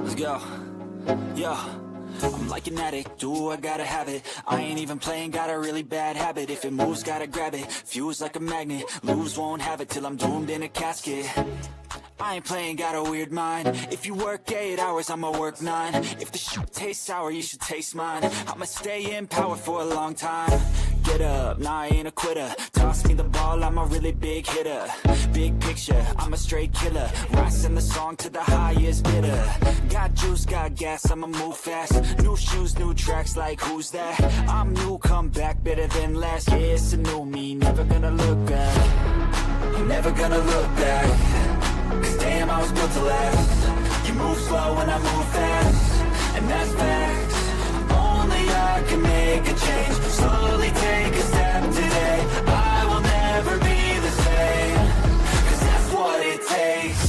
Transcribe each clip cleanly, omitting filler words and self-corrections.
Let's go. Yo. I'm like an addict, do I gotta have it. I ain't even playing, got a really bad habit. If it moves, gotta grab it, fuse like a magnet. Lose, won't have it till I'm doomed in a casket. I ain't playing, got a weird mind. If you work 8 hours, I'ma work 9. If the shit tastes sour, you should taste mine. I'ma stay in power for a long time. Get up, nah, I ain't a quitter. Toss me the ball, I'm a really big hitter. Big picture, I'm a straight killer. Rising the song to the highest bidder. Got juice, got gas, I'ma move fast. New shoes, new tracks, like who's that? I'm new, come back, better than last. Yeah, it's a new me, never gonna look back. I'm never gonna look back. Cause damn, I was built to last. You move slow and I move fast, and that's facts. Only I can make a change. Slowly take a step today. I will never be the same. Cause that's what it takes.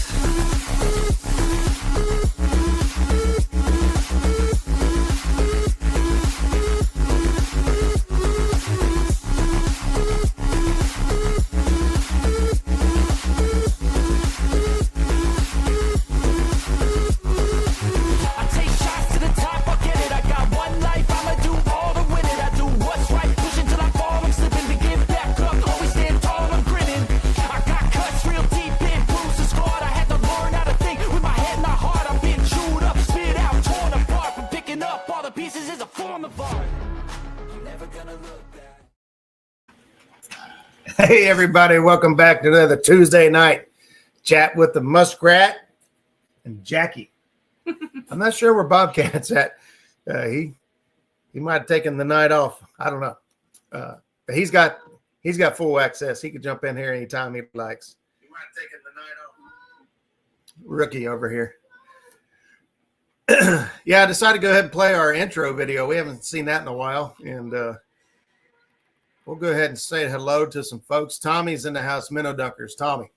Hey, everybody. Welcome back to another Tuesday night chat with the Muskrat and Jackie. I'm not sure where Bobcat's at. He might have taken the night off. I don't know. But he's got full access. He can jump in here anytime he likes. He might have taken the night off. Rookie over here. Yeah, I decided to go ahead and play our intro video. We haven't seen that in a while. And we'll go ahead and say hello to some folks. Tommy's in the house, Minnow Dunkers. Tommy,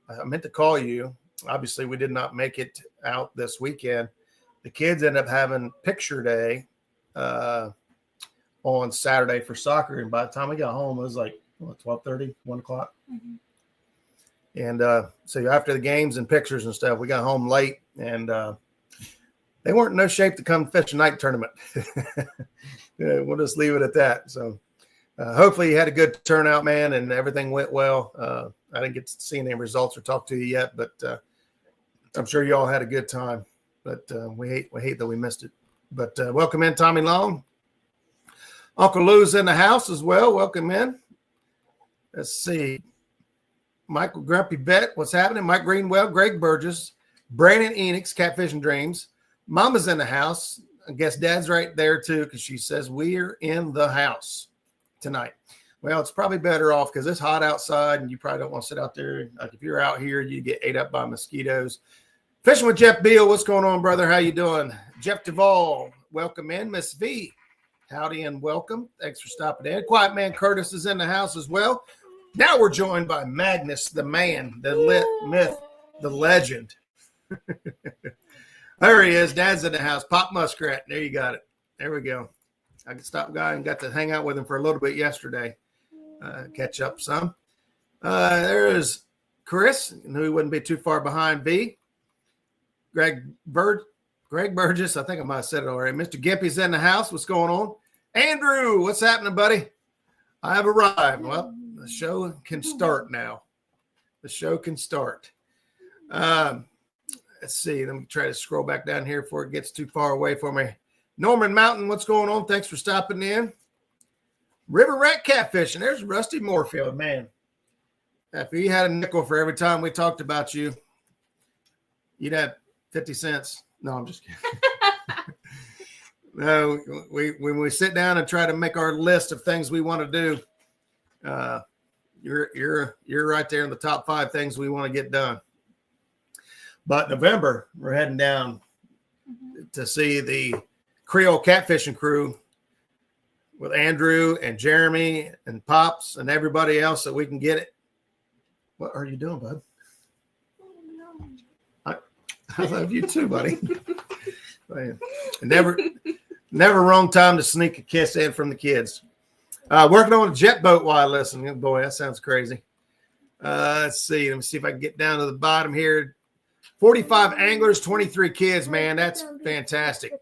I meant to call you. Obviously, we did not make it out this weekend. The kids ended up having picture day on Saturday for soccer. And by the time we got home, it was like 12:30, 1 o'clock. Mm-hmm. And so after the games and pictures and stuff, we got home late. And they weren't in no shape to come fish a night tournament. Yeah, we'll just leave it at that. So hopefully you had a good turnout, man, and everything went well. I didn't get to see any results or talk to you yet, but I'm sure you all had a good time. But we hate that we missed it. But welcome in, Tommy Long. Uncle Lou's in the house as well. Welcome in. Let's see. Michael Grumpy Bet, what's happening? Mike Greenwell, Greg Burgess, Brandon Enix, Catfishing Dreams. Mama's in the house. I guess Dad's right there too, because she says we're in the house tonight. Well, it's probably better off because it's hot outside and you probably don't want to sit out there. Like if you're out here, you get ate up by mosquitoes. Fishing with Jeff Beal. What's going on, brother? How you doing? Jeff Duvall, welcome in. Miss V, howdy and welcome. Thanks for stopping in. Quiet Man Curtis is in the house as well. Now we're joined by Magnus, the man, the myth, the legend. There he is. Dad's in the house. Pop Muskrat. There you got it. There we go. I could stop guy and got to hang out with him for a little bit yesterday. Catch up some. There is Chris, who he wouldn't be too far behind. V. Greg Burgess. I think I might have said it already. Mr. Gimpy's in the house. What's going on? Andrew, what's happening, buddy? I have arrived. Well, the show can start now. The show can start. Let's see. Let me try to scroll back down here before it gets too far away for me. Norman Mountain, what's going on? Thanks for stopping in. River Rat Catfishing. There's Rusty Moorfield, man. If you had a nickel for every time we talked about you, you'd have 50 cents. No, I'm just kidding. No, when we sit down and try to make our list of things we want to do, you're right there in the top 5 things we want to get done. But November, we're heading down to see the Creole Catfishing Crew with Andrew and Jeremy and Pops and everybody else that we can get it. What are you doing, bud? I love you too, buddy. Never wrong time to sneak a kiss in from the kids. Working on a jet boat while I listen. Boy, that sounds crazy. Let's see. Let me see if I can get down to the bottom here. 45 anglers, 23 kids, man. That's fantastic.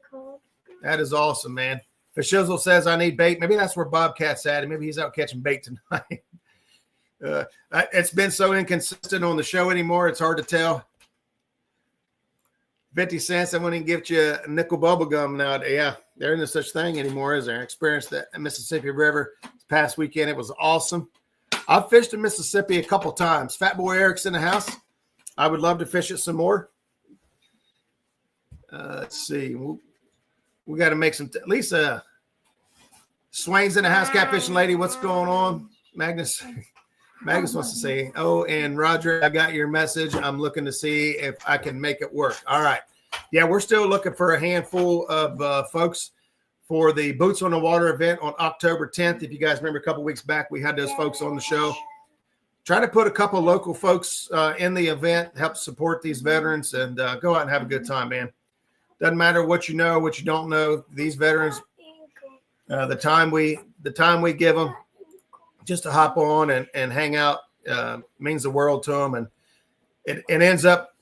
That is awesome, man. If Shizzle says I need bait, maybe that's where Bobcat's at. Maybe he's out catching bait tonight. It's been so inconsistent on the show anymore. It's hard to tell. 50 cents. I wouldn't give you a nickel bubble gum nowadays. Yeah, there isn't such thing anymore, is there? I experienced that in Mississippi River this past weekend. It was awesome. I've fished in Mississippi a couple times. Fat Boy Eric's in the house. I would love to fish it some more. Let's see. We got to make some. Lisa Swain's in the house. Catfishing lady. What's going on? Magnus wants to say, oh, and Roger, I got your message. I'm looking to see if I can make it work. All right. Yeah, we're still looking for a handful of folks for the Boots on the Water event on October 10th. If you guys remember a couple weeks back, we had those folks on the show. Try to put a couple local folks in the event, help support these veterans, and go out and have a good time, man. Doesn't matter what you know, what you don't know. These veterans, the time we give them just to hop on and hang out means the world to them, and it ends up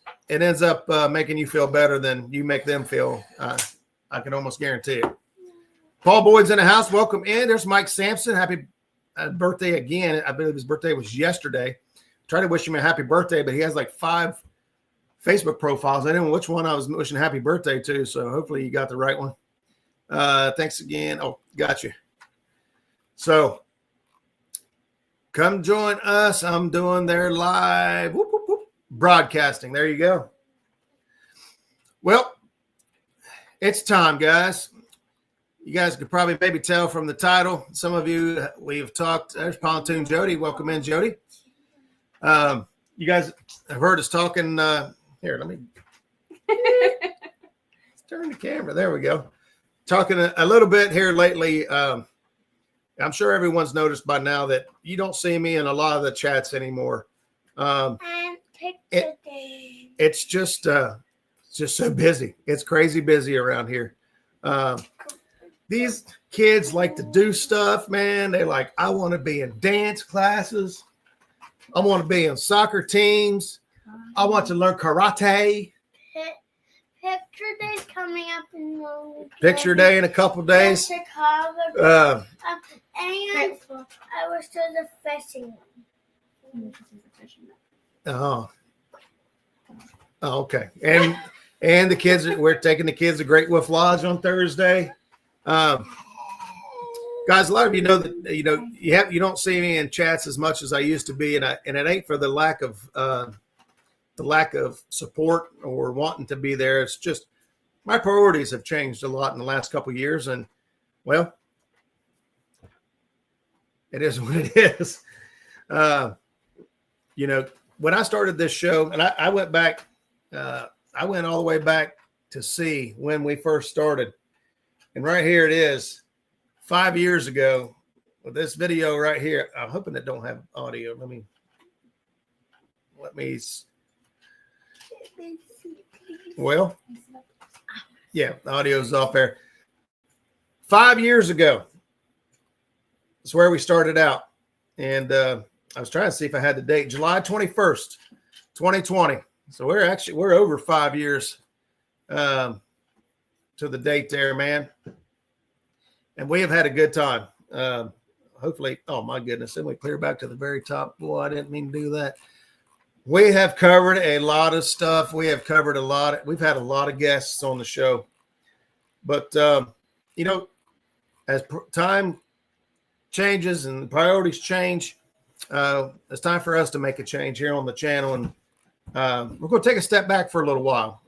making you feel better than you make them feel. I can almost guarantee it. Paul Boyd's in the house. Welcome in. There's Mike Sampson. Happy birthday again. I believe his birthday was yesterday. Try to wish him a happy birthday, but he has like 5 Facebook profiles. I didn't know which one I was wishing happy birthday to, so hopefully you got the right one. Thanks again. Oh, got you. So come join us. I'm doing their live broadcasting. There you go. Well, it's time, guys. You guys could probably maybe tell from the title. Some of you, we've talked. There's Pontoon Jody. Welcome in, Jody. You guys have heard us talking. Here, let me turn the camera. There we go. Talking a little bit here lately. I'm sure everyone's noticed by now that you don't see me in a lot of the chats anymore. It's just so busy. It's crazy busy around here. These kids like to do stuff, man. They like, I want to be in dance classes. I want to be in soccer teams. I want to learn karate. Picture Day's coming up in Picture Day in a couple days. Chicago. And I was to the fishing one. Oh, okay. And the kids, we're taking the kids to Great Wolf Lodge on Thursday. Guys, a lot of you know that you don't see me in chats as much as I used to be, and it ain't for the lack of support or wanting to be there. It's just my priorities have changed a lot in the last couple of years, and well, it is what it is. When I started this show, and I went back, I went all the way back to see when we first started. And right here it is, 5 years ago, with this video right here. I'm hoping it don't have audio. Let me. Well, yeah, the audio's off there. 5 years ago, that's where we started out. And I was trying to see if I had the date, July 21st, 2020. So we're over 5 years to the date there, man. And we have had a good time. Hopefully, oh my goodness, let me clear back to the very top. Boy, I didn't mean to do that. We have covered a lot of stuff. We've had a lot of guests on the show. But, as time changes and priorities change, it's time for us to make a change here on the channel. And we're going to take a step back for a little while.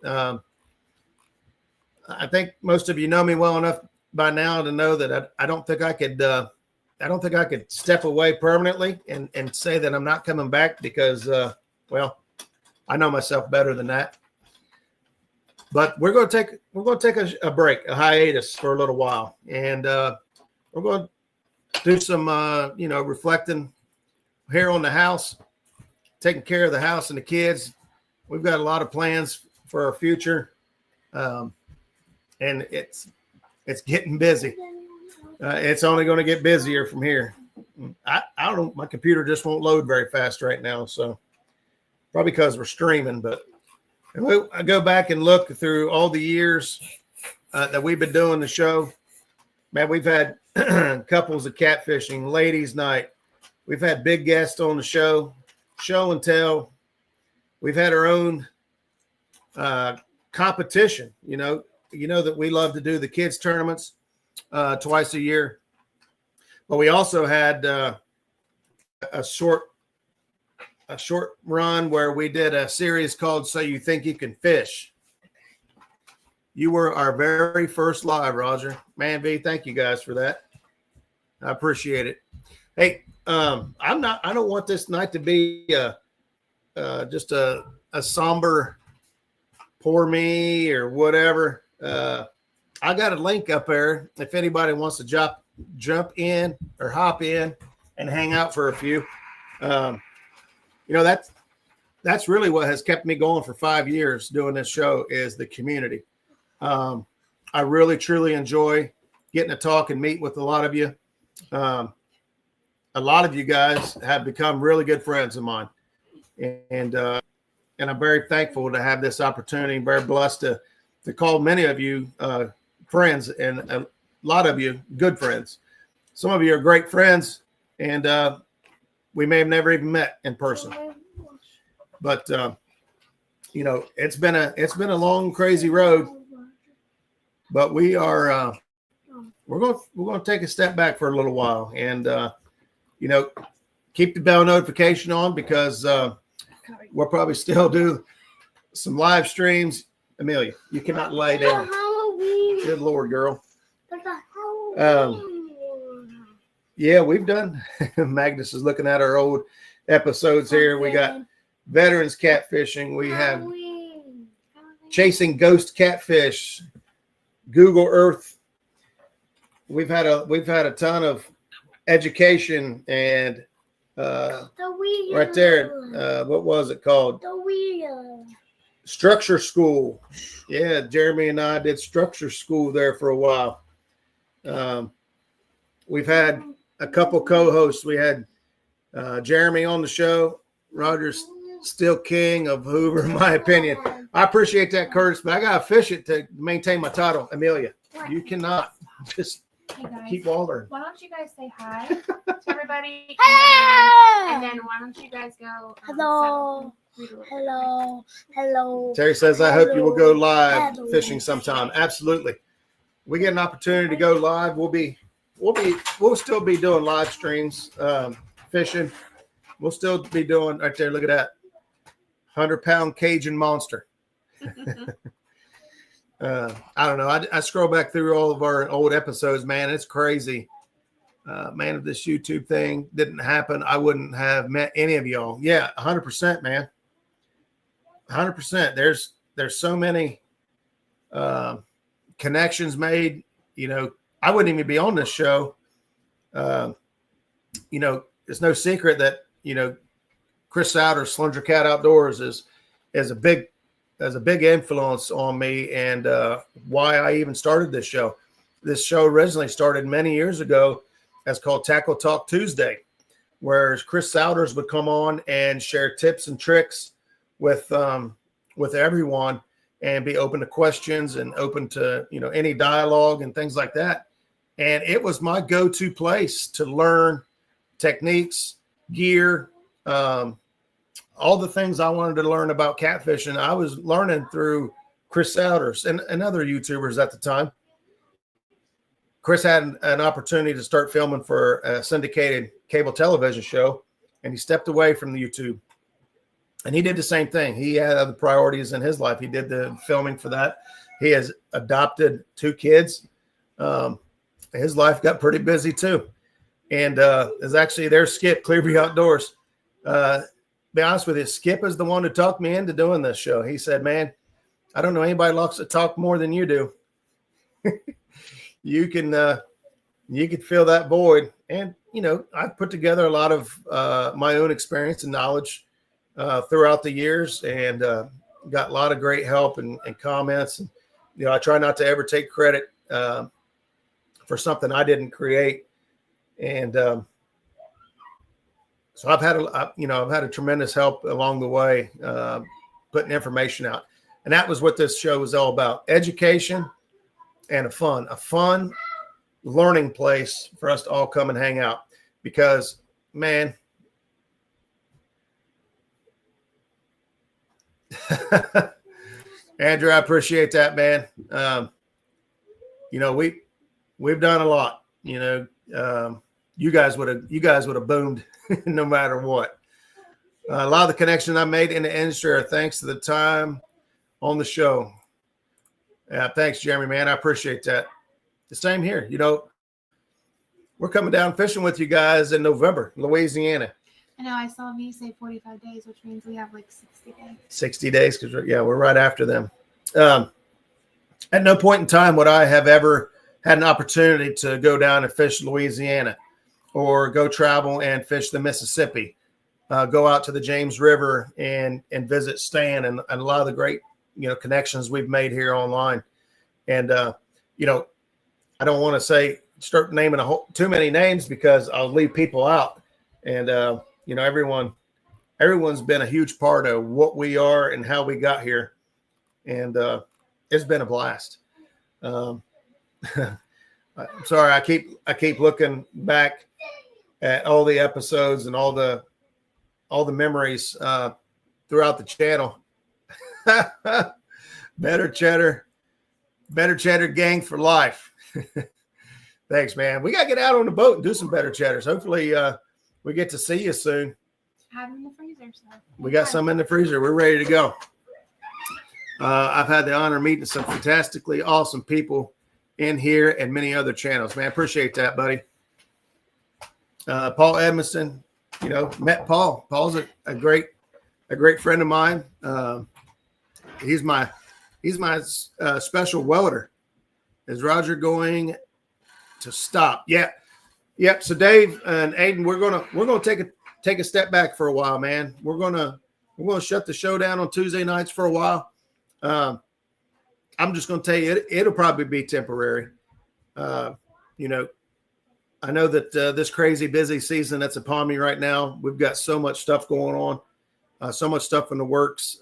I think most of you know me well enough by now to know that I don't think I could step away permanently and say that I'm not coming back because, I know myself better than that. But we're going to take a break, a hiatus for a little while, and we're going to do some, reflecting here on the house, taking care of the house and the kids. We've got a lot of plans for our future, and it's getting busy. It's only going to get busier from here. I don't know. My computer just won't load very fast right now, so probably because we're streaming, but I go back and look through all the years that we've been doing the show. Man, we've had couples of catfishing, ladies' night. We've had big guests on the show and tell. We've had our own competition. You know that we love to do the kids tournaments twice a year, but we also had a short run where we did a series called "So You Think You Can Fish." You were our very first live, Roger. Man, V, thank you guys for that. I appreciate it. Hey, I don't want this night to be just a somber poor me or whatever. I got a link up there if anybody wants to jump in or hop in and hang out for a few. That's really what has kept me going for 5 years doing this show is the community. I really, truly enjoy getting to talk and meet with a lot of you. A lot of you guys have become really good friends of mine. And I'm very thankful to have this opportunity. I'm very blessed to call many of you friends and a lot of you good friends. Some of you are great friends, and we may have never even met in person. But it's been a long, crazy road. But we are we're going to take a step back for a little while, and keep the bell notification on because we'll probably still do some live streams. Amelia, you cannot lay down. Good Lord, girl. Yeah, we've done. Magnus is looking at our old episodes here. We got veterans catfishing. We have chasing ghost catfish. Google Earth. We've had a ton of education and right there. What was it called? The wheel. Structure school. Yeah, Jeremy and I did structure school there for a while. We've had a couple co-hosts. We had Jeremy on the show. Roger's still king of Hoover, in my opinion. I appreciate that, Curtis, but I got to fish it to maintain my title. Amelia, you cannot just keep wandering. Why don't you guys say hi to everybody? Hello! And then why don't you guys go? Hello. Hello. Terry says, I hope you will go live fishing sometime. Absolutely. We get an opportunity to go live. We'll still be doing live streams, fishing. We'll still be doing right there. Look at that 100-pound Cajun monster. I don't know. I scroll back through all of our old episodes, man. It's crazy. Man, if this YouTube thing didn't happen, I wouldn't have met any of y'all. Yeah, 100%, man. 100%. There's so many connections made. I wouldn't even be on this show. It's no secret that Chris Souter, Slender Cat Outdoors is a big influence on me and why I even started this show. This show originally started many years ago as called Tackle Talk Tuesday, where Chris Souders would come on and share tips and tricks with everyone and be open to questions and open to any dialogue and things like that. And it was my go-to place to learn techniques, gear, all the things I wanted to learn about catfishing. I was learning through Chris Souders and other YouTubers at the time. Chris had an opportunity to start filming for a syndicated cable television show, and he stepped away from the YouTube. And he did the same thing. He had other priorities in his life. He did the filming for that. He has adopted 2 kids. His life got pretty busy too. And is actually there's Skip, Clearview Outdoors. Be honest with you, Skip is the one who talked me into doing this show. He said, man, I don't know anybody likes to talk more than you do. You can fill that void. And, I've put together a lot of my own experience and knowledge throughout the years and got a lot of great help and comments. And, I try not to ever take credit for something I didn't create. And so I've had a tremendous help along the way, putting information out. And that was what this show was all about: education and a fun learning place for us to all come and hang out. Because, man, Andrew, I appreciate that, man. You know, we've done a lot. You know, you guys would have boomed no matter what. A lot of the connections I made in the industry are thanks to the time on the show. Thanks, Jeremy, man. I appreciate that. The same here. You know, we're coming down fishing with you guys in November, Louisiana. I know I saw me say 45 days, which means we have like 60 days. 60 days, because we're right after them. At no point in time would I have ever had an opportunity to go down and fish Louisiana, or go travel and fish the Mississippi, go out to the James River and visit Stan and a lot of the great, you know, connections we've made here online. And, you know, I don't want to start naming too many names, because I'll leave people out. And, you know, everyone's been a huge part of what we are and how we got here. And it's been a blast. I'm sorry, I keep looking back at all the episodes and all the memories throughout the channel. Better cheddar gang for life. Thanks, man. We got to get out on the boat and do some better cheddars. Hopefully we get to see you soon. Have them in the freezer. So. We got some in the freezer. We're ready to go. I've had the honor of meeting some fantastically awesome people in here and many other channels, man. Appreciate that, buddy. Paul Edmondson, you know, met Paul. Paul's a great friend of mine. He's my special welder. Is Roger going to stop? Yeah. Yep. So Dave and Aiden, we're gonna take a step back for a while, man. We're gonna shut the show down on Tuesday nights for a while. I'm just gonna tell you, it'll probably be temporary. You know, I know that this crazy busy season that's upon me right now, we've got so much stuff going on, so much stuff in the works,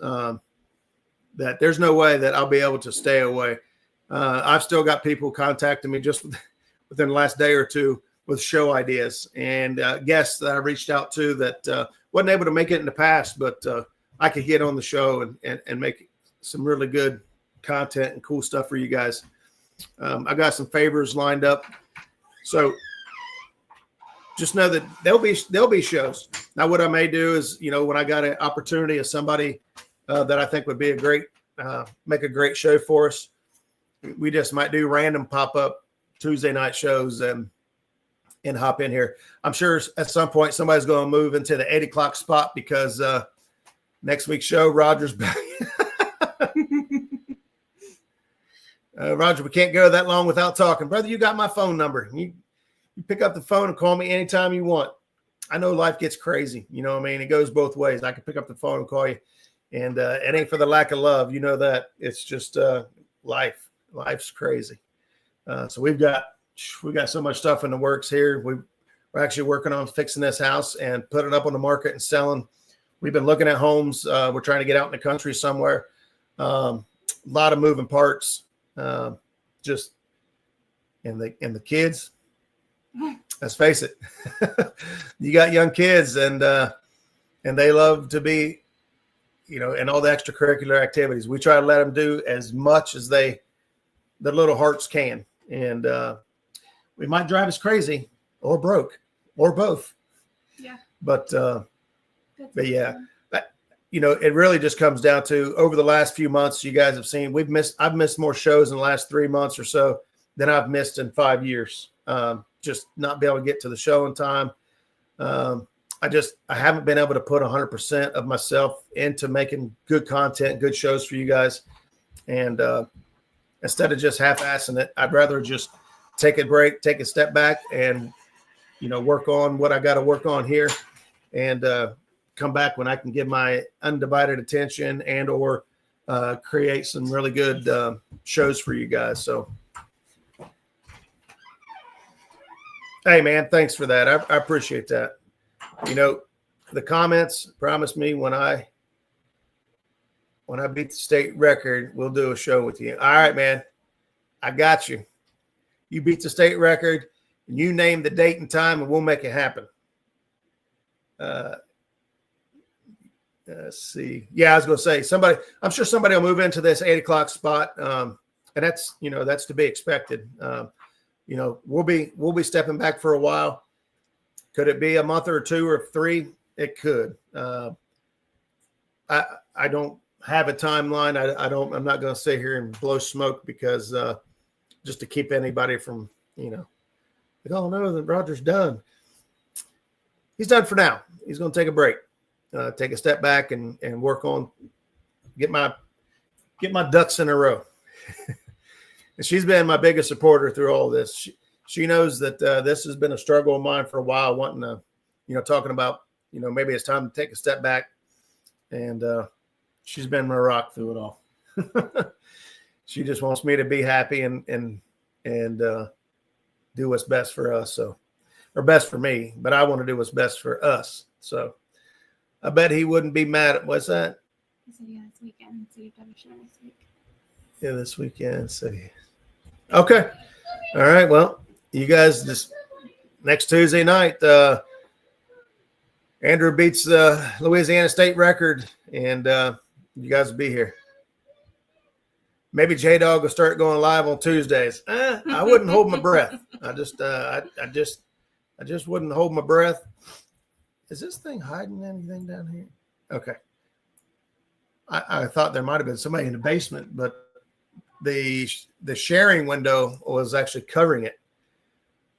that there's no way that I'll be able to stay away. I've still got people contacting me just within the last day or two with show ideas, and guests that I reached out to that wasn't able to make it in the past, but I could get on the show and make some really good content and cool stuff for you guys. I got some favors lined up, so just know that there'll be shows. Now, what I may do is, you know, when I got an opportunity of somebody that I think would be make a great show for us, we just might do random pop-up Tuesday night shows and hop in here. I'm sure at some point somebody's going to move into the 8 o'clock spot, because next week's show, Roger's back. Roger, we can't go that long without talking. Brother, you got my phone number. You pick up the phone and call me anytime you want. I know life gets crazy. You know what I mean? It goes both ways. I can pick up the phone and call you. And it ain't for the lack of love. You know that. It's just life. Life's crazy. So we've got so much stuff in the works here. We're actually working on fixing this house and putting it up on the market and selling. We've been looking at homes. We're trying to get out in the country somewhere. A lot of moving parts. Just and the kids. Let's face it. You got young kids, and they love to be, you know, in all the extracurricular activities. We try to let them do as much as their little hearts can. And we might drive us crazy or broke or both. Yeah. But yeah, you know, it really just comes down to, over the last few months, you guys have seen, I've missed more shows in the last 3 months or so than I've missed in 5 years. Just not be able to get to the show in time. I haven't been able to put 100% of myself into making good content, good shows for you guys. And instead of just half-assing it, I'd rather just take a break, take a step back, and, you know, work on what I got to work on here, and come back when I can give my undivided attention and or create some really good shows for you guys. So, hey, man, thanks for that. I appreciate that. You know, the comments promised me when I when I beat the state record, we'll do a show with you. All right, man. I got you. You beat the state record, and you name the date and time, and we'll make it happen. Let's see. Yeah, I was going to say I'm sure somebody will move into this 8:00 spot. And that's to be expected. We'll be stepping back for a while. Could it be a month or two or three? It could. I don't have a timeline. I'm not going to sit here and blow smoke because just to keep anybody from, like, oh no, that Roger's done. He's done for now. He's going to take a break, take a step back and work on, get my ducks in a row. And she's been my biggest supporter through all this. She knows that this has been a struggle of mine for a while, wanting to, talking about, maybe it's time to take a step back. And she's been my rock through it all. She just wants me to be happy and do what's best for us. Or best for me, but I want to do what's best for us. So I bet he wouldn't be mad at what's that? He said, yeah, this weekend. So you've got to show next week. Yeah, this weekend. So okay. All right. Well, you guys, this next Tuesday night, Andrew beats the Louisiana State record, and you guys will be here. Maybe J-Dog will start going live on Tuesdays. I wouldn't hold my breath. I just wouldn't hold my breath. Is this thing hiding anything down here? Okay. I thought there might have been somebody in the basement, but the sharing window was actually covering it.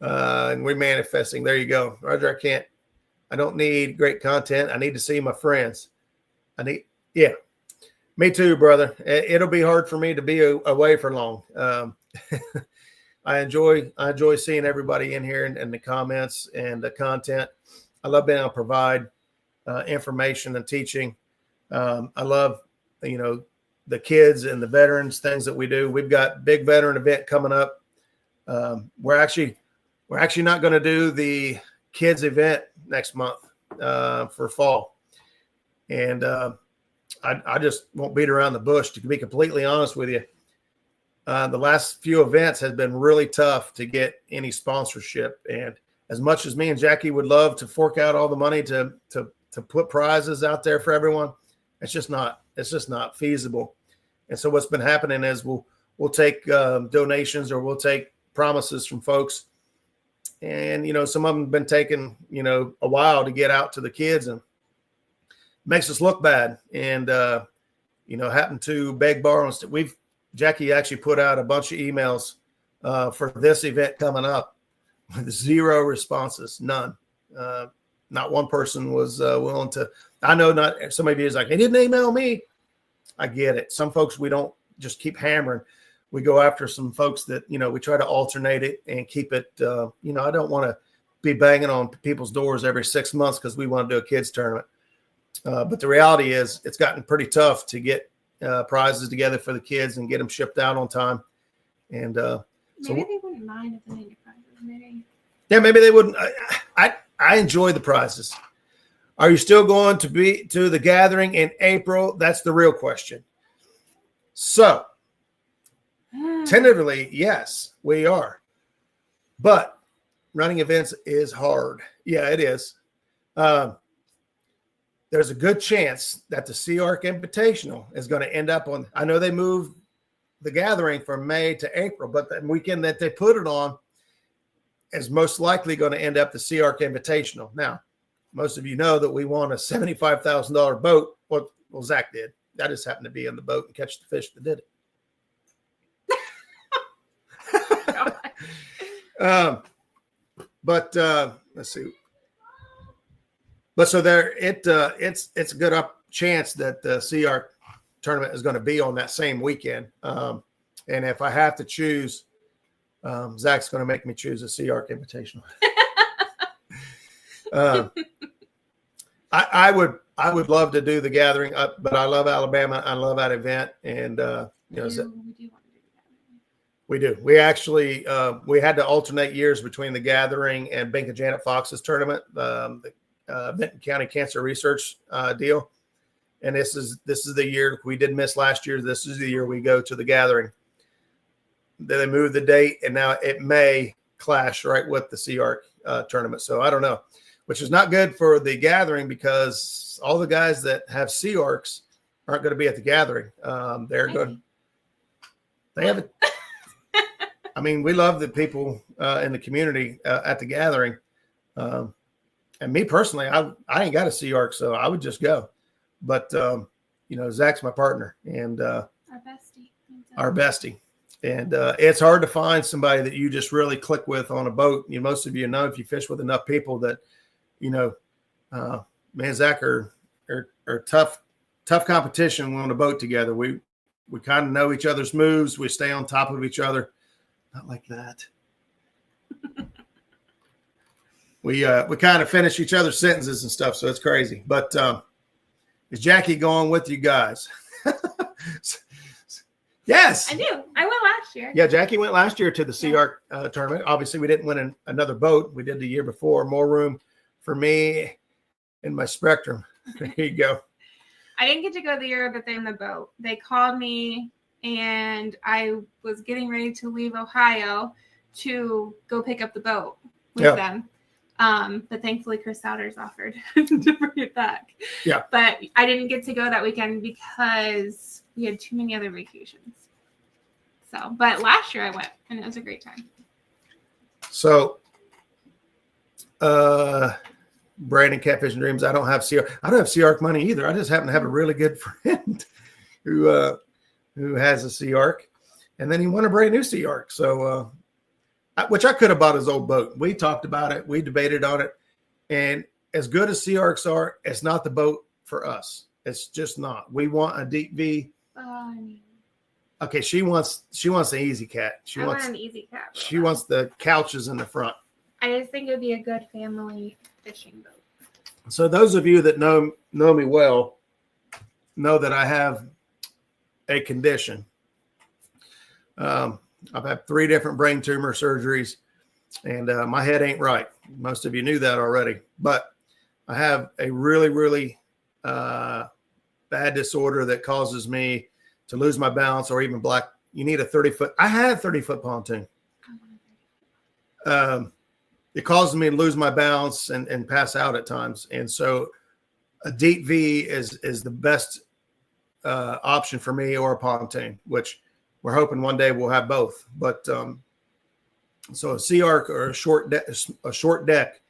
And we're manifesting. There you go. Roger, I don't need great content. I need to see my friends. Yeah. Me too, brother. It'll be hard for me to be away for long. I enjoy seeing everybody in here and the comments and the content. I love being able to provide information and teaching. I love, the kids and the veterans, things that we do. We've got big veteran event coming up. We're actually not going to do the kids event next month for fall. And I just won't beat around the bush, to be completely honest with you. The last few events has been really tough to get any sponsorship. And as much as me and Jackie would love to fork out all the money to put prizes out there for everyone, it's just not feasible. And so what's been happening is we'll take donations, or we'll take promises from folks. And, some of them have been taking, a while to get out to the kids, and makes us look bad. And, happen to beg, borrow. Jackie actually put out a bunch of emails for this event coming up with 0 responses, none. Not one person was willing to. I know not some of you is like, they didn't email me. I get it. Some folks, we don't just keep hammering. We go after some folks that, we try to alternate it and keep it. I don't want to be banging on people's doors every 6 months because we want to do a kids tournament. But the reality is it's gotten pretty tough to get prizes together for the kids and get them shipped out on time. And maybe they wouldn't mind if they made your prizes. Maybe. Yeah, maybe they wouldn't. I enjoy the prizes. Are you still going to be to the gathering in April? That's the real question. So, tentatively, yes, we are. But running events is hard. Yeah, it is. There's a good chance that the SeaArc Invitational is going to end up on. I know they moved the gathering from May to April, but the weekend that they put it on is most likely going to end up the SeaArc Invitational. Now, most of you know that we won a $75,000 boat. Well, Zach did. I just happened to be on the boat and catch the fish that did it. But let's see. But so there, it's a good chance that the SeaArc tournament is going to be on that same weekend. And if I have to choose, Zach's going to make me choose a SeaArc Invitational. I would love to do the gathering, but I love Alabama. I love that event, and we do. We actually we had to alternate years between the gathering and Bink and Janet Fox's tournament, the Benton County Cancer Research deal, and this is the year we did miss last year. This is the year we go to the gathering. Then they moved the date, and now it may clash right with the Sea Arc tournament. So I don't know, which is not good for the gathering because all the guys that have Sea Arcs aren't going to be at the gathering. They're going. They have it. I mean, we love the people in the community at the gathering. And me personally, I ain't got a Sea Arc, so I would just go. But Zach's my partner and our bestie. And it's hard to find somebody that you just really click with on a boat. Most of you know if you fish with enough people that, me and Zach are tough competition. We're on a boat together. We kind of know each other's moves. We stay on top of each other. Not like that. We kind of finish each other's sentences and stuff, so it's crazy. But is Jackie going with you guys? Yes. I do. I went last year. Yeah, Jackie went last year to the Sea Arc tournament. Obviously, we didn't win another boat. We did the year before. More room for me in my Spectrum. There you go. I didn't get to go the year that they in the boat. They called me, and I was getting ready to leave Ohio to go pick up the boat with them. But thankfully, Chris Souders offered to bring it back. Yeah. But I didn't get to go that weekend because we had too many other vacations. So, but last year I went, and it was a great time. So, Brandon Catfish and Dreams. I don't have Sea Arc money either. I just happen to have a really good friend who has a Sea Arc, and then he won a brand new Sea Arc. So, which I could have bought his old boat. We talked about it. We debated on it, and as good as Sea Arcs are, it's not the boat for us. It's just not. We want a deep V. Okay, she wants the Easy Cat. She wants an Easy Cat. She wants the couches in the front. I just think it would be a good family fishing boat. So those of you that know me well know that I have a condition. I've had 3 different brain tumor surgeries, and my head ain't right. Most of you knew that already. But I have a really, really bad disorder that causes me to lose my balance or even black. You need a 30-foot. I have 30-foot pontoon. It causes me to lose my balance and pass out at times. And so a deep V is the best option for me, or a pontoon, which we're hoping one day we'll have both. But so a Sea Arc or a short deck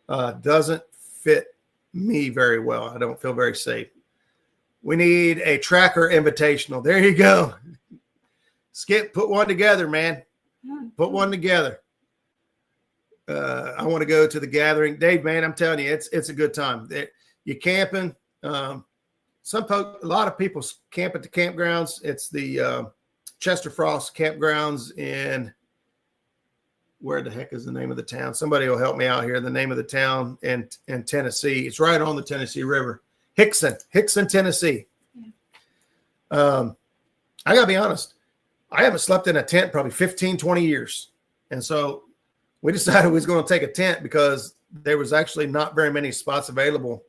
doesn't fit me very well. I don't feel very safe. We need a Tracker Invitational. There you go. Skip, put one together, man. Put one together. I want to go to the gathering. Dave, man, I'm telling you, it's a good time. You're camping. A lot of people camp at the campgrounds. It's the Chester Frost campgrounds in, where the heck is the name of the town? Somebody will help me out here. The name of the town in Tennessee. It's right on the Tennessee River. Hickson, Tennessee. Yeah. I got to be honest. I haven't slept in a tent probably 15, 20 years. And so we decided we was going to take a tent because there was actually not very many spots available.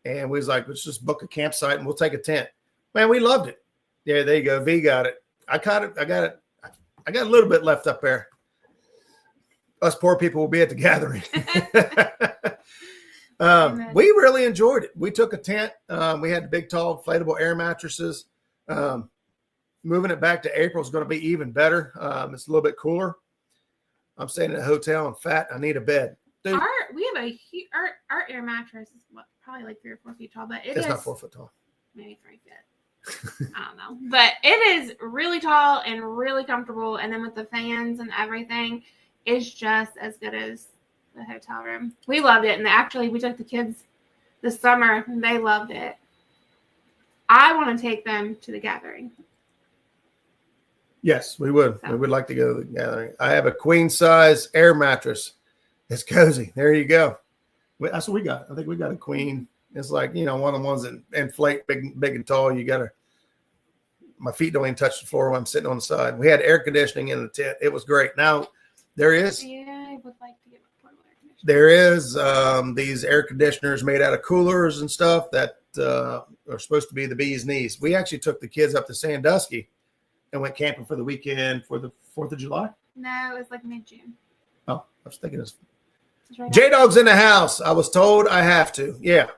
And we was like, let's just book a campsite and we'll take a tent. Man, we loved it. Yeah, there you go. V got it. I got a little bit left up there. Us poor people will be at the gathering. We really enjoyed it. We took a tent. We had big, tall, inflatable air mattresses. Moving it back to April is going to be even better. It's a little bit cooler. I'm staying in a hotel. I'm fat. I need a bed. Dude, Our air mattress is probably like 3 or 4 feet tall, but it's not 4 foot tall. Maybe 3 feet. I don't know, but it is really tall and really comfortable. And then with the fans and everything, it's just as good as the hotel room. We loved it, and actually, we took the kids this summer, and they loved it. I want to take them to the gathering. Yes, we would. So. We would like to go to the gathering. I have a queen size air mattress. It's cozy. There you go. That's what we got. I think we got a queen. It's like, one of the ones that inflate big and tall. My feet don't even touch the floor when I'm sitting on the side. We had air conditioning in the tent. It was great. Now there is. Yeah, I would like to get a portable air conditioner. There is these air conditioners made out of coolers and stuff that are supposed to be the bee's knees. We actually took the kids up to Sandusky and went camping for the weekend for the 4th of July. No, it was like mid-June. Oh, I was thinking this. Right J-Dog's in the house. I was told I have to. Yeah.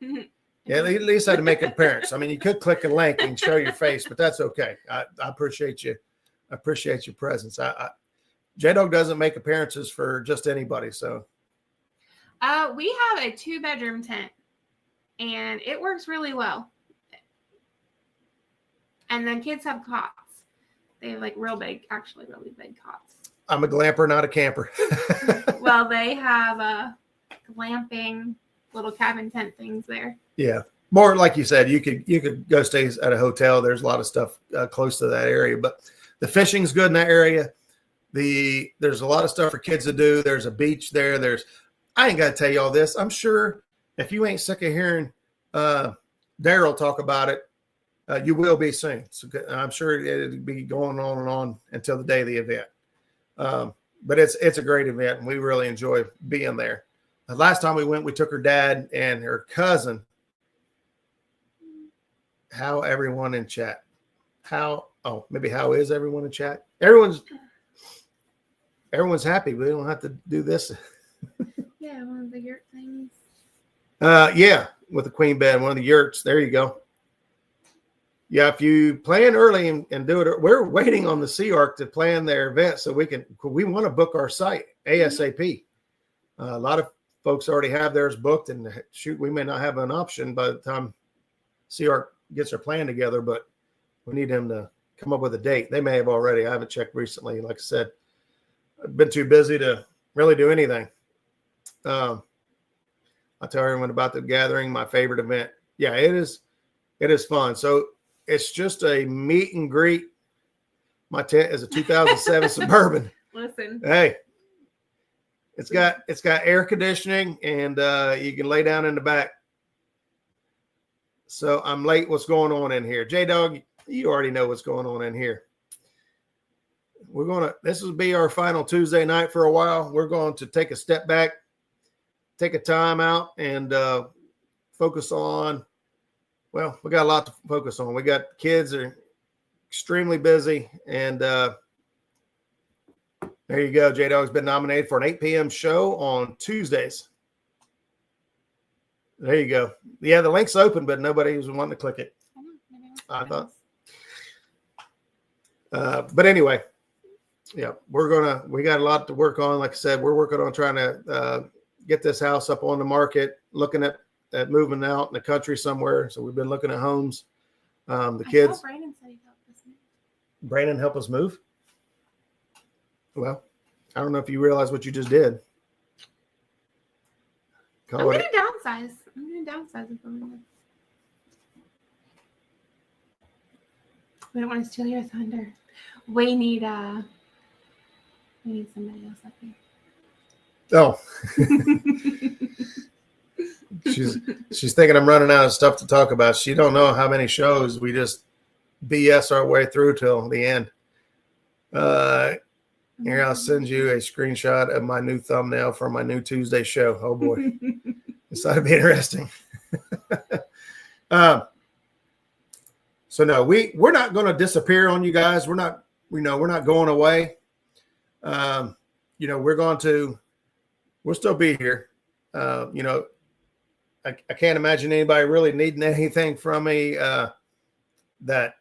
Yeah, at least I had to make an appearance. I mean, you could click a link and show your face, but that's okay. I appreciate you. I appreciate your presence. J-Dog doesn't make appearances for just anybody. So we have a 2-bedroom tent, and it works really well. And then kids have cots. They have like really big cots. I'm a glamper, not a camper. Well, they have glamping little cabin tent things there. Yeah, more like you said, you could go stay at a hotel. There's a lot of stuff close to that area, but the fishing's good in that area. There's a lot of stuff for kids to do. There's a beach there. I ain't got to tell you all this. I'm sure if you ain't sick of hearing Daryl talk about it, you will be soon. So I'm sure it'll be going on and on until the day of the event. But it's a great event, and we really enjoy being there. The last time we went, we took her dad and her cousin. How everyone in chat? How is everyone in chat? Everyone's happy. We don't have to do this. Yeah, one of the yurt things. Yeah, with the queen bed, one of the yurts. There you go. Yeah, if you plan early and do it, we're waiting on the se4 to plan their event so we want to book our site ASAP. A lot of folks already have theirs booked, and shoot, we may not have an option by the time se4 gets their plan together, but we need them to come up with a date. They may have already. I haven't checked recently. Like I said, I've been too busy to really do anything. I'll tell everyone about the gathering, my favorite event. Yeah, it is fun. So it's just a meet and greet. My tent is a 2007 Suburban. Listen. Hey, it's got air conditioning, and you can lay down in the back. So I'm late. What's going on in here? J-Dog, you already know what's going on in here. This will be our final Tuesday night for a while. We're going to take a step back, take a time out, and focus on, well, we got a lot to focus on. We got kids are extremely busy, and there you go. J-Dog's been nominated for an 8 p.m. show on Tuesdays. There you go. Yeah, the link's open, but nobody was wanting to click it. I thought. But anyway, yeah, we got a lot to work on. Like I said, we're working on trying to get this house up on the market, looking at moving out in the country somewhere. So we've been looking at homes. The kids. Brandon said he helped us move. Brandon help us move? Well, I don't know if you realize what you just did. I'm going to downsize. If we don't want to steal your thunder. We need somebody else up here. Oh. She's thinking I'm running out of stuff to talk about. She don't know how many shows we just BS our way through till the end. Here, I'll send you a screenshot of my new thumbnail for my new Tuesday show. Oh boy. This ought to be interesting. So no, we're not going to disappear on you guys. We're not going away. We'll still be here. I can't imagine anybody really needing anything from me that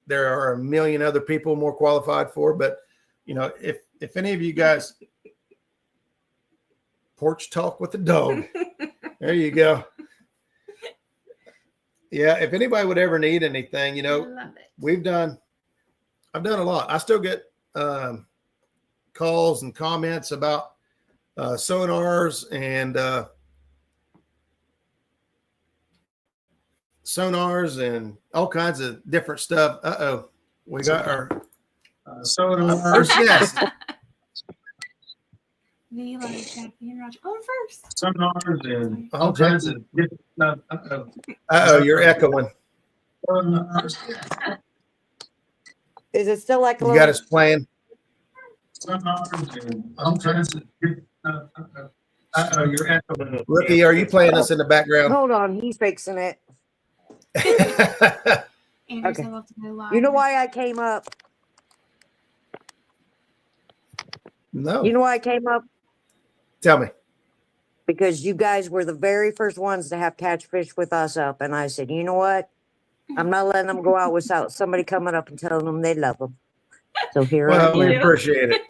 there are a million other people more qualified for. But, if any of you guys porch talk with the dog, there you go. Yeah, if anybody would ever need anything, I've done a lot. I still get calls and comments about sonars and all kinds of different stuff. We got our sonars. Yes. We love Jackie and Roger. Oh, first. Sonars and all kinds of different stuff. You're echoing. Is it still like a You got us playing. Sonars and all kinds of different stuff. You're echoing. Rookie, are you playing us in the background? Hold on, he's fixing it. Andrew Okay. said we'll have to go live. You know why I came up? No. You know why I came up? Tell me. Because you guys were the very first ones to have catfish with us up. And I said, you know what? I'm not letting them go out without somebody coming up and telling them they love them. So here I Well, we am. appreciate it.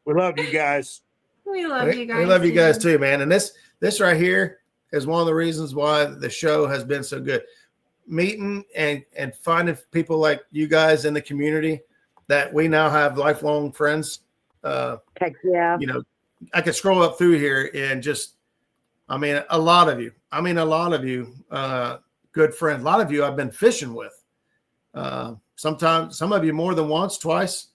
We love you guys. We love you guys. We love you guys too, man. And this right here is one of the reasons why the show has been so good. Meeting and finding people like you guys in the community that we now have lifelong friends. Heck yeah. You know, I could scroll up through here and just, I mean, a lot of you, good friends. A lot of you I've been fishing with. Sometimes, some of you more than once, twice.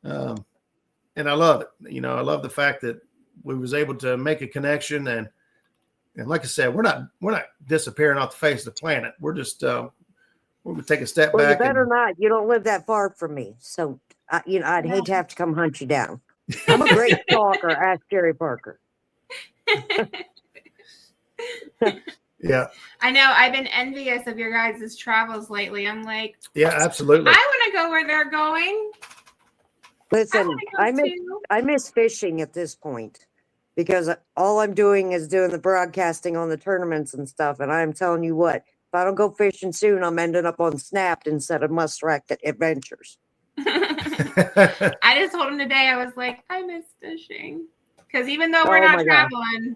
And I love it. You know, I love the fact that we was able to make a connection. And like I said, we're not disappearing off the face of the planet. We're just, we're going to take a step Well, back. you better not. You don't live that far from me. So, I'd hate to have to come hunt you down. I'm a great stalker. Ask Jerry Parker. Yeah. I know. I've been envious of your guys' travels lately. I'm like, Yeah, absolutely. I want to go where they're going. Listen, I wanna go too. I miss fishing at this point because all I'm doing is doing the broadcasting on the tournaments and stuff. And I'm telling you what, if I don't go fishing soon, I'm ending up on Snapped instead of Muskrat Adventures. I just told him today, I was like, I miss fishing. Because even though we're Oh not my God. traveling,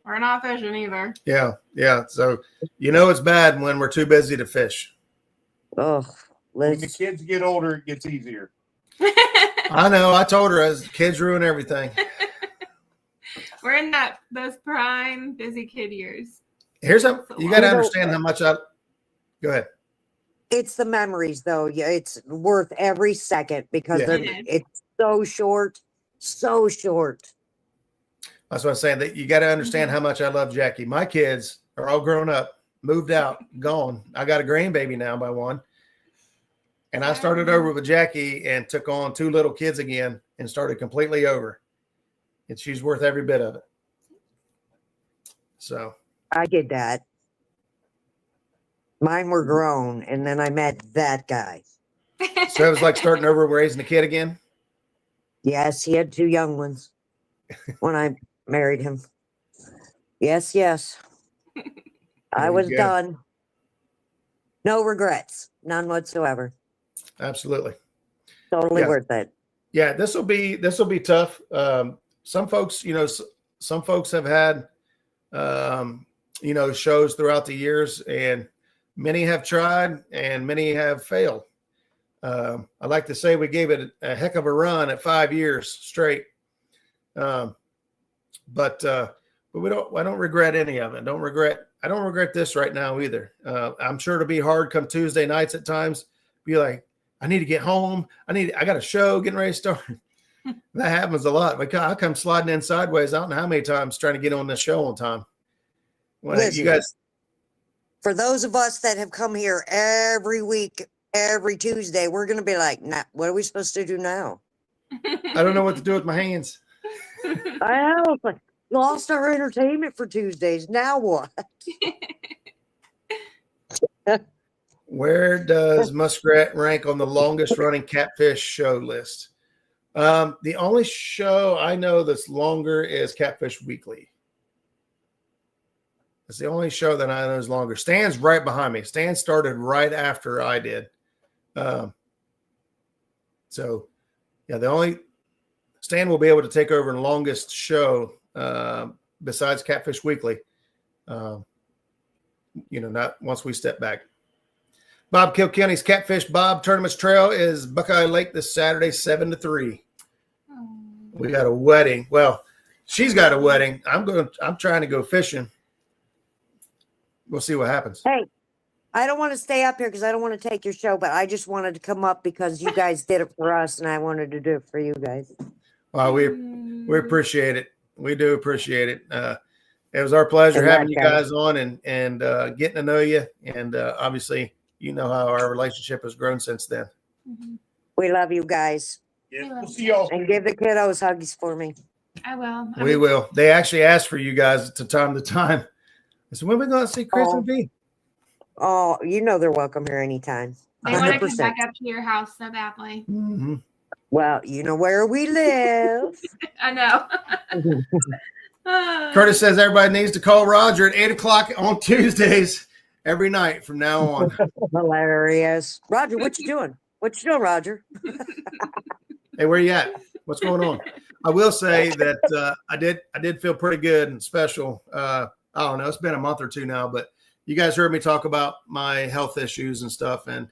we're not fishing either. Yeah. So, you know, it's bad when we're too busy to fish. Oh, When the let's. kids get older, it gets easier. I know. I told her as kids ruin everything. We're in those prime busy kid years. Here's how you got to You know- understand how much I go ahead. It's the memories, though. Yeah, it's worth every second because Yeah. it's so short, so short. That's what I'm saying. That you got to understand how much I love Jackie. My kids are all grown up, moved out, gone. I got a grandbaby now by one. And I started over with Jackie and took on 2 little kids again and started completely over. And she's worth every bit of it. So I did that. Mine were grown, and then I met that guy. it was like starting over raising a kid again. Yes, he had 2 young ones when I married him. Yes. I There you was go. done. No regrets, none whatsoever. Absolutely. Totally Yeah. worth it. Yeah, this will be tough. Some folks, some folks have had, shows throughout the years, and many have tried and many have failed. I like to say we gave it a heck of a run at 5 years straight. But I don't regret any of it. I don't regret this right now either. I'm sure it'll be hard come Tuesday nights at times. Be like, I need to get home. I got a show getting ready to start. That happens a lot. I come sliding in sideways. I don't know how many times trying to get on this show on time. Well, Listen, you guys, for those of us that have come here every week, every Tuesday, we're going to be like, nah, what are we supposed to do now? I don't know what to do with my hands. I have lost our entertainment for Tuesdays. Now what? Where does Muskrat rank on the longest running catfish show list? The only show I know that's longer is Catfish Weekly. It's the only show that I know is longer. Stan's right behind me. Stan started right after I did. So, yeah, Stan will be able to take over the longest show besides Catfish Weekly. Not once we step back. Bob Kilkenny's Catfish Bob Tournaments Trail is Buckeye Lake this Saturday, 7 to 3. We got a wedding. Well, she's got a wedding. I'm trying to go fishing. We'll see what happens. Hey, I don't want to stay up here because I don't want to take your show, but I just wanted to come up because you guys did it for us and I wanted to do it for you guys. Well, we appreciate it. We do appreciate it. It was our pleasure And having that you guy. guys on and getting to know you. And obviously, you know how our relationship has grown since then. We love you guys. Yeah, we'll see y'all. And give the kiddos huggies for me. I will. We will. They actually ask for you guys to time. So when we going to see Chris and V? Oh, you know they're welcome here anytime. They want to come 100%. back up to your house so badly. Mm-hmm. Well, you know where we live. I know. Curtis says everybody needs to call Roger at 8 o'clock on Tuesdays every night from now on. Hilarious. Roger, what you doing? What you doing, Roger? Hey, where you at? What's going on? I will say that I did feel pretty good and special. I don't know. It's been a month or two now, but you guys heard me talk about my health issues and stuff. And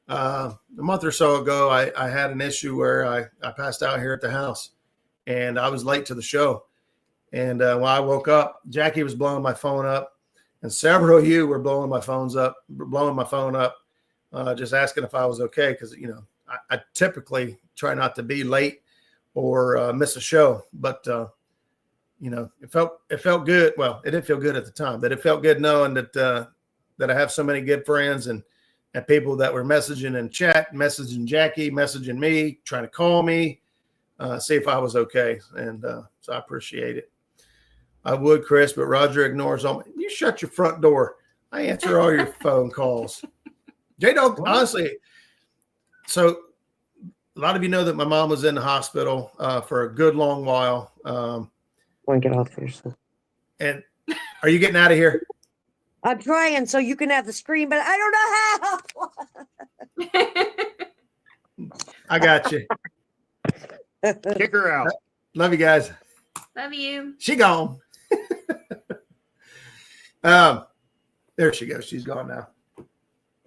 a month or so ago, I had an issue where I passed out here at the house, and I was late to the show. And when I woke up, Jackie was blowing my phone up, and several of you were blowing my phone up, just asking if I was okay. Because, I typically try not to be late or miss a show, but it felt good. Well, it didn't feel good at the time, but it felt good knowing that I have so many good friends and people that were messaging in chat, messaging Jackie, messaging me, trying to call me, see if I was okay. And so I appreciate it. I would, Chris, but Roger ignores all. You shut your front door. I answer all your phone calls. J-Dog, honestly, so a lot of you know that my mom was in the hospital for a good long while. Want to get off here, so. And are you getting out of here? I'm trying so you can have the screen, but I don't know how. I got you. Kick her out. Love you guys. Love you. She gone. There she goes. She's gone now.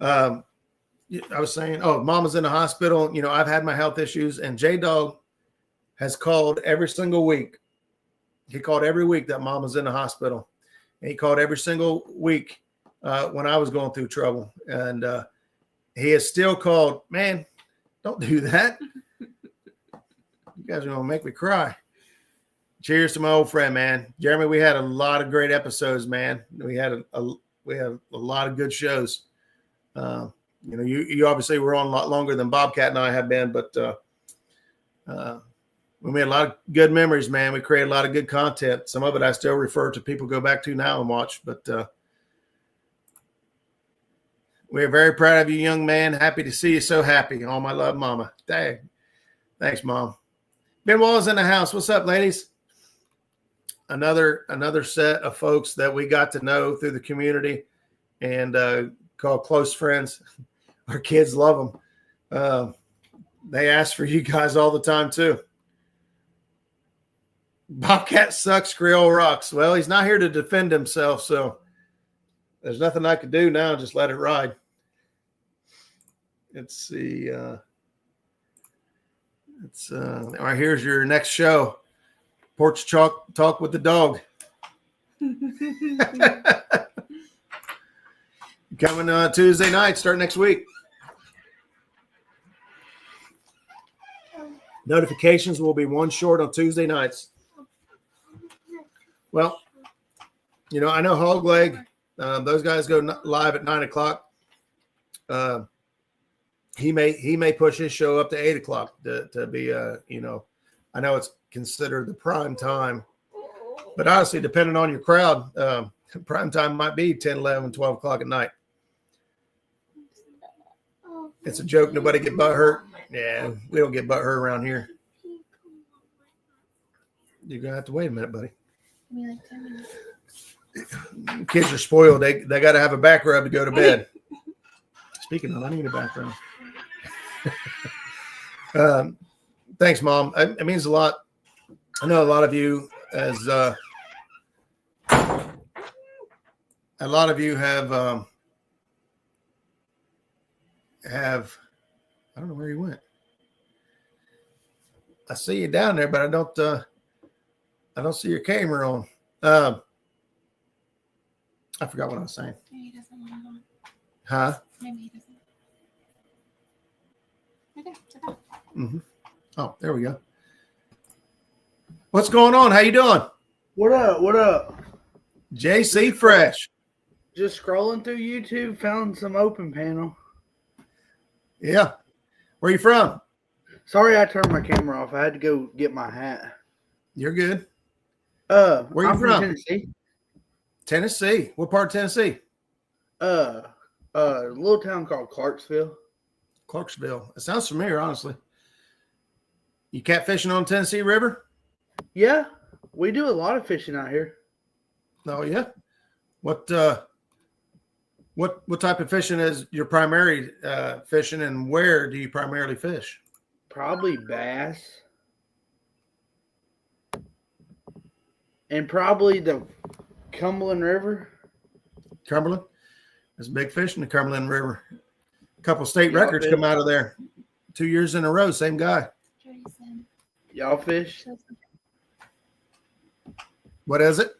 I was saying, Mama's in the hospital. I've had my health issues, and J-Dog has called every single week. He called every week that Mama's in the hospital. And he called every single week when I was going through trouble. And he has still called. Man, don't do that. You guys are going to make me cry. Cheers to my old friend, man. Jeremy, we had a lot of great episodes, man. We had a lot of good shows. You obviously were on a lot longer than Bobcat and I have been, but we made a lot of good memories, man. We created a lot of good content. Some of it I still refer to people go back to now and watch, but we're very proud of you, young man. Happy to see you so happy. All my love, Mama. Dang. Thanks, Mom. Ben Wallace in the house. What's up, ladies? Another set of folks that we got to know through the community and call close friends. Our kids love them. They ask for you guys all the time too. Bobcat sucks, Creole rocks. Well, he's not here to defend himself, so there's nothing I could do now. Just let it ride. Let's see. All right, here's your next show. Porch Talk with the Dog. Coming Tuesday night, start next week. Notifications will be one short on Tuesday nights. Well, I know Hogleg. Those guys go live at 9 o'clock. He may push his show up to 8 o'clock to be I know it's considered the prime time, but honestly, depending on your crowd, prime time might be 10, 11, 12 o'clock at night. It's a joke. Nobody get butt hurt. Yeah, we don't get butt hurt around here. You're going to have to wait a minute, buddy. Kids are spoiled. They got to have a back rub to go to bed. Speaking of, I need a back rub. Thanks, Mom. It means a lot. I know a lot of you have I don't know where you went. I see you down there, but I don't see your camera on. I forgot what I was saying. Maybe he doesn't want it on. Huh? Maybe he doesn't. Okay, sit down. Mm-hmm. Oh, there we go. What's going on? How you doing? What up? What up? JC Fresh. Just scrolling through YouTube, found some open panel. Yeah. Where you from? Sorry I turned my camera off. I had to go get my hat. You're good. Where you I'm from? Tennessee. Tennessee. What part of Tennessee? A little town called Clarksville. Clarksville. It sounds familiar, honestly. You catfishing on Tennessee River? Yeah, we do a lot of fishing out here. Oh yeah. What type of fishing is your primary fishing, and where do you primarily fish? Probably bass. And probably the Cumberland River. Cumberland. There's big fish in the Cumberland River. A couple state Y'all records fish? come out of there. 2 years in a row, same guy. Y'all fish? What is it?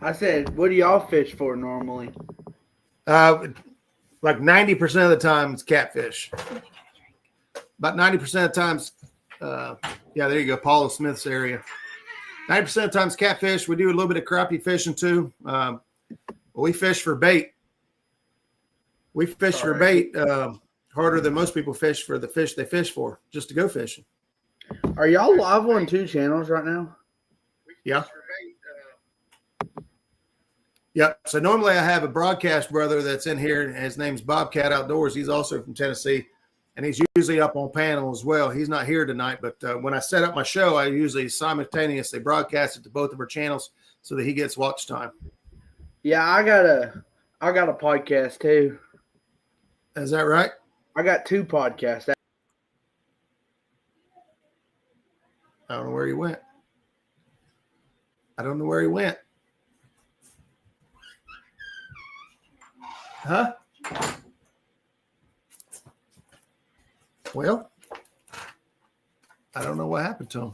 I said, what do y'all fish for normally? Like 90% of the time it's catfish. About 90% of the times, yeah, there you go, Paula Smith's area. 90% of the times catfish. We do a little bit of crappie fishing too. We fish for bait. We fish for bait harder than most people fish for the fish they fish for, just to go fishing. Are y'all live on 2 channels right now? Yeah. Yeah. So normally I have a broadcast brother that's in here, and his name's Bobcat Outdoors. He's also from Tennessee, and he's usually up on panel as well. He's not here tonight, but when I set up my show, I usually simultaneously broadcast it to both of our channels so that he gets watch time. Yeah, I got a podcast too. Is that right? I got 2 podcasts. I don't know where he went. I don't know where he went. Huh? Well, I don't know what happened to him.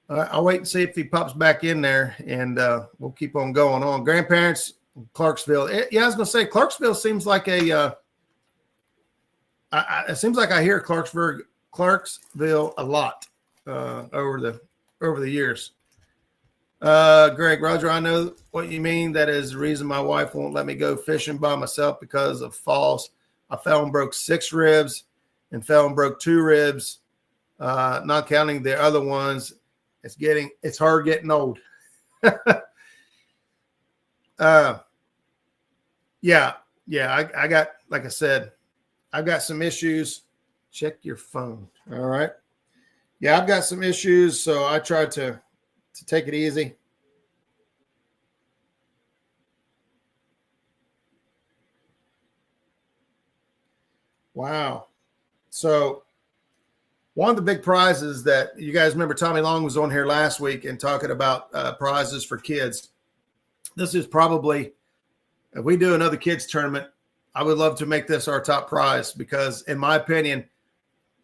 All right, I'll wait and see if he pops back in there, and we'll keep on going on. Grandparents, Clarksville. Yeah, I was going to say Clarksville seems like a. It seems like I hear Clarksville a lot over the years. Greg, Roger, I know what you mean. That is the reason my wife won't let me go fishing by myself, because of falls. I fell and broke 6 ribs and fell and broke 2 ribs, not counting the other ones. It's hard getting old. Yeah. I got, like I said, I've got some issues. Check your phone. All right. Yeah, I've got some issues, so I tried to take it easy. Wow. So one of the big prizes that you guys remember, Tommy Long was on here last week and talking about prizes for kids. This is probably, if we do another kids tournament, I would love to make this our top prize, because in my opinion,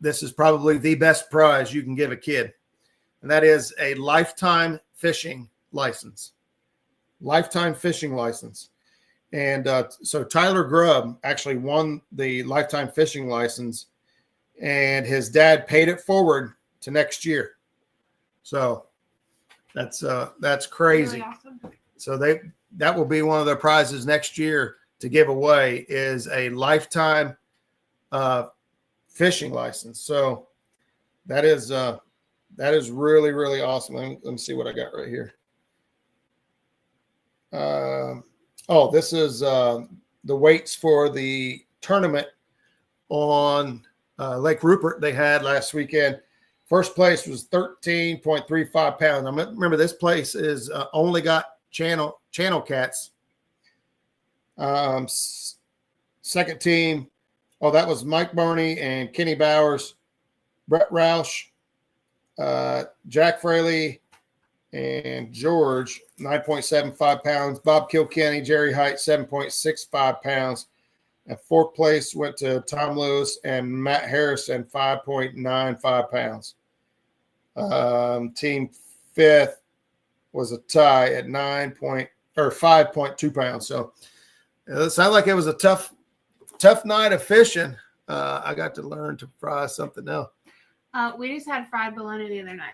this is probably the best prize you can give a kid. And that is a lifetime fishing license. Lifetime fishing license. And so Tyler Grubb actually won the lifetime fishing license, and his dad paid it forward to next year. So that's crazy. Really awesome. So that will be one of their prizes next year to give away, is a lifetime fishing license. So that is really, really awesome. Let me see what I got right here. This is the weights for the tournament on Lake Rupert they had last weekend. First place was 13.35 pounds. Now, remember, this place is only got channel cats. Second team, that was Mike Barney and Kenny Bowers, Brett Roush, Jack Fraley, and George, 9.75 pounds. Bob Kilkenny, Jerry Height, 7.65 pounds. And fourth place went to Tom Lewis and Matt Harrison, 5.95 pounds. Team fifth was a tie at 5.2 pounds. So it sounded like it was a tough night of fishing. I got to learn to fry something else. We just had fried bologna the other night.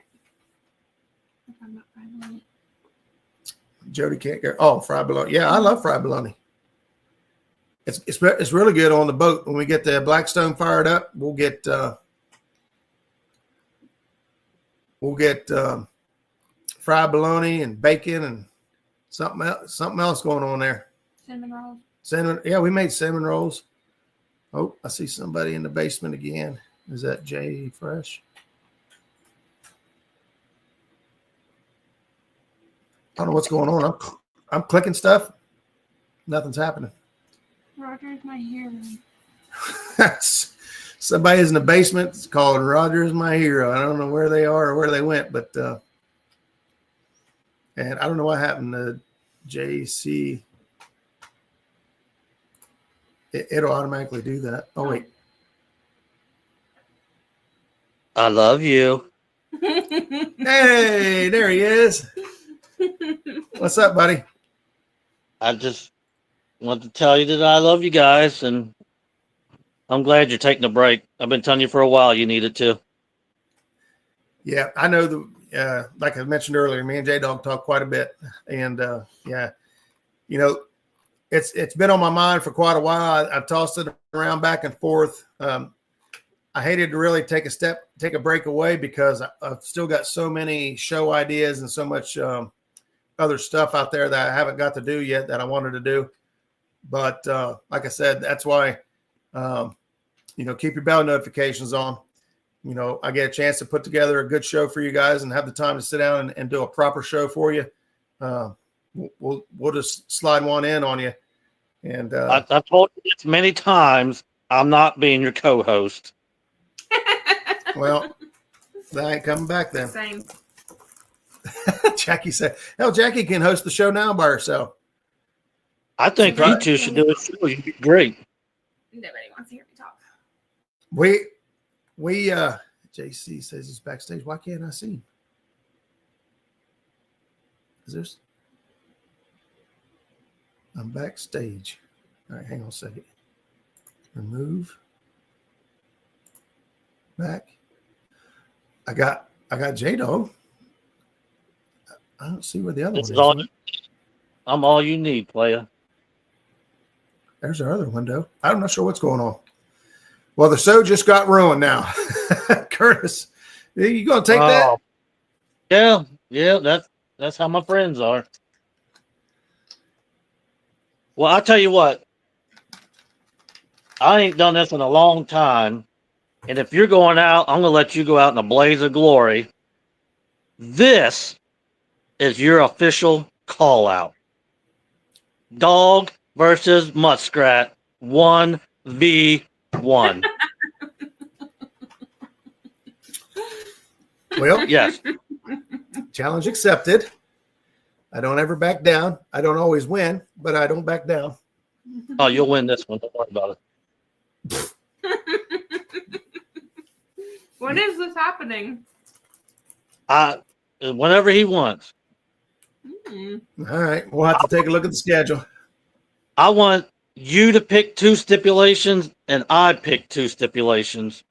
Jody can't go. Oh, fried bologna. Yeah, I love fried bologna. It's really good on the boat. When we get the Blackstone fired up, we'll get fried fried bologna and bacon and something else going on there. Cinnamon rolls. Cinnamon. Yeah, we made cinnamon rolls. Oh, I see somebody in the basement again. Is that Jay Fresh? I don't know what's going on. I'm clicking stuff. Nothing's happening. Roger's my hero. Somebody's in the basement. It's called Roger's My Hero. I don't know where they are or where they went, but and I don't know what happened to JC. It'll automatically do that. Oh wait. I love you. Hey, there he is. What's up, buddy? I just want to tell you that I love you guys, and I'm glad you're taking a break. I've been telling you for a while you needed to. Yeah, I know like I mentioned earlier, me and J-Dog talked quite a bit. And yeah, you know, it's been on my mind for quite a while. I've tossed it around back and forth. I hated to really take a break away because I've still got so many show ideas and so much other stuff out there that I haven't got to do yet that I wanted to do. But like I said, that's why, you know, keep your bell notifications on. You know, I get a chance to put together a good show for you guys and have the time to sit down and do a proper show for you. We'll just slide one in on you. And I've told you this many times. I'm not being your co-host. Well, that ain't coming back then. Same. Jackie said, hell, Jackie can host the show now by herself. I think you two should do a show. You'd be great. Nobody wants to hear me talk. We JC says he's backstage. Why can't I see him? Is this? I'm backstage. All right, hang on a second. Remove. Back. I got J-Dog. I don't see where the other This one is is. I'm all you need, player. There's our other window. I'm not sure what's going on. Well, the show just got ruined now. Curtis, you gonna take that? Yeah, that's how my friends are. Well, I'll tell you what. I ain't done this in a long time. And if you're going out, I'm gonna let you go out in a blaze of glory. This is your official call out. Dog versus Muskrat 1v1. Well, Yes. challenge accepted. I don't ever back down. I don't always win, but I don't back down. Oh, you'll win this one. Don't worry about it. When is this happening? Whenever he wants. Hmm. All right, we'll have to take a look at the schedule. I want you to pick 2 stipulations, and I pick 2 stipulations,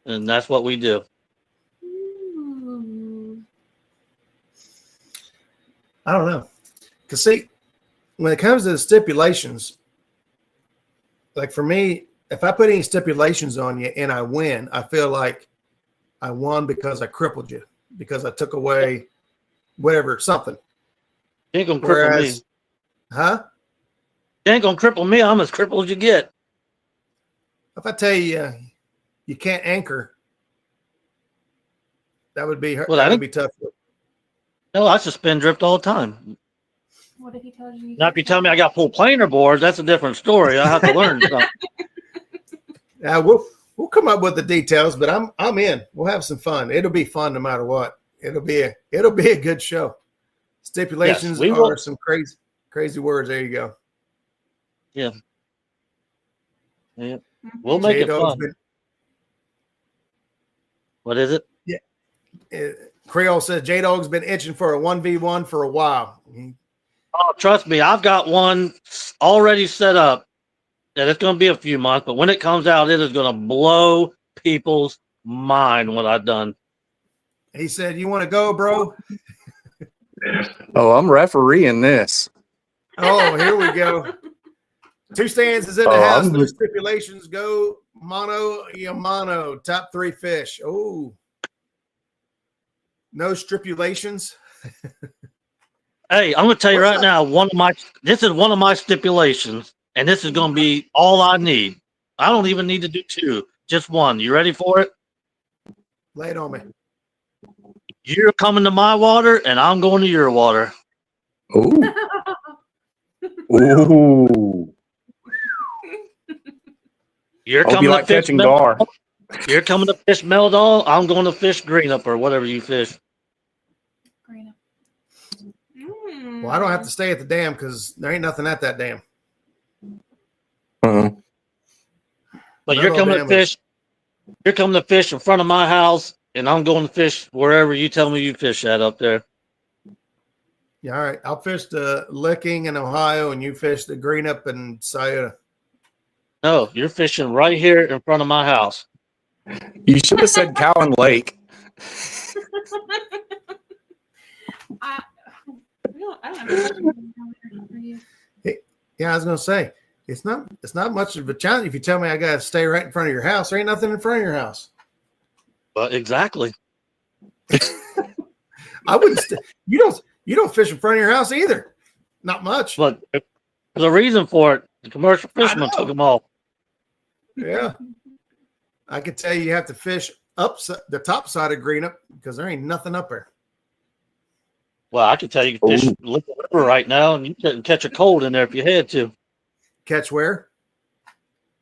and that's what we do. Ooh. I don't know. Because, see, when it comes to the stipulations, like for me, if I put any stipulations on you and I win, I feel like I won because I crippled you, because I took away whatever, something. You ain't gonna cripple me. Huh? You ain't gonna cripple me. I'm as crippled as you get. If I tell you you can't anchor, that would be that would be tough. No, I suspend drift all the time. What if he tells you? Now, if you tell me I got full planer boards, that's a different story. I have to learn something. Yeah, we'll come up with the details, but I'm in. We'll have some fun. It'll be fun no matter what. It'll be a good show. Stipulations are some crazy words. There you go. Yeah. We'll make it fun. What is it? Yeah. Creole says J-Dog's been itching for a 1v1 for a while. Oh, trust me, I've got one already set up. And it's going to be a few months, but when it comes out, it is going to blow people's mind what I've done. He said, "You want to go, bro?" Oh, I'm refereeing this. Oh, here we go. 2 stands is in the house. No stipulations. Go mono Yamano. Top 3 fish. Oh, no stipulations. Hey, I'm gonna tell you What's right that? now, this is one of my stipulations, and this is gonna be all I need. I don't even need to do two, just one. You ready for it? Lay it on me. You're coming to my water, and I'm going to your water. Ooh. Ooh. You're Hope you coming to like fish catching gar. You're coming to fish Meldon. I'm going to fish green up or whatever you fish. Green. Well, I don't have to stay at the dam because there ain't nothing at that dam. Uh-huh. But you're coming to fish. You're coming to fish in front of my house, and I'm going to fish wherever you tell me you fish at up there. Yeah, all right. I'll fish the Licking in Ohio, and you fish the green up in se4. No, you're fishing right here in front of my house. You should have said Cowan Lake. I don't have a question for you. Yeah, I was gonna say it's not much of a challenge if you tell me I gotta stay right in front of your house. There ain't nothing in front of your house. But exactly. I wouldn't. You don't fish in front of your house either. Not much. But there's a reason for it. The commercial fishermen took them all. Yeah, I could tell you have to fish up the top side of Green Up because there ain't nothing up there. Well, I can tell you can fish Liquid River right now, and you can catch a cold in there if you had to. Catch where?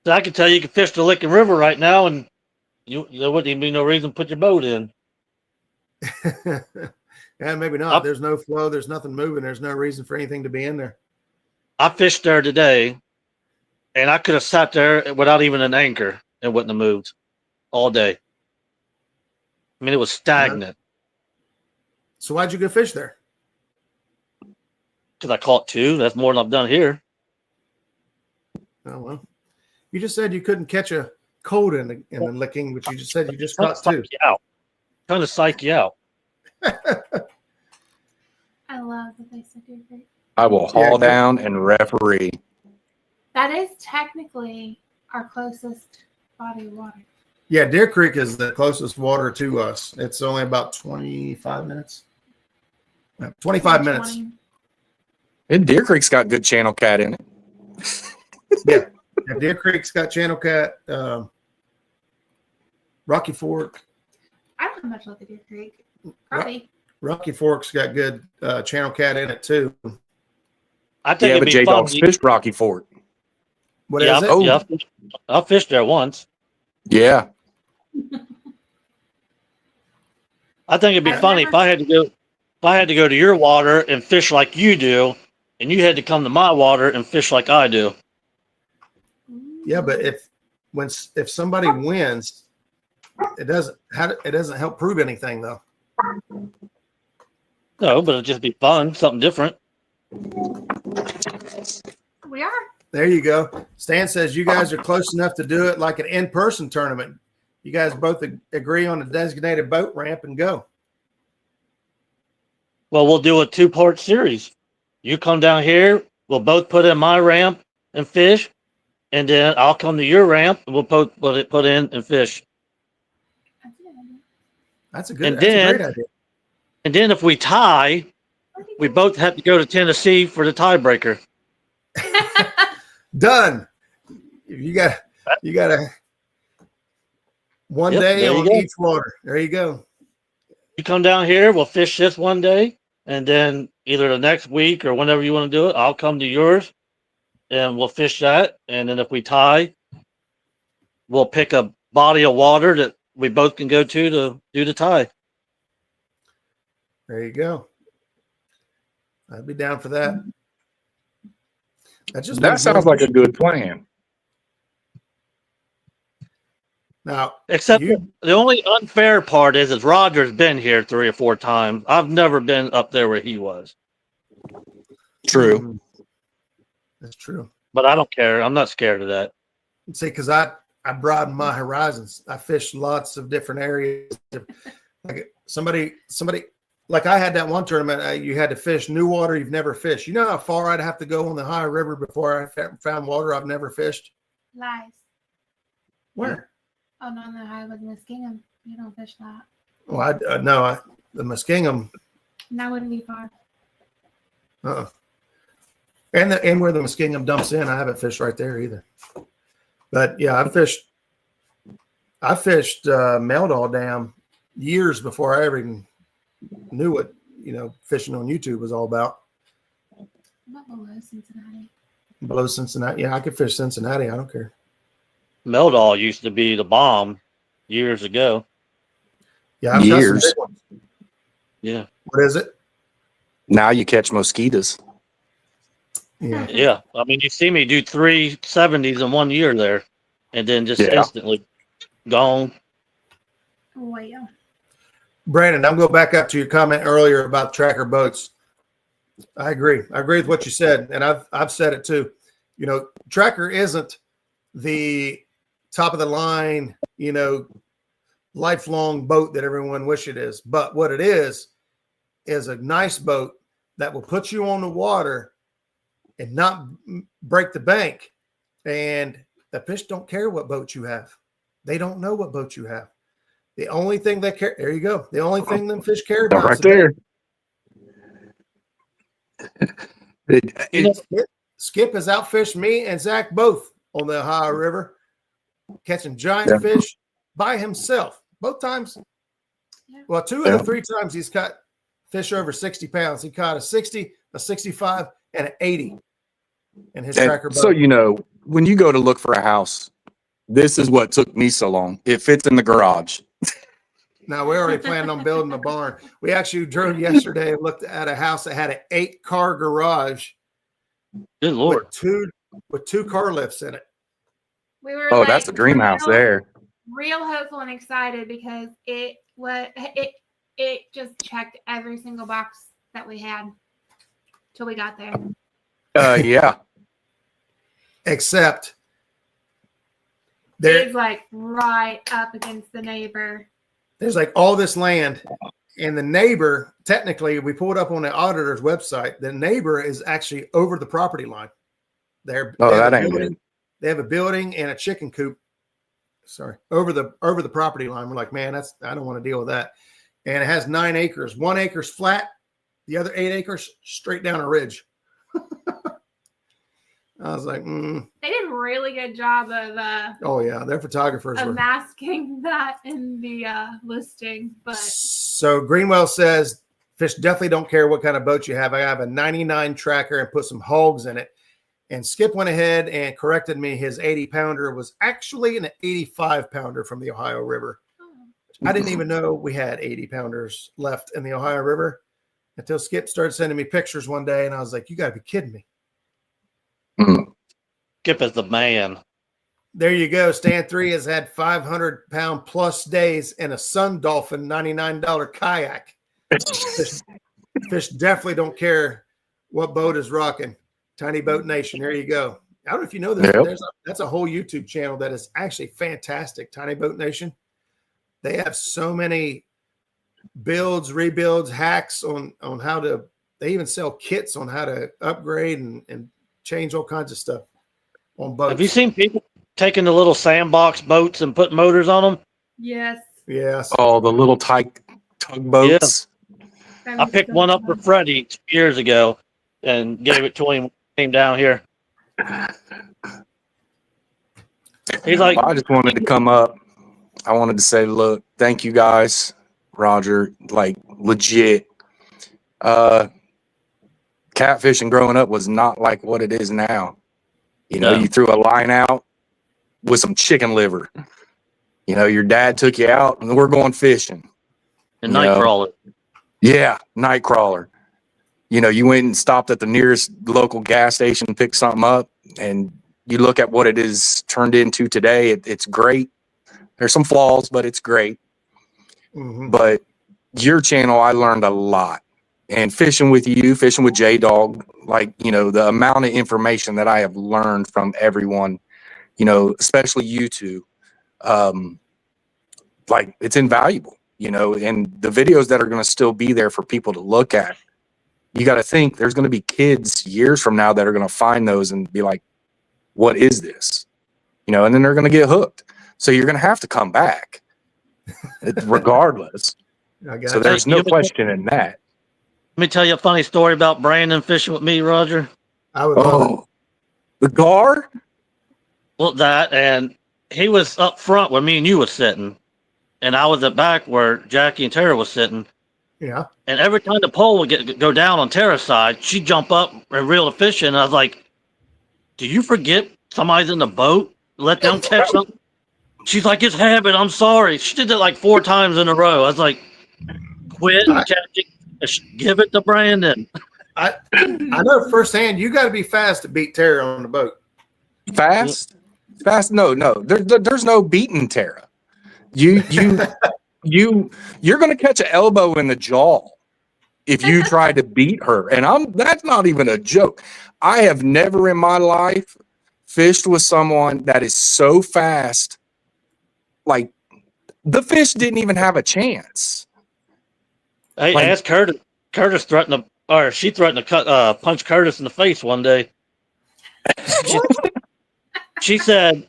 So I can tell you can fish the Licking River right now, and there wouldn't even be no reason to put your boat in. Yeah, maybe not. There's no flow. There's nothing moving. There's no reason for anything to be in there. I fished there today, and I could have sat there without even an anchor and wouldn't have moved all day. I mean, it was stagnant. So why'd you go fish there? Because I caught two. That's more than I've done here. Oh well, you just said you couldn't catch a cold in the Licking, but you just said you just caught two. Trying to psych you out. I love the place of Deer Creek. I will haul down and referee. That is technically our closest body of water. Yeah, Deer Creek is the closest water to us. It's only about 25 minutes. 25 minutes. And Deer Creek's got good channel cat in it. Yeah. Deer Creek's got channel cat. Rocky Fork. I don't know much about the Deer Creek. Probably. Rocky Fork's got good channel cat in it too. I think it'd be J fun. Dog's fished Rocky Fork. What is it? Yeah, I fished there once. Yeah. I think it'd be funny if I had to go to your water and fish like you do, and you had to come to my water and fish like I do. Yeah, but if somebody wins, it doesn't help prove anything though. No, but it'd just be fun, something different. We are. There you go. Stan says you guys are close enough to do it like an in-person tournament. You guys both agree on a designated boat ramp and go. Well, we'll do a 2-part series. You come down here, we'll both put in my ramp and fish, and then I'll come to your ramp and we'll put in and fish. That's a great idea. And then if we tie, we both have to go to Tennessee for the tiebreaker. Done. You got a one day on each water. There you go. You come down here, we'll fish this one day, and then either the next week or whenever you want to do it, I'll come to yours and we'll fish that. And then if we tie, we'll pick a body of water that we both can go to do the tie. There you go. I'd be down for that. That sounds like a good plan. Now, except the only unfair part is Roger's been here 3 or 4 times. I've never been up there where he was. True. That's true. But I don't care. I'm not scared of that. See, because I broaden my horizons. I fish lots of different areas. Like somebody, like I had that one tournament. You had to fish new water you've never fished. You know how far I'd have to go on the high river before I found water I've never fished? Lies. Where? Oh, no, the high with Muskingum. You don't fish that. Well, no, the Muskingum. That wouldn't be far. Uh-uh. And where the Muskingum dumps in, I haven't fished right there either. But yeah, I fished Meldal Dam years before I ever even knew what, fishing on YouTube was all about. Not below Cincinnati. Below Cincinnati. Yeah, I could fish Cincinnati. I don't care. Meldal used to be the bomb years ago. Yeah, I've got some Years. big ones. Yeah. What is it? Now you catch mosquitoes. Yeah. Yeah. I mean, you see me do 370s in 1 year there, and then just Yeah. instantly gone. Well, Brandon, I'm going back up to your comment earlier about tracker boats. I agree. I agree with what you said, and I've said it too. Tracker isn't the top of the line, lifelong boat that everyone wish it is. But what it is a nice boat that will put you on the water and not break the bank. And the fish don't care what boat you have. They don't know what boat you have. The only thing they care, there you go. The only thing them fish care about Right is the there. Skip has outfished me and Zach both on the Ohio River, catching giant fish by himself. Both times. Well, two of the 3 times he's caught fish over 60 pounds. He caught a 60, a 65, and an 80 in his tracker boat. So, when you go to look for a house, this is what took me so long. It fits in the garage. Now, we already planned on building a barn. We actually drove yesterday and looked at a house that had an 8-car garage. Good Lord. With two car lifts in it. we were. Oh, that's a dream house there. Real hopeful and excited because it just checked every single box that we had till we got there. Yeah. Except there, It's like right up against the neighbor. there's like all this land, and the neighbor, technically, we pulled up on the auditor's website. The neighbor is actually over the property line. That ain't good. They have a building and a chicken coop. Sorry, over the property line. We're like, man, I don't want to deal with that. And it has 9 acres. 1 acre's flat, the other 8 acres straight down a ridge. I was like, They did a really good job of oh yeah, their photographers were. masking that in the listing. But So Greenwell says fish definitely don't care what kind of boat you have. I have a 99 tracker and put some hogs in it. And Skip went ahead and corrected me. His 80-pounder was actually an 85-pounder from the Ohio River. I didn't even know we had 80-pounders left in the Ohio River until Skip started sending me pictures one day, and I was like, you got to be kidding me. Skip is the man. There you go. Stand 3 has had 500-pound plus days in a Sun Dolphin $99 kayak. Fish definitely don't care what boat is rocking. Tiny Boat Nation. There you go. I don't know if you know this. Yep. That's a whole YouTube channel that is actually fantastic. Tiny Boat Nation. They have so many builds, rebuilds, hacks on how to. They even sell kits on how to upgrade and change all kinds of stuff on boats. Have you seen people taking the little sandbox boats and putting motors on them? yes, Yes. Oh, the little tugboats. I picked one up for Freddie 2 years ago and gave it to him when he came down here. He's like, I just wanted to come up. I wanted to say, look, thank you guys, Roger. Like legit. Catfishing growing up was not like what it is now. No. You threw a line out with some chicken liver. Your dad took you out and we're going fishing. and Nightcrawler. Yeah, Nightcrawler. You went and stopped at the nearest local gas station and picked something up, and you look at what it is turned into today. It's great. There's some flaws, but it's great. Mm-hmm. But your channel, I learned a lot. And fishing with you, fishing with J-Dog, the amount of information that I have learned from everyone, especially you two, it's invaluable, and the videos that are going to still be there for people to look at. You got to think there's going to be kids years from now that are going to find those and be like, what is this? And then they're going to get hooked. So you're going to have to come back regardless. I got So you. there's no question in that. Let me tell you a funny story about Brandon fishing with me, Roger. I would love it. Oh, the gar? Well, that, and he was up front where me and you was sitting, and I was at back where Jackie and Tara was sitting. Yeah. And every time the pole would go down on Tara's side, she'd jump up and reel the fish in. And I was like, "Do you forget somebody's in the boat? Let them catch something." She's like, "It's habit. I'm sorry." She did that like 4 times in a row. I was like, "Quit catching. Give it to Brandon." I know firsthand. You got to be fast to beat Terry on the boat. Fast? Fast? No. There's no beating Tara. You're going to catch an elbow in the jaw if you try to beat her. And that's not even a joke. I have never in my life fished with someone that is so fast. Like, the fish didn't even have a chance. I Like- asked Curtis. Curtis threatened to, or she threatened to punch Curtis in the face one day. She said,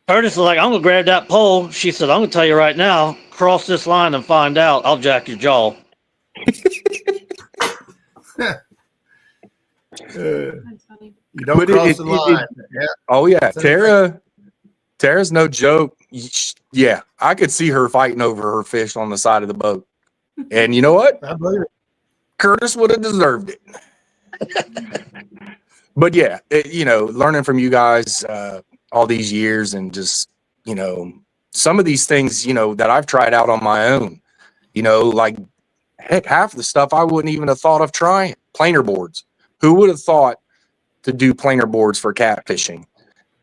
Curtis was like, "I'm gonna grab that pole." She said, "I'm gonna tell you right now, cross this line and find out. I'll jack your jaw." That's funny. You don't But cross the line. Yeah. Oh yeah, Tara's no joke. Yeah, I could see her fighting over her fish on the side of the boat. And you know what? I believe it. Curtis would have deserved it. But yeah, learning from you guys all these years, and just, some of these things, that I've tried out on my own, like, heck, half the stuff I wouldn't even have thought of trying. Planer boards. Who would have thought to do planer boards for catfishing?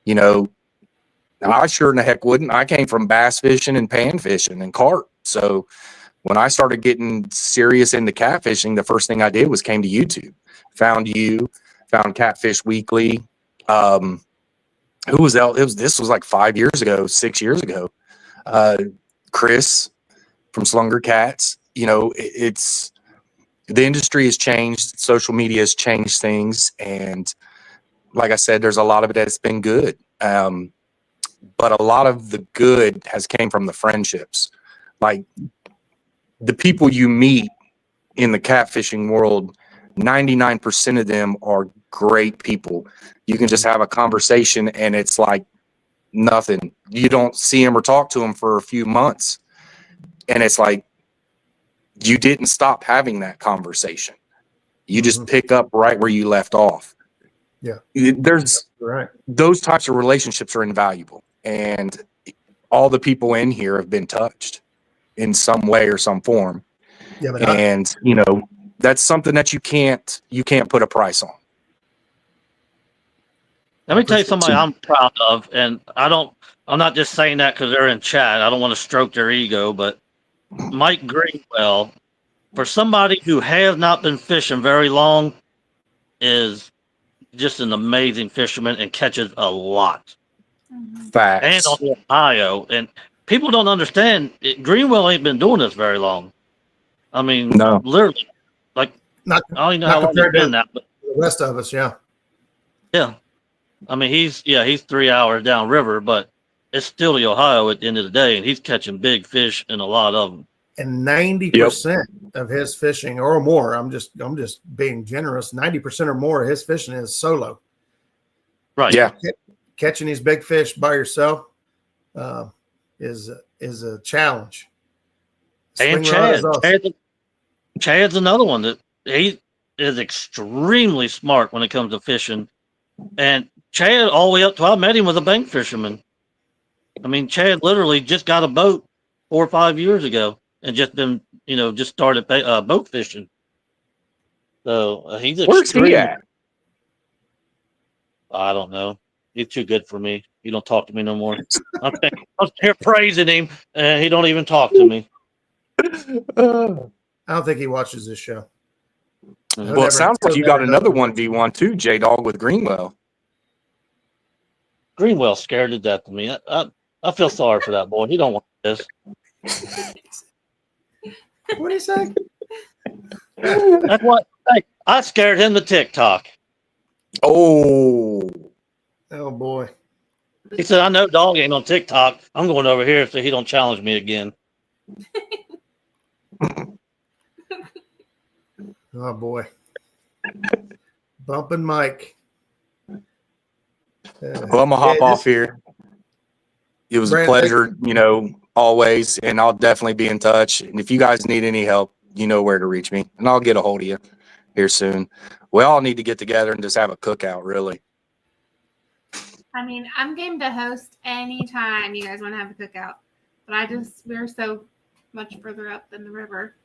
I sure in the heck wouldn't. I came from bass fishing and pan fishing and carp. So when I started getting serious into catfishing, the first thing I did was came to YouTube. Found you, found Catfish Weekly. Who was that? This was like 5 years ago, 6 years ago. Chris from Slunger Cats. It's the industry has changed. Social media has changed things, and like I said, there's a lot of it that's been good. But a lot of the good has came from the friendships, like the people you meet in the catfishing world. 99% of them are great people. You can just have a conversation and it's like nothing. You don't see them or talk to them for a few months, and it's like you didn't stop having that conversation. You just pick up right where you left off. Yeah. There's Right. those types of relationships are invaluable, and all the people in here have been touched in some way or some form. Yeah, but And that's something that you can't put a price on. Let me tell you somebody I'm proud of, and I'm not just saying that because they're in chat. I don't want to stroke their ego, but Mike Greenwell, for somebody who has not been fishing very long, is just an amazing fisherman and catches a lot. Facts. And on the Ohio, and people don't understand Greenwell ain't been doing this very long. I mean, No. literally, like, Not, I don't even know not how long he's compared to been that, but the rest of us, yeah. yeah. I mean, he's 3 hours downriver, but it's still the Ohio at the end of the day, and he's catching big fish and a lot of them. And 90% of his fishing or more, I'm just being generous, 90% or more of his fishing is solo. Right. Yeah. Catching these big fish by yourself is a challenge. And Swing rod is Chad. awesome. Chad's another one that he is extremely smart when it comes to fishing. And Chad, all the way up to I met him, was a bank fisherman. I mean, Chad literally just got a boat 4 or 5 years ago and just been, just started boat fishing. So he's Where's he at? I don't know. He's too good for me. He don't talk to me no more. I'm here praising him, and he don't even talk to me. I don't think he watches this show. Well, it sounds like you got another 1v1 too, J Dog, with Greenwell. Greenwell's scared to death of me. I feel sorry for that boy. He don't want this. What do you say? That's what I scared him to TikTok. Oh, Boy. He said, "I know dog ain't on TikTok. I'm going over here so he don't challenge me again." Oh boy. Bumping Mike. Well, I'm gonna hop off here. It was a Brandon, pleasure, always, and I'll definitely be in touch. And if you guys need any help, you know where to reach me, and I'll get a hold of you here soon. We all need to get together and just have a cookout, really. I mean, I'm game to host anytime you guys want to have a cookout, but we're so much further up than the river.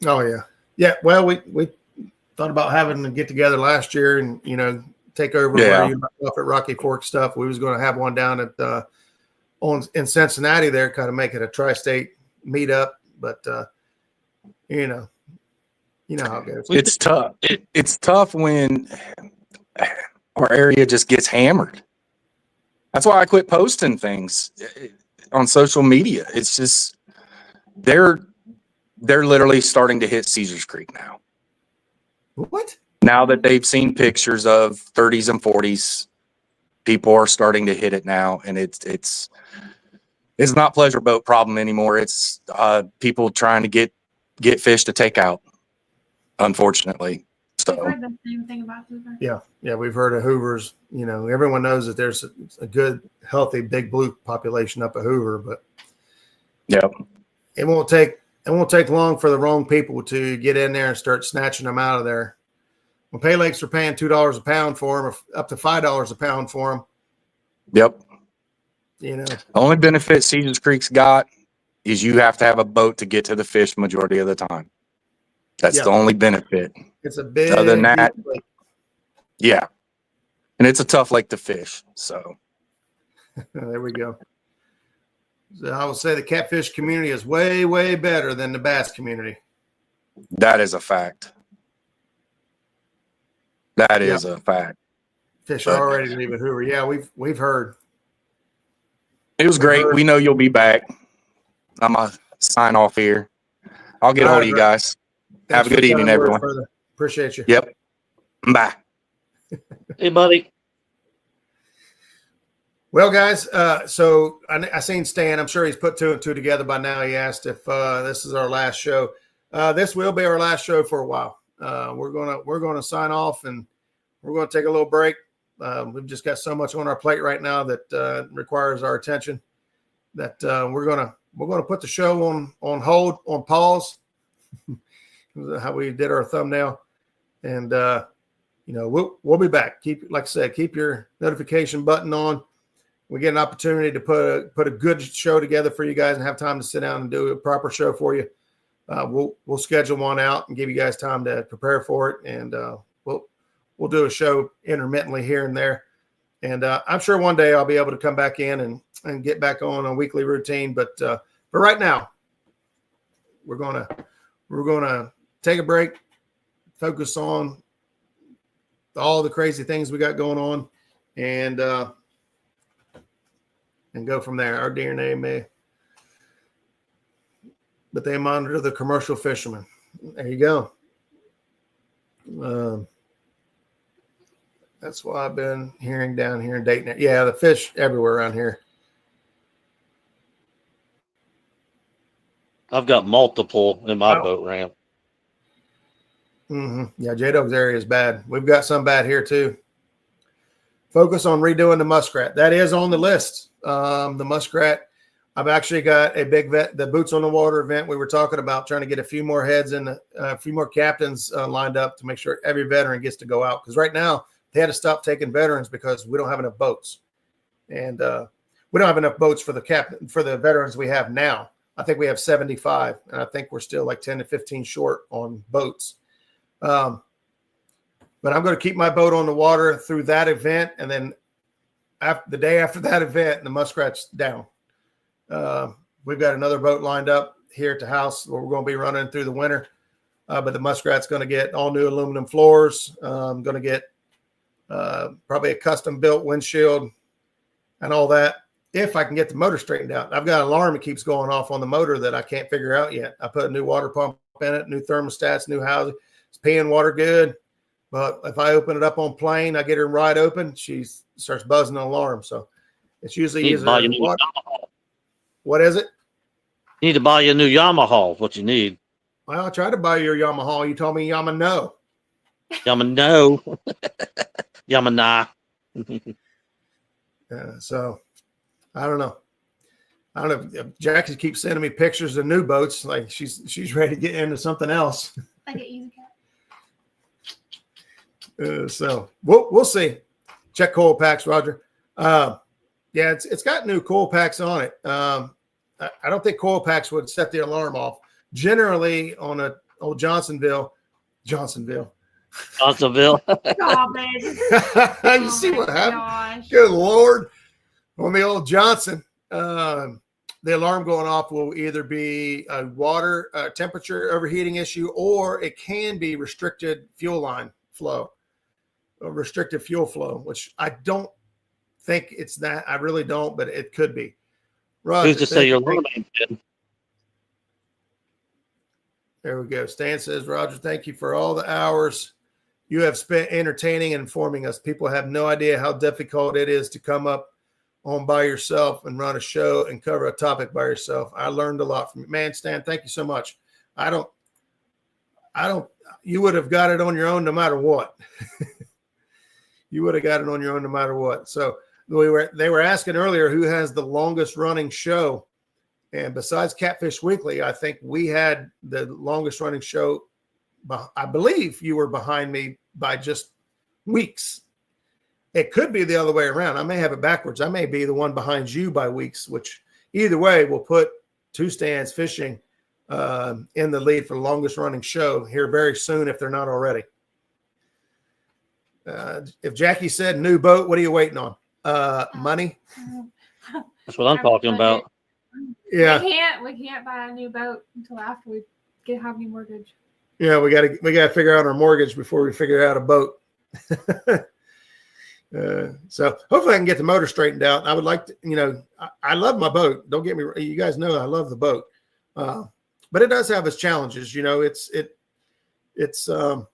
Oh yeah. Yeah. Well, we thought about having a get together last year and, take over where you left off at Rocky Fork stuff. We was going to have one down at, in Cincinnati there, kind of make it a tri-state meetup, but you know how it goes. It's tough. It's tough when our area just gets hammered. That's why I quit posting things on social media. It's just they're literally starting to hit Caesars Creek now. What? Now that they've seen pictures of 30s and 40s, people are starting to hit it now, and it's not pleasure boat problem anymore. It's people trying to get fish to take out, unfortunately. I've So heard the same thing about Hoover. Yeah, we've heard of Hoovers. Everyone knows that there's a good, healthy, big blue population up at Hoover, but yeah, it won't take long for the wrong people to get in there and start snatching them out of there. When Pay Lakes are paying $2 a pound for them, or up to $5 a pound for them. yep. The Only benefit Caesars Creek's got is you have to have a boat to get to the fish majority of the time. That's the only benefit. It's a big. Other than that, deep lake. yeah. And it's a tough lake to fish. So There we go. So I will say the catfish community is way, way better than the bass community. that is a fact. That is a fact. Fish are already leaving Hoover. Yeah, we've heard. It was great. We know you'll be back. I'm going to sign off here. I'll get a hold of you guys. Have a good evening, everyone. Appreciate you. Yep. Bye. Hey, buddy. Well, guys, so I seen Stan. I'm sure he's put two and two together by now. He asked if this is our last show. This will be our last show for a while. We're gonna sign off and we're gonna take a little break. We've just got so much on our plate right now that requires our attention. That we're gonna put the show on hold, on pause. How we did our thumbnail, and we'll be back. Like I said, keep your notification button on. We get an opportunity to put a good show together for you guys and have time to sit down and do a proper show for you. We'll schedule one out and give you guys time to prepare for it, and we'll do a show intermittently here and there. And I'm sure one day I'll be able to come back in and get back on a weekly routine. But right now, we're gonna take a break, focus on all the crazy things we got going on, and go from there. Our DNA may, but they monitor the commercial fishermen. There you go. That's what I've been hearing down here in Dayton. Yeah, the fish everywhere around here. I've got multiple in my boat ramp. Mm-hmm. Yeah, J-Dog's area is bad. We've got some bad here too. Focus on redoing the Muskrat. That is on the list. The Muskrat. I've actually got a big the Boots on the Water event. We were talking about trying to get a few more heads and a few more captains lined up to make sure every veteran gets to go out. Because right now they had to stop taking veterans because we don't have enough boats, and we don't have enough boats for the veterans we have now. I think we have 75, and I think we're still like 10 to 15 short on boats. But I'm going to keep my boat on the water through that event, and then the day after that event, the Muskrat's down. We've got another boat lined up here at the house where we're going to be running through the winter. But the Muskrat's going to get all new aluminum floors. I'm going to get probably a custom built windshield and all that, if I can get the motor straightened out. I've got an alarm that keeps going off on the motor that I can't figure out yet. I put a new water pump in it, new thermostats, new housing. It's peeing water good. But if I open it up on plane, I get her right open, she starts buzzing an alarm. So it's usually either water. What is it? You need to buy you a new Yamaha, is what you need. Well, I tried to buy your Yamaha. You told me Yamano. Yamano. Yamana. So I don't know. I don't know. Jackie keeps sending me pictures of new boats. Like she's ready to get into something else. Like an easy cat. So we'll see. Check coil packs, Roger. Yeah, it's got new coil packs on it. I don't think coil packs would set the alarm off. Generally, on a old Johnsonville. Johnsonville. Stop it. You see what happened? Gosh. Good Lord. On the old Johnson, the alarm going off will either be a water temperature overheating issue, or it can be restricted fuel line flow, or restricted fuel flow, which I don't think it's that. I really don't, but it could be. Roger, Who's to say your alarm ain't dead? There we go. Stan says, Roger, thank you for all the hours you have spent entertaining and informing us. People have no idea how difficult it is to come up on by yourself and run a show and cover a topic by yourself. I learned a lot from you. Man, Stan, thank you so much. You would have got it on your own no matter what. You would have got it on your own no matter what. So they were asking earlier who has the longest running show. And besides Catfish Weekly, I think we had the longest running show. I believe you were behind me by just weeks. It could be the other way around. I may have it backwards. I may be the one behind you by weeks, which either way will put Two Stands Fishing in the lead for the longest running show here very soon, if they're not already. If Jackie said new boat, what are you waiting on? Money? That's what I'm talking about. Yeah. We can't buy a new boat until after we have new mortgage. Yeah, we gotta figure out our mortgage before we figure out a boat. So hopefully I can get the motor straightened out. I would like to, I love my boat. Don't get me wrong. You guys know I love the boat. But it does have its challenges. It's the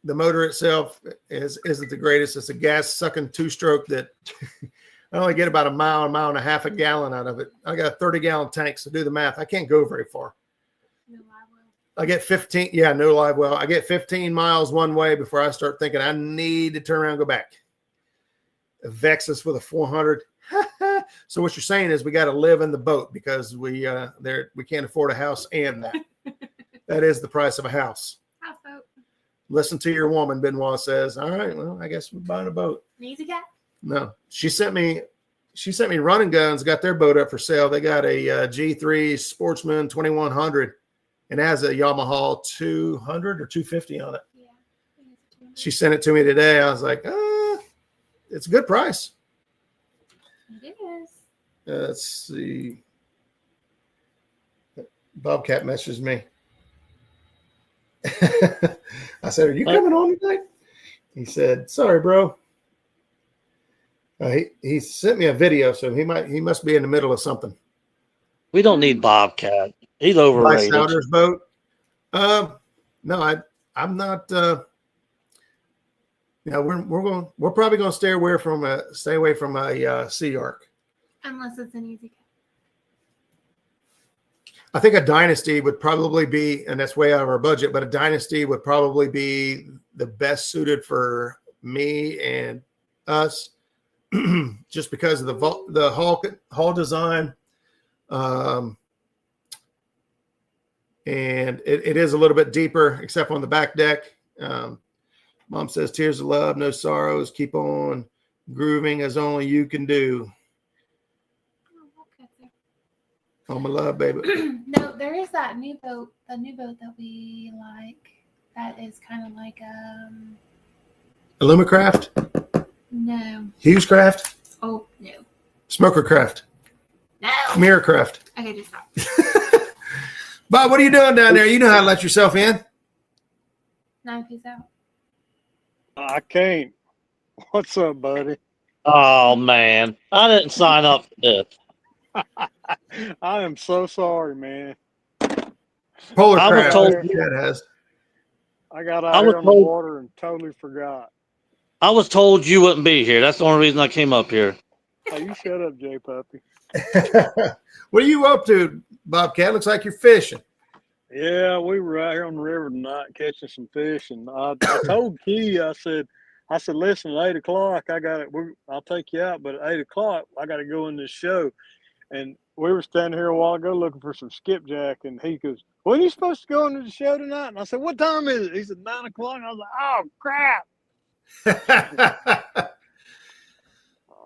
motor itself isn't the greatest. It's a gas sucking 2-stroke that I only get about a mile and a half a gallon out of it. I got a 30-gallon tank, so do the math. I can't go very far. No live well. I get 15. Yeah, no live well. I get 15 miles one way before I start thinking I need to turn around and go back. Vex us with a 400. So what you're saying is we got to live in the boat because we can't afford a house, and that is the price of a house. Houseboat. Listen to your woman, Benoit says. All right, well, I guess we're buying a boat. Easy cat. No, she sent me Running Guns, got their boat up for sale. They got a G3 Sportsman 2100 and has a Yamaha 200 or 250 on it. Yeah. She sent it to me today. I was like, it's a good price. It is. Let's see. Bobcat messaged me. I said, are you coming on tonight? He said, sorry, bro. He sent me a video, so he must be in the middle of something. We don't need Bobcat. He's overrated. My Souders boat. No, I'm not. We're probably going to stay away from a Sea Arc. Unless it's an easy cat. I think a Dynasty would probably be, and that's way out of our budget, but a Dynasty would probably be the best suited for me and us. Just because of the hull design, and it is a little bit deeper, except on the back deck. Mom says, "Tears of love, no sorrows. Keep on grooving as only you can do." Oh, my love, baby. No, there is that new boat. The new boat that we like. That is kind of like Illumicraft. No. Hughescraft. Oh no. Smokercraft. No. Mirrorcraft. Okay, just stop. Bob, what are you doing down there? You know how to let yourself in. No, peace out. I can't. What's up, buddy? Oh man, I didn't sign up for this. I am so sorry, man. Polar I was craft. told- That has. I got I out was here on the told- water and totally forgot. I was told you wouldn't be here. That's the only reason I came up here. Oh, you shut up, J Puppy. What are you up to, Bobcat? Looks like you're fishing. Yeah, we were out here on the river tonight catching some fish, and I told Key, I said, listen, at 8 o'clock, I'll take you out, but at 8 o'clock, I got to go in this show. And we were standing here a while ago looking for some skipjack, and he goes, "When are you supposed to go into the show tonight?" And I said, "What time is it?" He said, 9 o'clock. And I was like, "Oh crap!"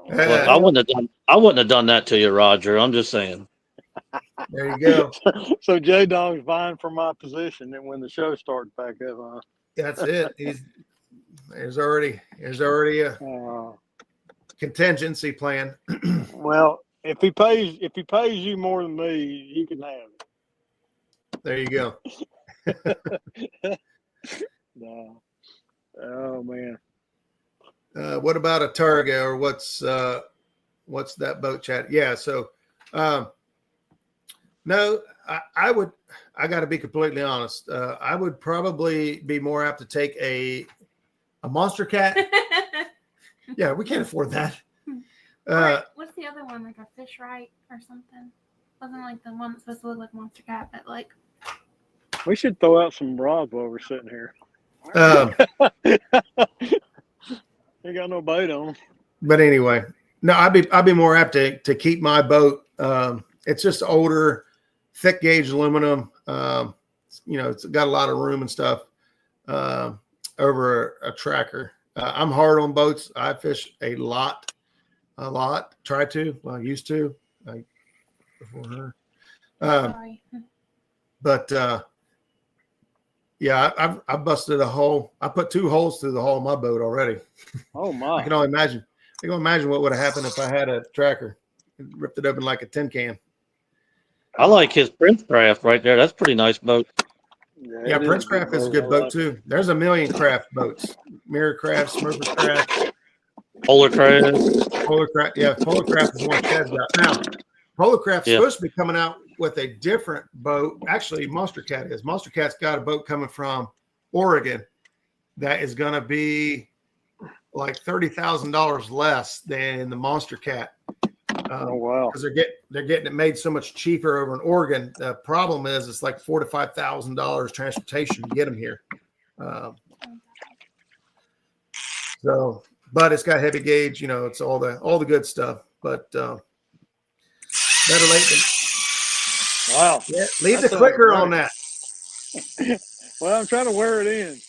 Look, I wouldn't have done that to you, Roger. I'm just saying. There you go. So J Dog's vying for my position, and when the show starts back up, That's it. There's already a contingency plan. well, if he pays you more than me, you can have it. There you go. No. Oh man. What about a Targa, or what's that boat chat? Yeah. So, no, I got to be completely honest. I would probably be more apt to take a monster cat. Yeah, we can't afford that. What's the other one? Like a fish right or something? Wasn't like the one that's supposed to look like Monster Cat, but like. We should throw out some rods while we're sitting here. Ain't got no bait on them. But anyway, no, I'd be more apt to keep my boat. It's just older, thick gauge aluminum. It's got a lot of room and stuff over a tracker. I'm hard on boats. I fish a lot. Try to. Well, I used to. Before her. Sorry. But yeah, I've busted a hole. I put 2 holes through the hull of my boat already. Oh my! I can only imagine. What would have happened if I had a tracker. It ripped it open like a tin can. I like his Prince Craft right there. That's a pretty nice boat. Yeah, Prince Craft is a good boat too. There's a million craft boats. Mirror Craft, Smurfer Craft, Polar Craft. Polar Craft. Yeah, Polar Craft is one Ted's got now. Polar Craft's supposed to be coming out with a different boat. Actually, Monster Cat is. Monster Cat's got a boat coming from Oregon that is going to be like $30,000 less than the Monster Cat. Oh wow! Because they're getting it made so much cheaper over in Oregon. The problem is it's like $4,000 to $5,000 transportation to get them here. But it's got heavy gauge. It's all the good stuff. But better late than. Wow! Yeah, leave the clicker on that. Well, I'm trying to wear it in.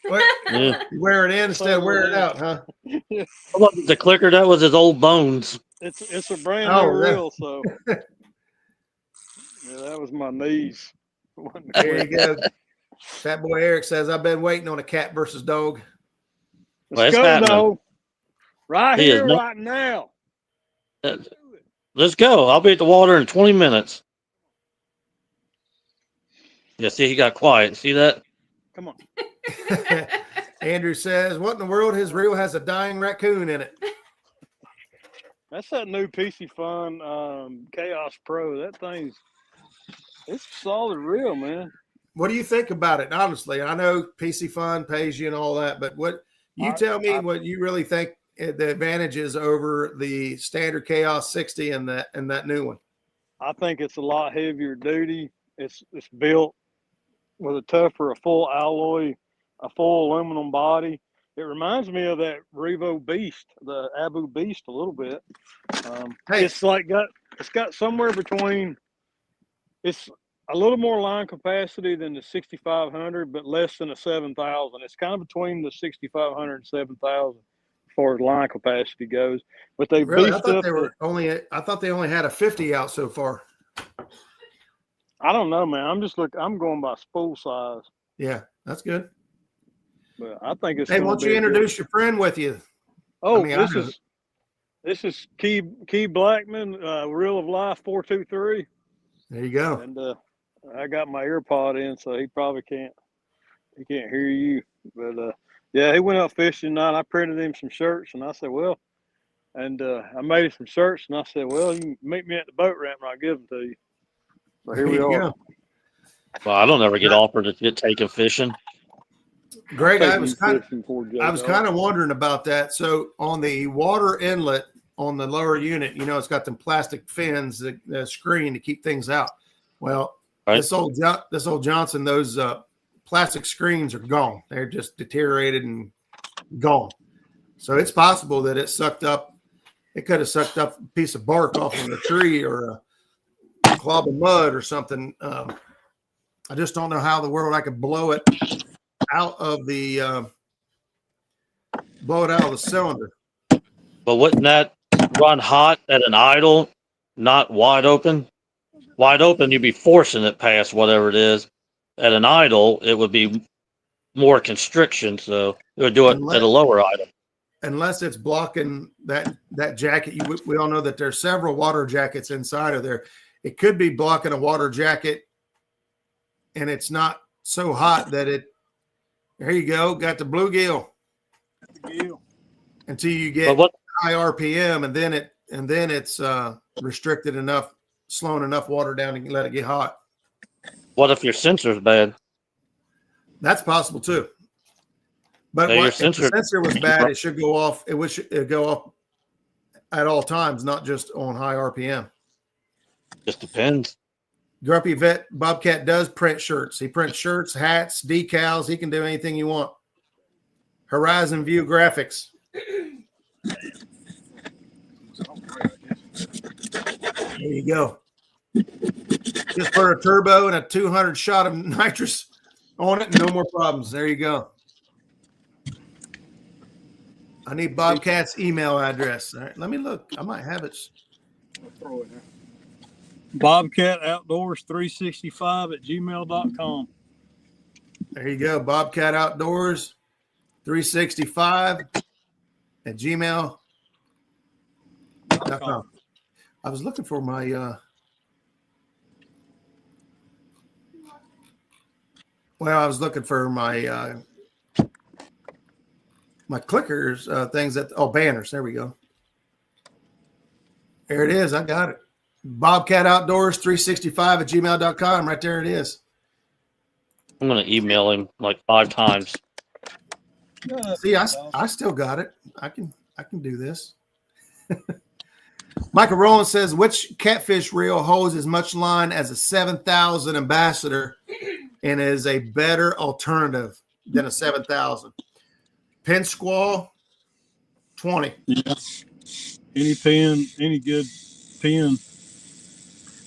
You wear it in instead of wear it out, huh? How about the clicker? That was his old bones. It's a brand new reel, so yeah, that was my knees. There you go. Fat boy Eric says, "I've been waiting on a cat versus dog." Let's go, though. Right here, right now. Let's go. I'll be at the water in 20 minutes. Yeah, see, he got quiet. See that? Come on. Andrew says, "What in the world? His reel has a dying raccoon in it." That's that new PC Fun Chaos Pro. That it's a solid reel, man. What do you think about it? Honestly, I know PC Fun pays you and all that, but tell me what you really think the advantages over the standard Chaos 60 and that new one. I think it's a lot heavier duty. It's built with a full alloy, a full aluminum body. It reminds me of that Revo Beast, the Abu Beast, a little bit. It's got somewhere between. It's a little more line capacity than the 6500, but less than a 7000. It's kind of between the 6500 and 7000 as far as line capacity goes. But they really, beefed I thought they only had a 50 out so far. I don't know, man. I'm going by spool size. Yeah, that's good. But I think it's. Hey, why don't you introduce your friend with you? Oh, this is Key Blackman, Reel of Life 423. There you go. And I got my ear pod in, so he probably can't hear you. But yeah, he went out fishing tonight. I printed him some shirts, and I said, well, and I made him some shirts, and I said, well, you can meet me at the boat ramp, and I'll give them to you. So here we are. Go. Well, I don't ever get offered to get taken fishing. Greg, I was kind of wondering about that. So on the water inlet on the lower unit, it's got them plastic fins that screen to keep things out. Well, Right. This old Johnson, those plastic screens are gone. They're just deteriorated and gone. So it's possible that it could have sucked up a piece of bark off of a tree or a clob of mud or something. I just don't know how in the world I could blow it out of the cylinder. But wouldn't that run hot at an idle, not wide open? Wide open, you'd be forcing it past whatever it is. At an idle, it would be more constriction, so it would do it at a lower idle. Unless it's blocking that jacket. We all know that there's several water jackets inside of there. It could be blocking a water jacket, and it's not so hot that it. There you go. Got the bluegill. Until you get high RPM, and then it's restricted enough, slowing enough water down to let it get hot. What if your sensor's bad? That's possible too. But if the sensor was bad, it should go off. It should go off at all times, not just on high RPM. Just depends. Grumpy Vet Bobcat does print shirts. He prints shirts, hats, decals. He can do anything you want. Horizon View Graphics. There you go. Just put a turbo and a 200 shot of nitrous on it, and no more problems. There you go. I need Bobcat's email address. All right, let me look. I might have it. I'll throw it there. Bobcat Outdoors 365 at gmail.com. There you go. Bobcat Outdoors 365 at gmail.com. I was looking for my I was looking for my my clickers, things banners. There we go. There it is. I got it. Bobcat Outdoors 365 at gmail.com. Right there it is. I'm going to email him like 5 times. See, I still got it. I can do this. Michael Rowland says, which catfish reel holds as much line as a 7,000 Ambassador and is a better alternative than a 7,000? Pin Squall, 20. Yeah. Any good pin.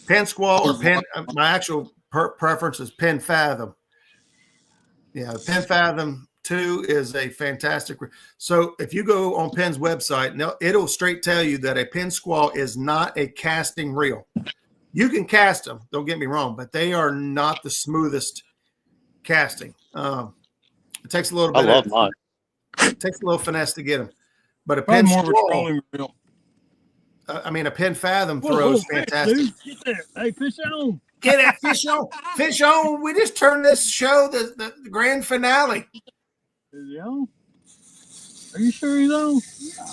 Pin Squall or Pin. My actual preference is Pin Fathom. Yeah, Pin Fathom 2 is a fantastic. So if you go on Pin's website, it'll straight tell you that a Pin Squall is not a casting reel. You can cast them, don't get me wrong, but they are not the smoothest casting. It takes a little bit. I love mine. It takes a little finesse to get them. But a Probably Pin more Squall, of a trolling reel. a Pin Fathom throw is fantastic. Dude, get there. Hey, fish on. Get that fish on. Fish on. We just turned this show the grand finale. Is he on? Are you sure he's on? Yeah.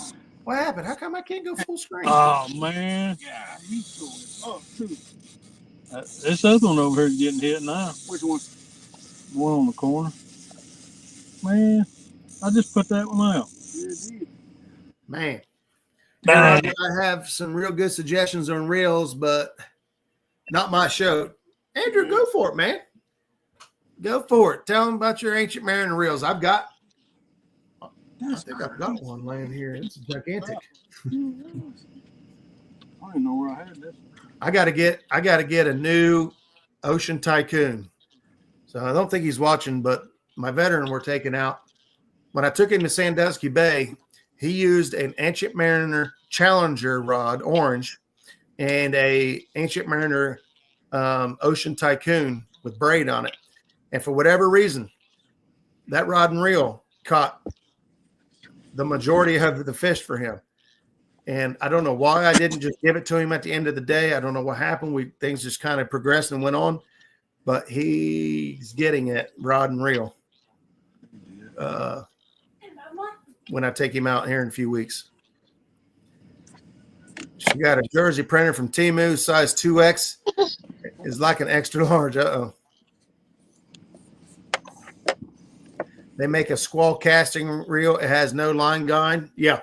What happened? How come I can't go full screen? Oh, man. Yeah, he's going up, too. This other one over here is getting hit now. Which one? The one on the corner. Man, I just put that one out. Man. I have some real good suggestions on reels, but not my show. Andrew, go for it, man. Go for it. Tell them about your Ancient Mariner reels. I think I've got one laying here. It's gigantic. I didn't know where I had this. I gotta get a new Ocean Tycoon. So I don't think he's watching, but my veteran we're taking out. When I took him to Sandusky Bay, he used an Ancient Mariner Challenger rod, orange, and a Ancient Mariner Ocean Tycoon with braid on it. And for whatever reason, that rod and reel caught the majority of the fish for him. And I don't know why I didn't just give it to him at the end of the day. I don't know what happened. Things just kind of progressed and went on. But he's getting it, rod and reel, when I take him out here in a few weeks. She got a jersey printer from Temu, size 2X. It's like an extra large. Uh-oh. They make a squall casting reel. It has no line guide. Yeah.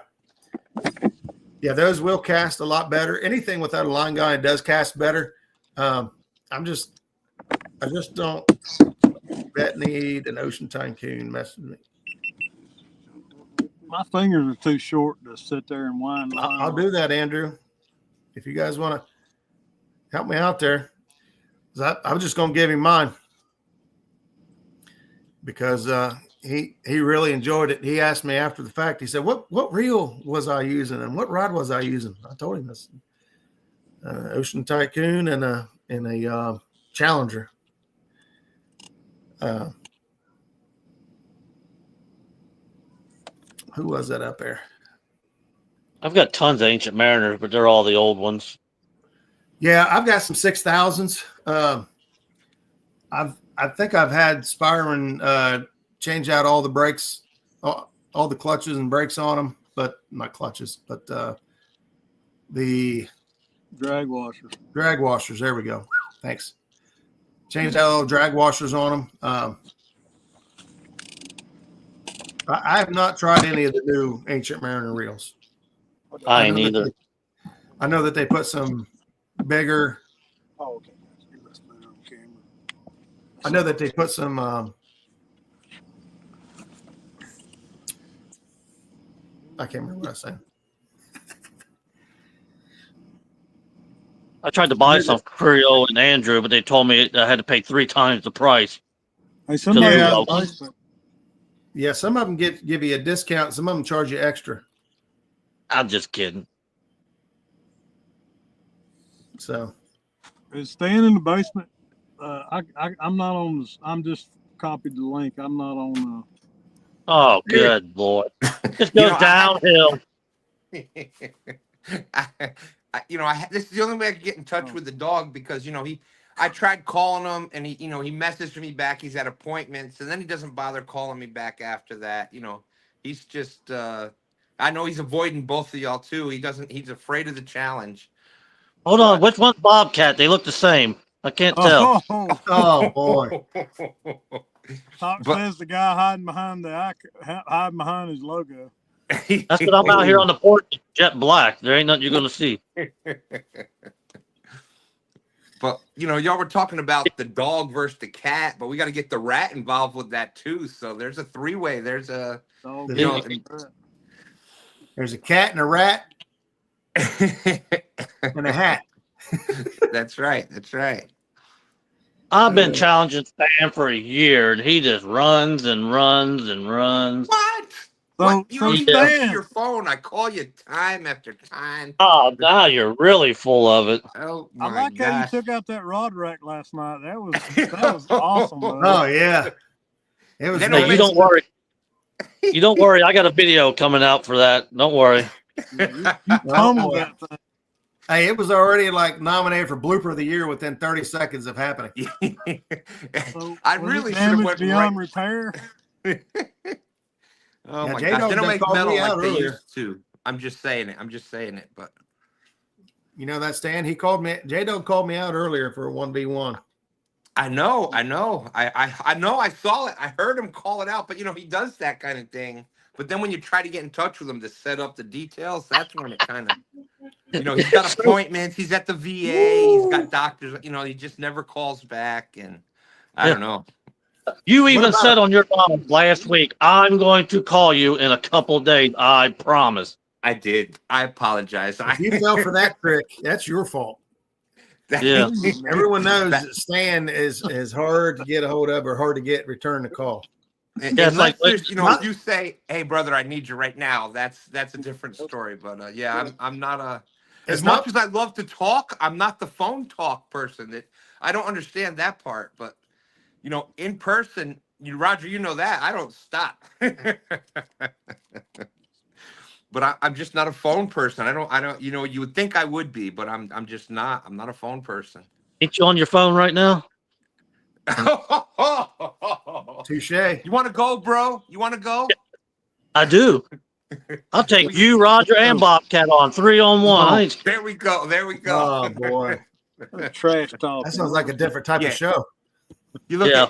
Yeah, those will cast a lot better. Anything without a line guide does cast better. I'm just I just don't need an Ocean Tycoon messing with me. My fingers are too short to sit there and wind the phone. I'll do that, Andrew. If you guys want to help me out there, 'cause I was just going to give him mine because he really enjoyed it. He asked me after the fact. He said, "What reel was I using and what rod was I using?" I told him this Ocean Tycoon and a Challenger. Who was that up there? I've got tons of Ancient Mariners, but they're all the old ones. Yeah, I've got some 6,000s. I think I've had Spyron change out all the brakes, all the clutches and brakes on them, but not clutches, but the Drag washers. Drag washers. There we go. Thanks. Changed out all the drag washers on them. I have not tried any of the new Ancient Mariner reels. I ain't either. I know that they put some bigger. Oh, okay. You must put it on camera. I know that they put some. I can't remember what I was saying. I tried to buy some for Curio and Andrew, but they told me I had to pay 3 times the price. Hey, somebody Yeah. out there. Yeah, some of them give you a discount. Some of them charge you extra. I'm just kidding. So Is staying in the basement. I'm not on this. I'm just copied the link. I'm not on. Oh, good Lord. Just go downhill. This is the only way I can get in touch with the dog because I tried calling him and he messaged me back. He's at appointments and then he doesn't bother calling me back after that. He's just I know he's avoiding both of y'all too. He's afraid of the challenge. Hold on, which one's Bobcat? They look the same. I can't tell. Oh boy. Top says the guy hiding behind his logo. That's what I'm out here on the porch, jet black. There ain't nothing you're gonna see. But y'all were talking about the dog versus the cat, but we got to get the rat involved with that too. So there's a 3-way. There's a there's a cat and a rat and a hat. That's right. That's right. I've been challenging Stan for a year, and he just runs and runs and runs. What? So You don't even answer your phone. I call you time after time. Oh, now you're really full of it. Oh I my like how you gosh. took out that rod rack last night. That was awesome. Man. Oh yeah. It was. Hey, you don't worry. You don't worry. I got a video coming out for that. Don't worry. You pummeled that thing. Hey, it was already nominated for blooper of the year within 30 seconds of happening. So, I was really it should have damaged went beyond right. repair. Oh Yeah, my J-Dog gosh, they don't done make called metal me like out they earlier. used to. I'm just saying it. But You know that, Stan? He called me. J-Dog called me out earlier for a 1v1. I know. I know. I saw it. I heard him call it out. But he does that kind of thing. But then when you try to get in touch with him to set up the details, that's when it kind of, he's got appointments. He's at the VA. He's got doctors. He just never calls back. And I don't know. You even said on your comments last week, I'm going to call you in a couple days. I promise. I did. I apologize. If you fell for that trick, that's your fault. Yeah. Everyone knows that Stan is hard to get a hold of or hard to get return the call. Yeah, it's like, if you say, "Hey, brother, I need you right now," that's a different story. But yeah, I'm not a. As much as I love to talk, I'm not the phone talk person. That I don't understand that part. But in person, Roger, you know that I don't stop. But I'm just not a phone person. I don't. You would think I would be, but I'm just not. I'm not a phone person. Ain't you on your phone right now? Touche. You want to go, bro? You want to go? I do. I'll take you, Roger, and Bobcat on 3-on-1. There we go. There we go. Oh boy, Trash talk. that sounds like a different type of show. You look Yeah.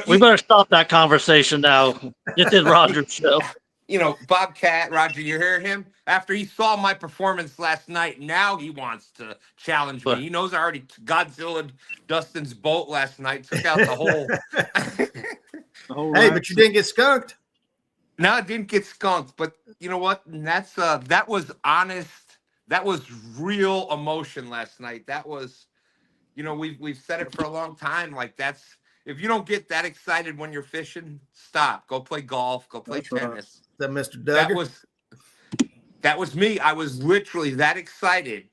We better stop that conversation now. Get in Roger's show. you know, Bobcat, Roger, you hear him? After he saw my performance last night, now he wants to challenge me. But He knows I already Godzilla Dustin's boat last night, took out the whole. Hey, but you didn't get skunked. No, I didn't get skunked, but you know what? And that's that was honest. That was real emotion last night. That was, you know, we've said it for a long time. Like that's if you don't get that excited when you're fishing, stop. Go play golf. Go play tennis. Is that Mr. Duggar? That was me. I was literally that excited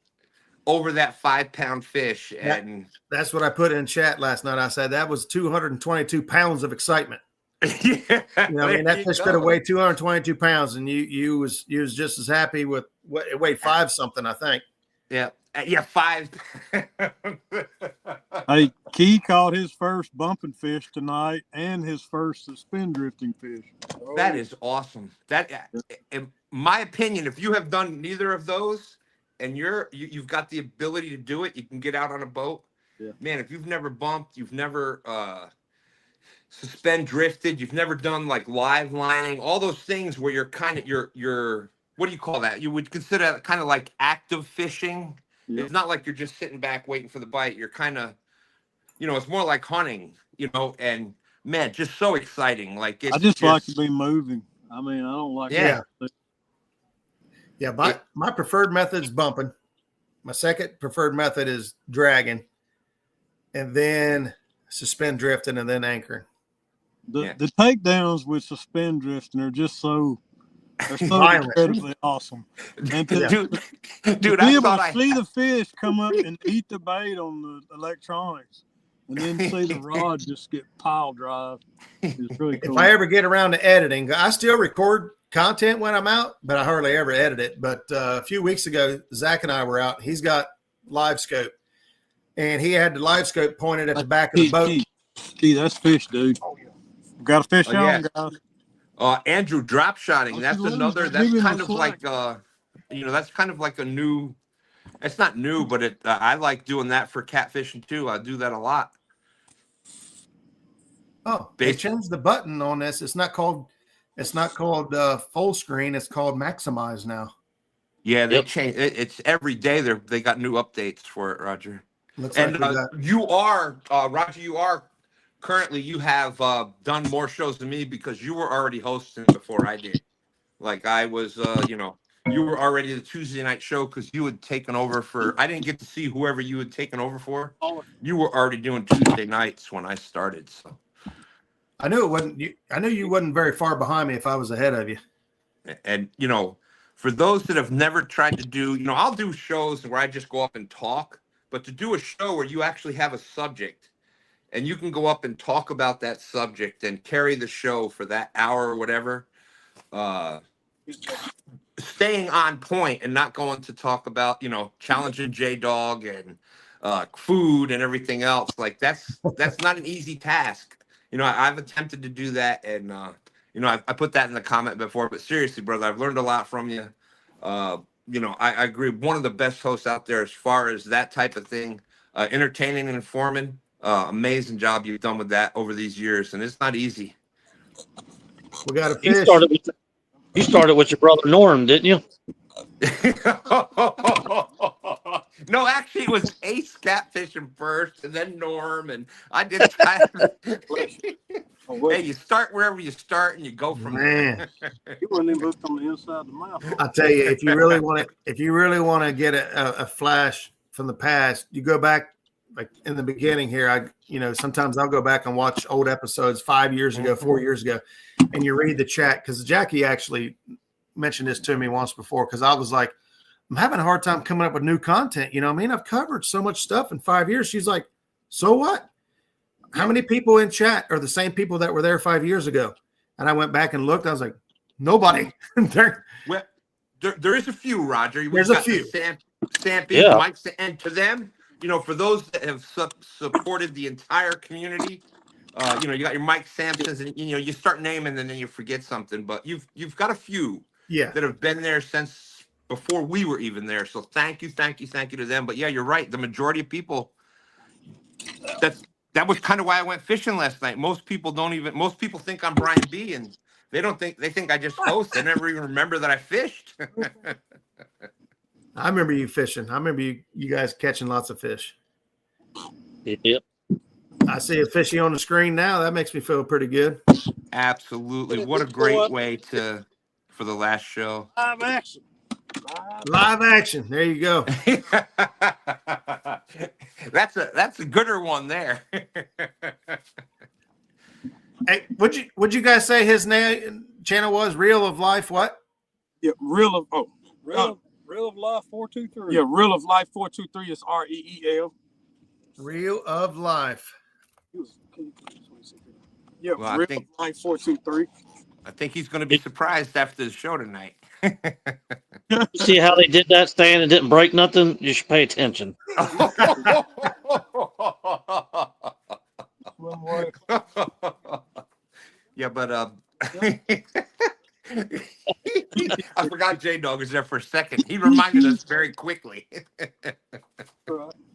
over that 5-pound fish, and That's what I put in chat last night. I said that was 222 pounds of excitement. yeah, You know, I mean, that fish could have weighed 222 pounds, and you was just as happy with what it weighed 5 something, I think. Yeah, 5. Hey, Key caught his first bumping fish tonight and his first suspend drifting fish. That is awesome. That, in my opinion, if you have done neither of those, and you've got the ability to do it, you can get out on a boat. Yeah. Man, if you've never bumped, you've never suspend drifted, you've never done like live lining, all those things where you're kind of you're what do you call that? You would consider that kind of like active fishing. Yep. It's not like you're just sitting back waiting for the bite. You're kind of, you know, it's more like hunting, you know, and man, just so exciting. Like it's I just like to be moving. I mean, I don't like. Yeah, my preferred method is bumping. My second preferred method is dragging, and then suspend drifting, and then anchoring. The takedowns with suspend drifting are just so incredibly awesome. And to dude, be I able thought to I see the fish come up and eat the bait on the electronics, and then see the rod just get pile drive is really cool. If I ever get around to editing, I still record content when I'm out, but I hardly ever edit it. But a few weeks ago, Zach and I were out. He's got live scope, and he had the live scope pointed at the back of the boat. Key, that's fish, dude. Got a fish on, guys. Andrew, drop shotting. That's another. That's kind of slack. like you know, that's kind of like a new. It's not new, but it. I like doing that for catfishing too. I do that a lot. Oh, they changed the button on this. It's not called full screen. It's called maximize now. Yeah, they changed. It's every day. They got new updates for it, Roger. Looks and like you are Roger. You are currently. You have done more shows than me because you were already hosting before I did. Like I was, you know, you were already the Tuesday night show because you had taken over for. I didn't get to see whoever you had taken over for. You were already doing Tuesday nights when I started. So I knew it wasn't you. I knew you wasn't very far behind me if I was ahead of you. And you know, for those that have never tried to do, you know, I'll do shows where I just go up and talk, but to do a show where you actually have a subject and you can go up and talk about that subject and carry the show for that hour or whatever, staying on point and not going to talk about, you know, challenging J-Dog and food and everything else. Like that's not an easy task. You know, I've attempted to do that, and you know, I put that in the comment before. But seriously, brother, I've learned a lot from you. You know, I agree. One of the best hosts out there as far as that type of thing, entertaining and informing. Amazing job you've done with that over these years, and it's not easy. We got a fish. You started with your brother Norm, didn't you? No, actually, it was Ace catfishing first, and then Norm, and I did. Hey, you start wherever you start, and you go from there. You wasn't even hooked on the inside of the mouth. I tell you, if you really want to get a flash from the past, you go back like in the beginning here. Sometimes I'll go back and watch old episodes 5 years ago, 4 years ago, and you read the chat because Jackie actually mentioned this to me once before because I was like, I'm having a hard time coming up with new content. You know what I mean? I've covered so much stuff in 5 years. She's like, so what? How many people in chat are the same people that were there 5 years ago? And I went back and looked. I was like, nobody. Well, there is a few, Roger. There's a few. Stampy, Mike, and to them, you know, for those that have supported the entire community, you know, you got your Mike Sampsons, and you know, you start naming, and then you forget something. But you've got a few that have been there since before we were even there. So thank you to them. But yeah, you're right. The majority of people, that was kind of why I went fishing last night. Most people think I'm Brian B. And They think I just host. They never even remember that I fished. I remember you fishing. I remember you guys catching lots of fish. Yep. I see a fishy on the screen now. That makes me feel pretty good. Absolutely. What a great way for the last show. Live action. Live action. There you go. That's a gooder one there. Hey, would you guys say his channel was Reel of Life? What? Yeah, Real of Life 423. Yeah, Real of Life 423 is REEL. Reel of Life. Yeah, Well, Real of Life 423. I think he's going to be surprised after the show tonight. See how they did that stand and didn't break nothing? You should pay attention. Yeah, but I forgot J-Dog was there for a second. He reminded us very quickly.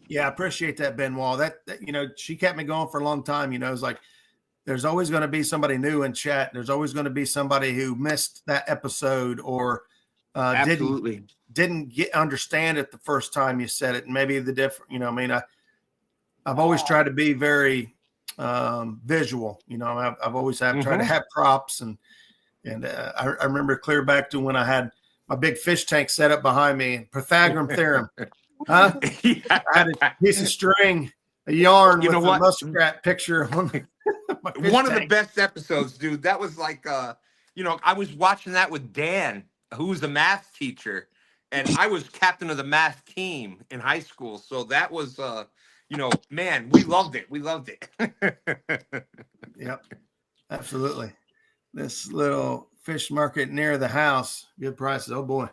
Yeah, I appreciate that, Benoit. That she kept me going for a long time. It's like there's always going to be somebody new in chat. There's always going to be somebody who missed that episode or Absolutely didn't understand it the first time you said it. And maybe the different, I've always tried to be very visual. I've always tried to have props and I remember clear back to when I had my big fish tank set up behind me. Pythagorean theorem. Huh? I had a piece of string, a yarn with a muskrat picture on my fish one of tank. the best episodes, dude. That was like I was watching that with Dan, who was a math teacher, and I was captain of the math team in high school. So that was man, we loved it. We loved it. Yep. Absolutely. This little fish market near the house, good prices. Oh boy.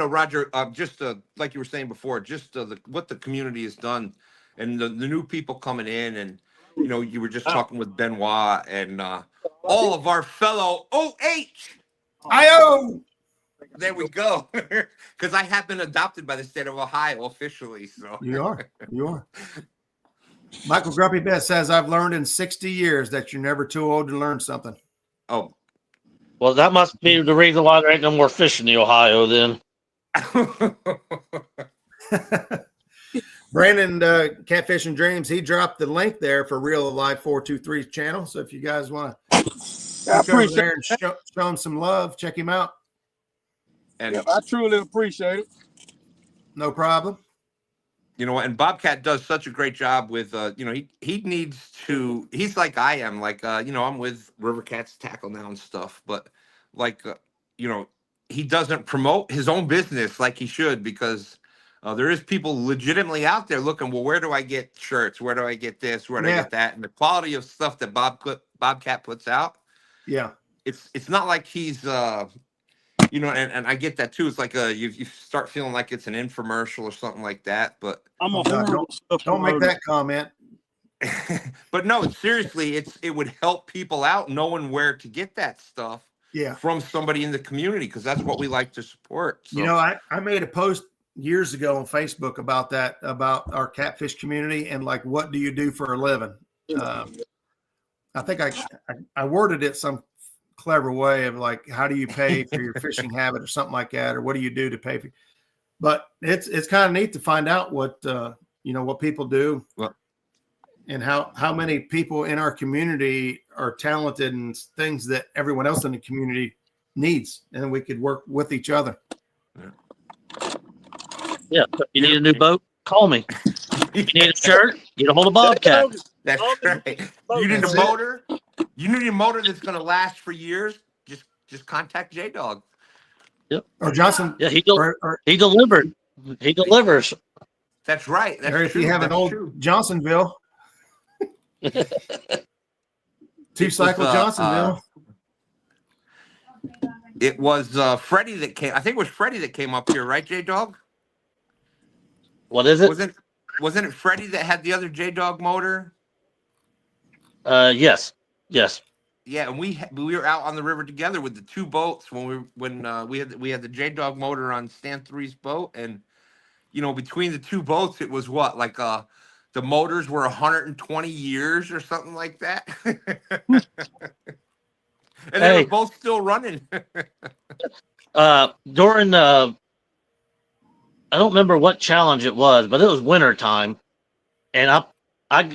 Roger, just like you were saying before, just what the community has done, and the new people coming in, and you were just talking with Benoit and all of our fellow IO. There we go. Because I have been adopted by the state of Ohio officially. So you are. Michael Grumpy Best says, I've learned in 60 years that you're never too old to learn something. Oh. Well, that must be the reason why there ain't no more fish in the Ohio then. Brandon, Catfish and Dreams, he dropped the link there for Real of Life 423's channel. So if you guys want to go there and show him some love, check him out. And I truly appreciate it. No problem. And Bobcat does such a great job with, he needs to, he's like I am, like, I'm with River Cats Tackle now and stuff, but like, he doesn't promote his own business like he should, because there is people legitimately out there looking, well, where do I get shirts? Where do I get this? Where do I get that? And the quality of stuff that Bobcat puts out. Yeah. It's not like he's, and I get that too. It's like you start feeling like it's an infomercial or something like that. But don't make that comment. But no, seriously, it would help people out knowing where to get that stuff. Yeah. From somebody in the community, because that's what we like to support. So. I made a post years ago on Facebook about that, about our catfish community and like, what do you do for a living? I think I worded it some clever way of like, how do you pay for your fishing habit or something like that, or what do you do to pay for? But it's kind of neat to find out what what people do, and how many people in our community are talented in things that everyone else in the community needs, and we could work with each other. Yeah, if you need a new boat, call me. You need a shirt, get a hold of Bobcat. That's right. You need a motor. You need a motor that's going to last for years. Just contact J-Dog. Yep. Or Johnson. Yeah, he delivered. He delivers. That's right. That's or if true. you have that's an old true. Johnsonville. Two-cycle Johnsonville. It was Freddie that came. I think it was Freddie that came up here, right, J-Dog? What is it? Wasn't it Freddie that had the other J-Dog motor? Yes. Yeah, and we were out on the river together with the two boats when we had the J-Dog motor on Stan 3's boat, and between the two boats it was what, like the motors were 120 years or something like that. And they were Hey, both still running. during the, I don't remember what challenge it was, but it was winter time, and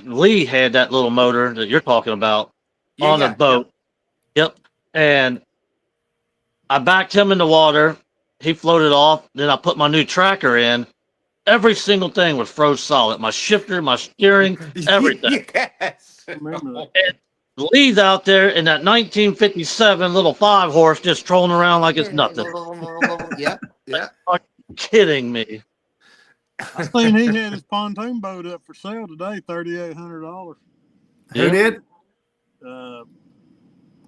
Lee had that little motor that you're talking about Yeah, on a yeah, boat. Yep. And I backed him in the water. He floated off. Then I put my new tracker in. Every single thing was froze solid. My shifter, my steering, everything. Yes. I remember that. And Lee's out there in that 1957 little 5-horse just trolling around like it's nothing. Yeah, yeah. Are you kidding me? I seen he had his pontoon boat up for sale today, $3,800. Who did?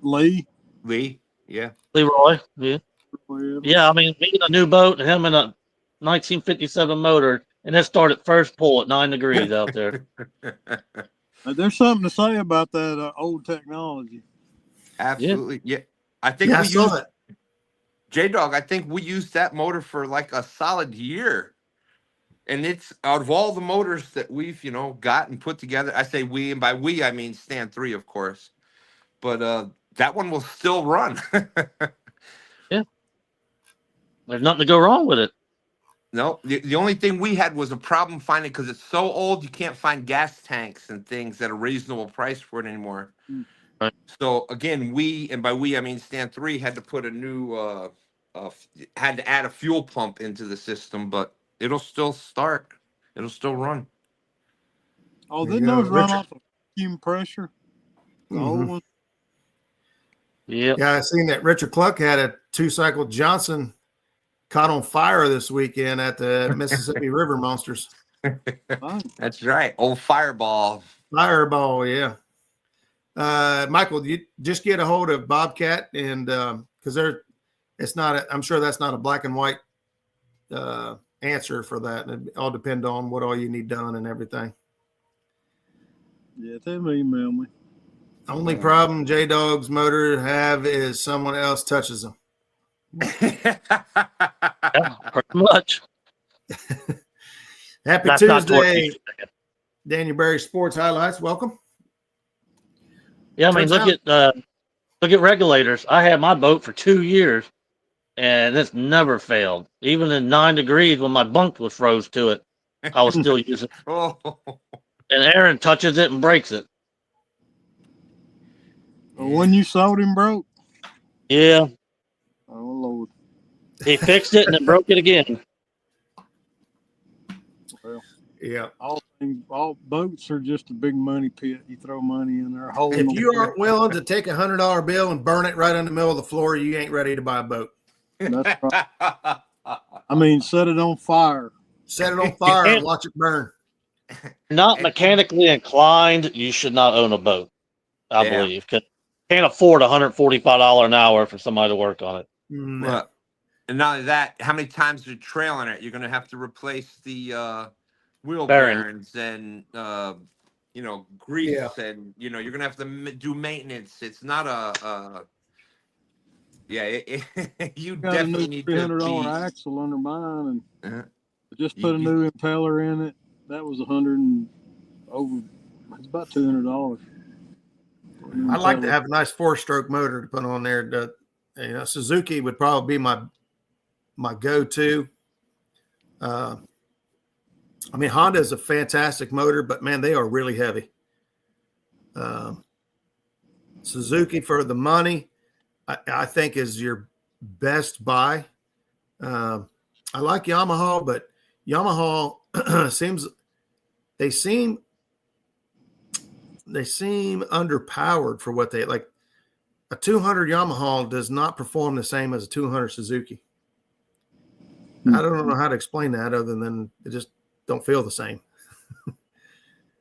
Lee. Lee, yeah. Leroy. Yeah. Yeah, I mean, me in a new boat and him in a 1957 motor, and it started first pull at 9 degrees out there. There's something to say about that old technology. Absolutely. Yeah. I think Yeah, I we saw used that. J-Dog, I think we used that motor for like a solid year. And it's out of all the motors that we've, got and put together. I say we, and by we I mean Stand 3, of course. But that one will still run. Yeah. There's nothing to go wrong with it. No, the only thing we had was a problem finding, because it's so old, you can't find gas tanks and things at a reasonable price for it anymore. Right. So again, and by we I mean Stand 3, had to put a new, had to add a fuel pump into the system, but it'll still start. It'll still run. Oh, There you didn't go. those run Richard. off of vacuum pressure? The old one? Yeah. Yeah, I seen that Richard Cluck had a 2-cycle Johnson caught on fire this weekend at the Mississippi River Monsters. That's right. Old Fireball. Fireball, yeah. Michael, you just get a hold of Bobcat, and because I'm sure that's not a black and white answer for that. And it all depend on what all you need done and everything. Yeah, they email me. Only problem J-Dog's motor have is someone else touches them. Yeah, pretty much. Happy That's not Tuesday, torque. Daniel Berry Sports Highlights. Welcome. Yeah, I mean, Turns look at regulators. I had my boat for 2 years, and it's never failed. Even in 9 degrees when my bunk was froze to it, I was still using it. Oh. And Aaron touches it and breaks it. When you sold him, broke? Yeah. Oh, Lord. He fixed it and then broke it again. Well, yeah. All boats are just a big money pit. You throw money in there. If you aren't willing to take $100 bill and burn it right in the middle of the floor, you ain't ready to buy a boat. That's right. I mean, set it on fire. Set it on fire and watch it burn. Not mechanically inclined, you should not own a boat, I believe. Can't afford $145 an hour for somebody to work on it. No. Well, and not only that, how many times you're trailing it, you're going to have to replace the wheel bearings and grease, and you're going to have to do maintenance. It's not you got definitely a new need $300 axle under mine, and just put a new impeller in it. That was it's about $200. I'd like to have a nice 4-stroke motor to put on there. Suzuki would probably be my go-to. I mean, Honda is a fantastic motor, but man, they are really heavy. Suzuki for the money, I think is your best buy. I like Yamaha, but Yamaha they seem underpowered for what they like. A 200 Yamaha does not perform the same as a 200 Suzuki. I don't know how to explain that other than it just don't feel the same.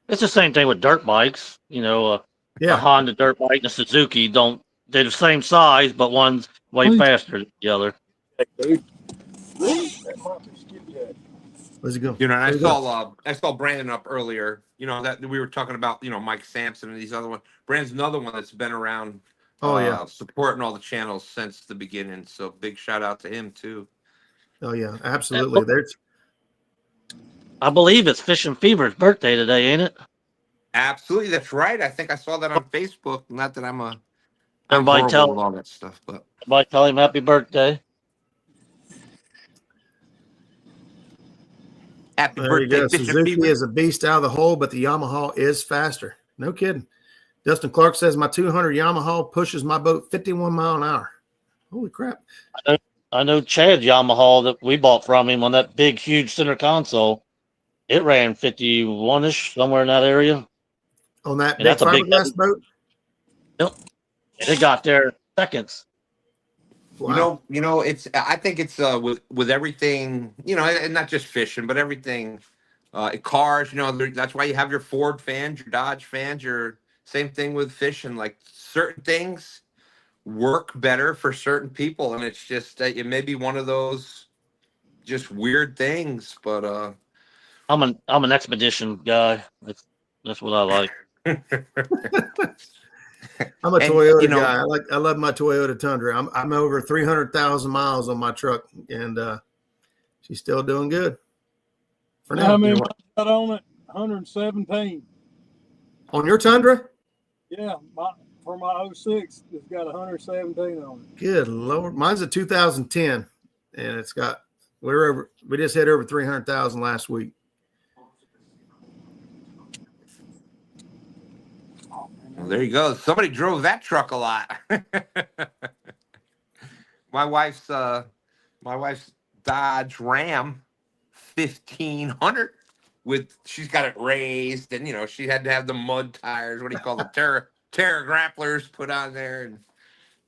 It's the same thing with dirt bikes. A Honda dirt bike and a Suzuki they're the same size, but one's way faster than the other. Where's he go? And I saw Brandon up earlier. That we were talking about. Mike Sampson and these other ones. Brandon's another one that's been around. Supporting all the channels since the beginning. So big shout out to him too. Oh yeah, absolutely. I believe it's Fishing Fever's birthday today, ain't it? Absolutely, that's right. I think I saw that on Facebook. Not that I'm Everybody horrible tell with all that stuff, but him happy birthday. happy There you birthday, go. Fishing Suzuki Fever. is a beast out of the hole, but the Yamaha is faster. No kidding. Dustin Clark says my 200 Yamaha pushes my boat 51 mile an hour. Holy crap. I know Chad Yamaha that we bought from him on that big, huge center console. It ran 51-ish, somewhere in that area. On that And big that's a big fiberglass boat? Yep. And it got there seconds. Wow. It's. I think it's with everything, and not just fishing, but everything. Cars, that's why you have your Ford fans, your Dodge fans, your same thing with fishing. Like certain things work better for certain people, and it's just it may be one of those just weird things. But I'm an expedition guy. That's what I like. I'm a And, Toyota guy. I love my Toyota Tundra. I'm over 300,000 miles on my truck, and she's still doing good. For now. How many miles got on it? 117. On your Tundra? Yeah, for my 06, it's got 117 on it. Good Lord. Mine's a 2010, and it's got we just hit over 300,000 last week. Well, there you go. Somebody drove that truck a lot. my wife's Dodge Ram 1500 she's got it raised, and she had to have the mud tires. What do you call the Terra grapplers put on there?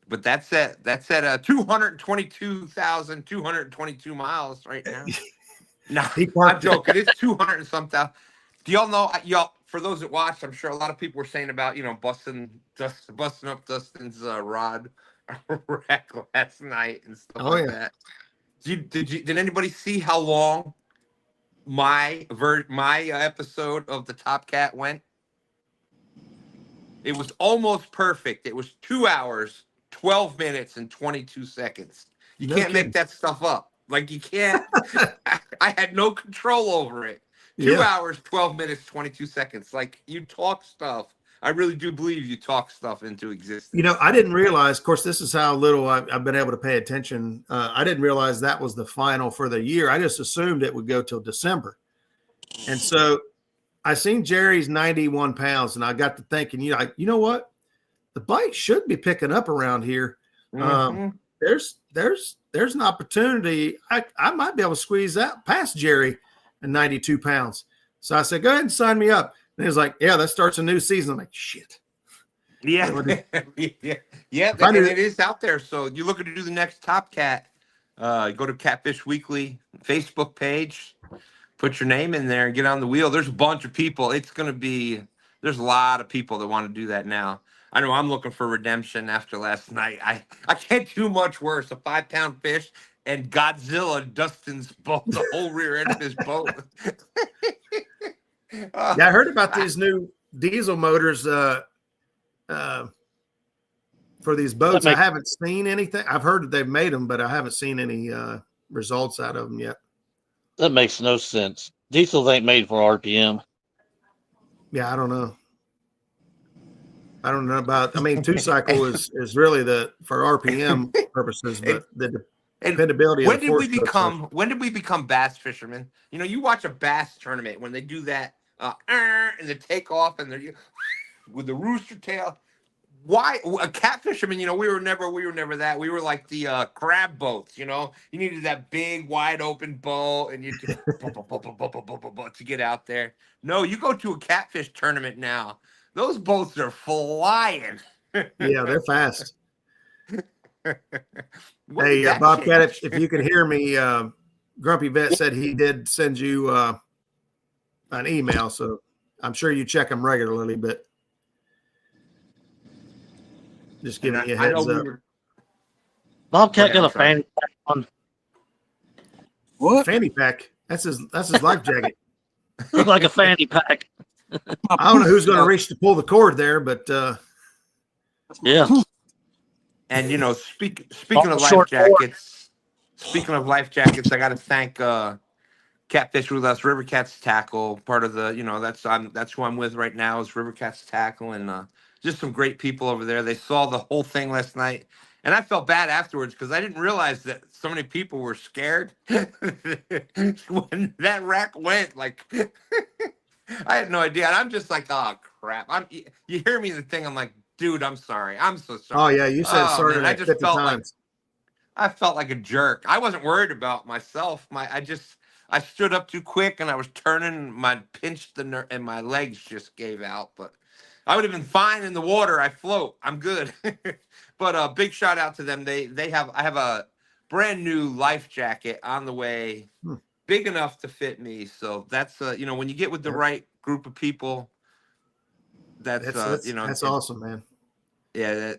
But that's at 222,222 miles right now. No, I'm joking. It's 200 and some thousand. Do y'all know? For those that watched, I'm sure a lot of people were saying about busting up Dustin's rod rack last night and stuff that. Did anybody see how long my episode of the Top Cat went? It was almost perfect. It was 2 hours, 12 minutes, and 22 seconds. You can't make that stuff up. Like you can't. I had no control over it. 2 hours, 12 minutes, 22 seconds. Like you talk stuff. I really do believe you talk stuff into existence. I didn't realize, of course, this is how little I've been able to pay attention. I didn't realize that was the final for the year. I just assumed it would go till December. And so I seen Jerry's 91 pounds, and I got to thinking, you know what? The bite should be picking up around here. Mm-hmm. There's an opportunity. I might be able to squeeze that past Jerry at 92 pounds. So I said, go ahead and sign me up. And he was like, yeah, that starts a new season. I'm like, shit. Yeah. Yeah. And it is out there. So you're looking to do the next Top Cat. Go to Catfish Weekly Facebook page, put your name in there and get on the wheel. There's a bunch of people. There's a lot of people that want to do that now. I know I'm looking for redemption after last night. I can't do much worse. A 5-pound fish and Godzilla Dustin's boat, the whole rear end of his boat. Yeah, I heard about these new diesel motors for these boats. I haven't seen anything. I've heard that they've made them, but I haven't seen any results out of them yet. That makes no sense. Diesels ain't made for RPM. Yeah, I don't know. About. I mean, 2-cycle is really for RPM purposes, but the dependability. When did we become bass fishermen? You watch a bass tournament when they do that and the takeoff and they're with the rooster tail. Why a catfisherman? We were never that. We were like the crab boats. You needed that big, wide open boat, and you to get out there. No, you go to a catfish tournament now. Those boats are flying. Yeah, they're fast. Hey, Bobcat, if you can hear me, Grumpy Vet said he did send you an email, so I'm sure you check them regularly, but just giving you a heads up. Bobcat got a fanny pack on. What? Fanny pack? That's his life jacket. Looks like a fanny pack. I don't know who's going to reach to pull the cord there, but yeah. And speaking of life jackets, I got to thank catfish with us. River Cats Tackle, part of the, that's who I'm with right now is River Cats Tackle, and just some great people over there. They saw the whole thing last night, and I felt bad afterwards because I didn't realize that so many people were scared when that wreck went. Like, I had no idea, and I'm just like, oh crap! You hear me in the thing? I'm like, dude, I'm sorry. I'm so sorry. Oh yeah, you said Oh sorry man, I like just 50 felt like times. I felt like a jerk. I wasn't worried about myself. I stood up too quick and I was turning. My pinched and my legs just gave out. But I would have been fine in the water. I float. I'm good. But big shout out to them. I have a brand new life jacket on the way, big enough to fit me. So that's when you get with the right group of people, that's that's awesome, man. Yeah.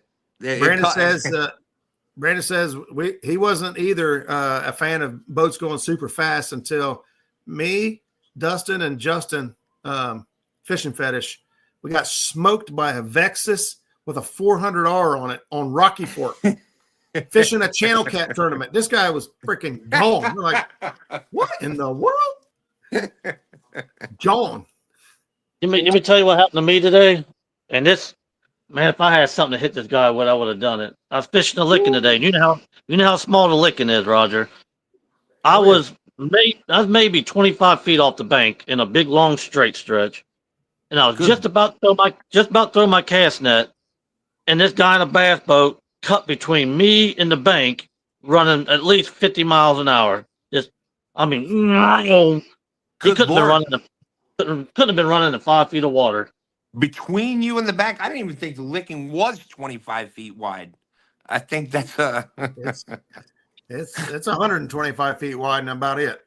Brandon says he wasn't either a fan of boats going super fast until me, Dustin, and Justin, Fishing Fetish, we got smoked by a Vexus with a 400R on it on Rocky Fork, fishing a channel cat tournament. This guy was freaking gone. We're like, what in the world? Gone. Let me tell you what happened to me today. And this, man, if I had something to hit this guy with, I would have done it. I was fishing a licking today. And you know how small the licking is, Roger. I was maybe 25 feet off the bank in a big long straight stretch, and I was just about to throw my cast net, and this guy in a bass boat cut between me and the bank, running at least 50 miles an hour. He couldn't have been running in 5 feet of water. Between you and the bank, I didn't even think the licking was 25 feet wide. I think that's it's 125 feet wide and about it.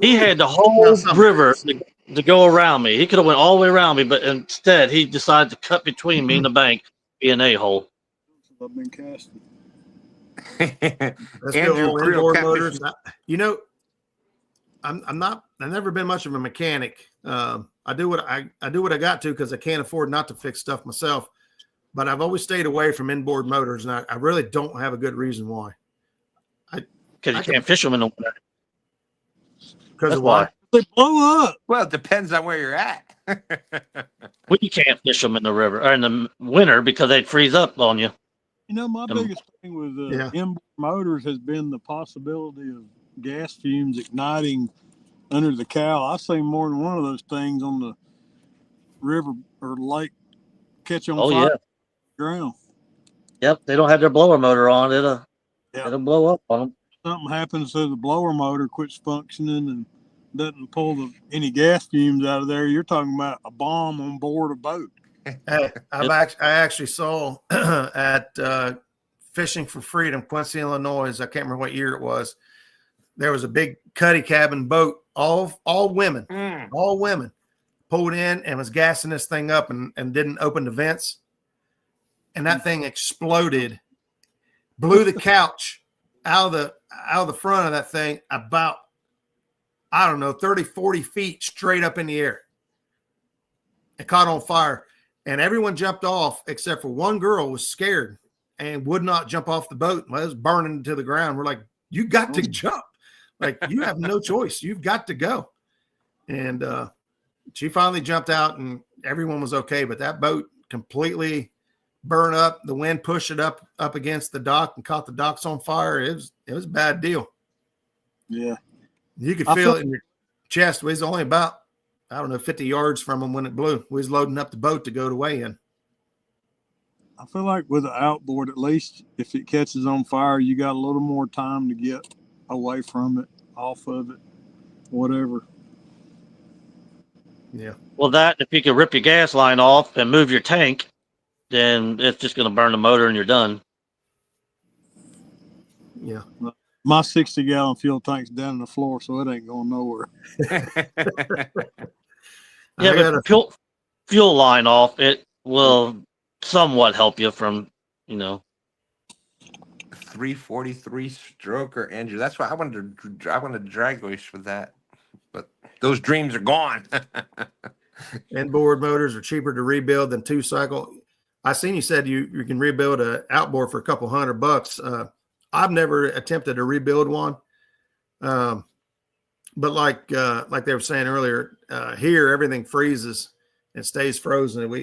He had the whole river to go around me. He could have went all the way around me, but instead he decided to cut between me and the bank, be an a-hole. I've been casting. Let's go inboard motors. I've never been much of a mechanic. I do what I got to because I can't afford not to fix stuff myself. But I've always stayed away from inboard motors, and I really don't have a good reason why. Because you can't fish them in the winter. Because of why? They blow up. Well, it depends on where you're at. Well, you can't fish them in the river or in the winter because they'd freeze up on you. My biggest thing with inboard motors has been the possibility of gas fumes igniting under the cowl. I've seen more than one of those things on the river or lake catch on fire. Yeah. Ground. Yep, they don't have their blower motor on. It'll blow up on them. Something happens to the blower motor, quits functioning, and doesn't pull any gas fumes out of there. You're talking about a bomb on board a boat. I actually saw at Fishing for Freedom, Quincy, Illinois. I can't remember what year it was. There was a big cuddy cabin boat, all women, pulled in and was gassing this thing up and didn't open the vents. And that thing exploded, blew the couch out of the front of that thing about, 30, 40 feet straight up in the air. It caught on fire, and everyone jumped off except for one girl was scared and would not jump off the boat. Well, it was burning to the ground. We're like, you got to jump. Like, you have no choice. You've got to go. And she finally jumped out, and everyone was okay. But that boat completely burned up. The wind pushed it up against the dock and caught the docks on fire. It was a bad deal. Yeah. You could feel it in your chest. We was only about, 50 yards from them when it blew. We was loading up the boat to go to weigh in. I feel like with an outboard, at least if it catches on fire, you got a little more time to get away from it, off of it, whatever. Yeah. Well, if you could rip your gas line off and move your tank, then it's just going to burn the motor and you're done. Yeah. My 60-gallon fuel tank's down on the floor, so it ain't going nowhere. But fuel line off, it will somewhat help you from, 343 stroker, Andrew. That's why I wanted to drag race with that, but those dreams are gone. Inboard motors are cheaper to rebuild than 2-cycle. I seen you said you can rebuild an outboard for a couple $100. I've never attempted to rebuild one. But like they were saying earlier, here everything freezes and stays frozen.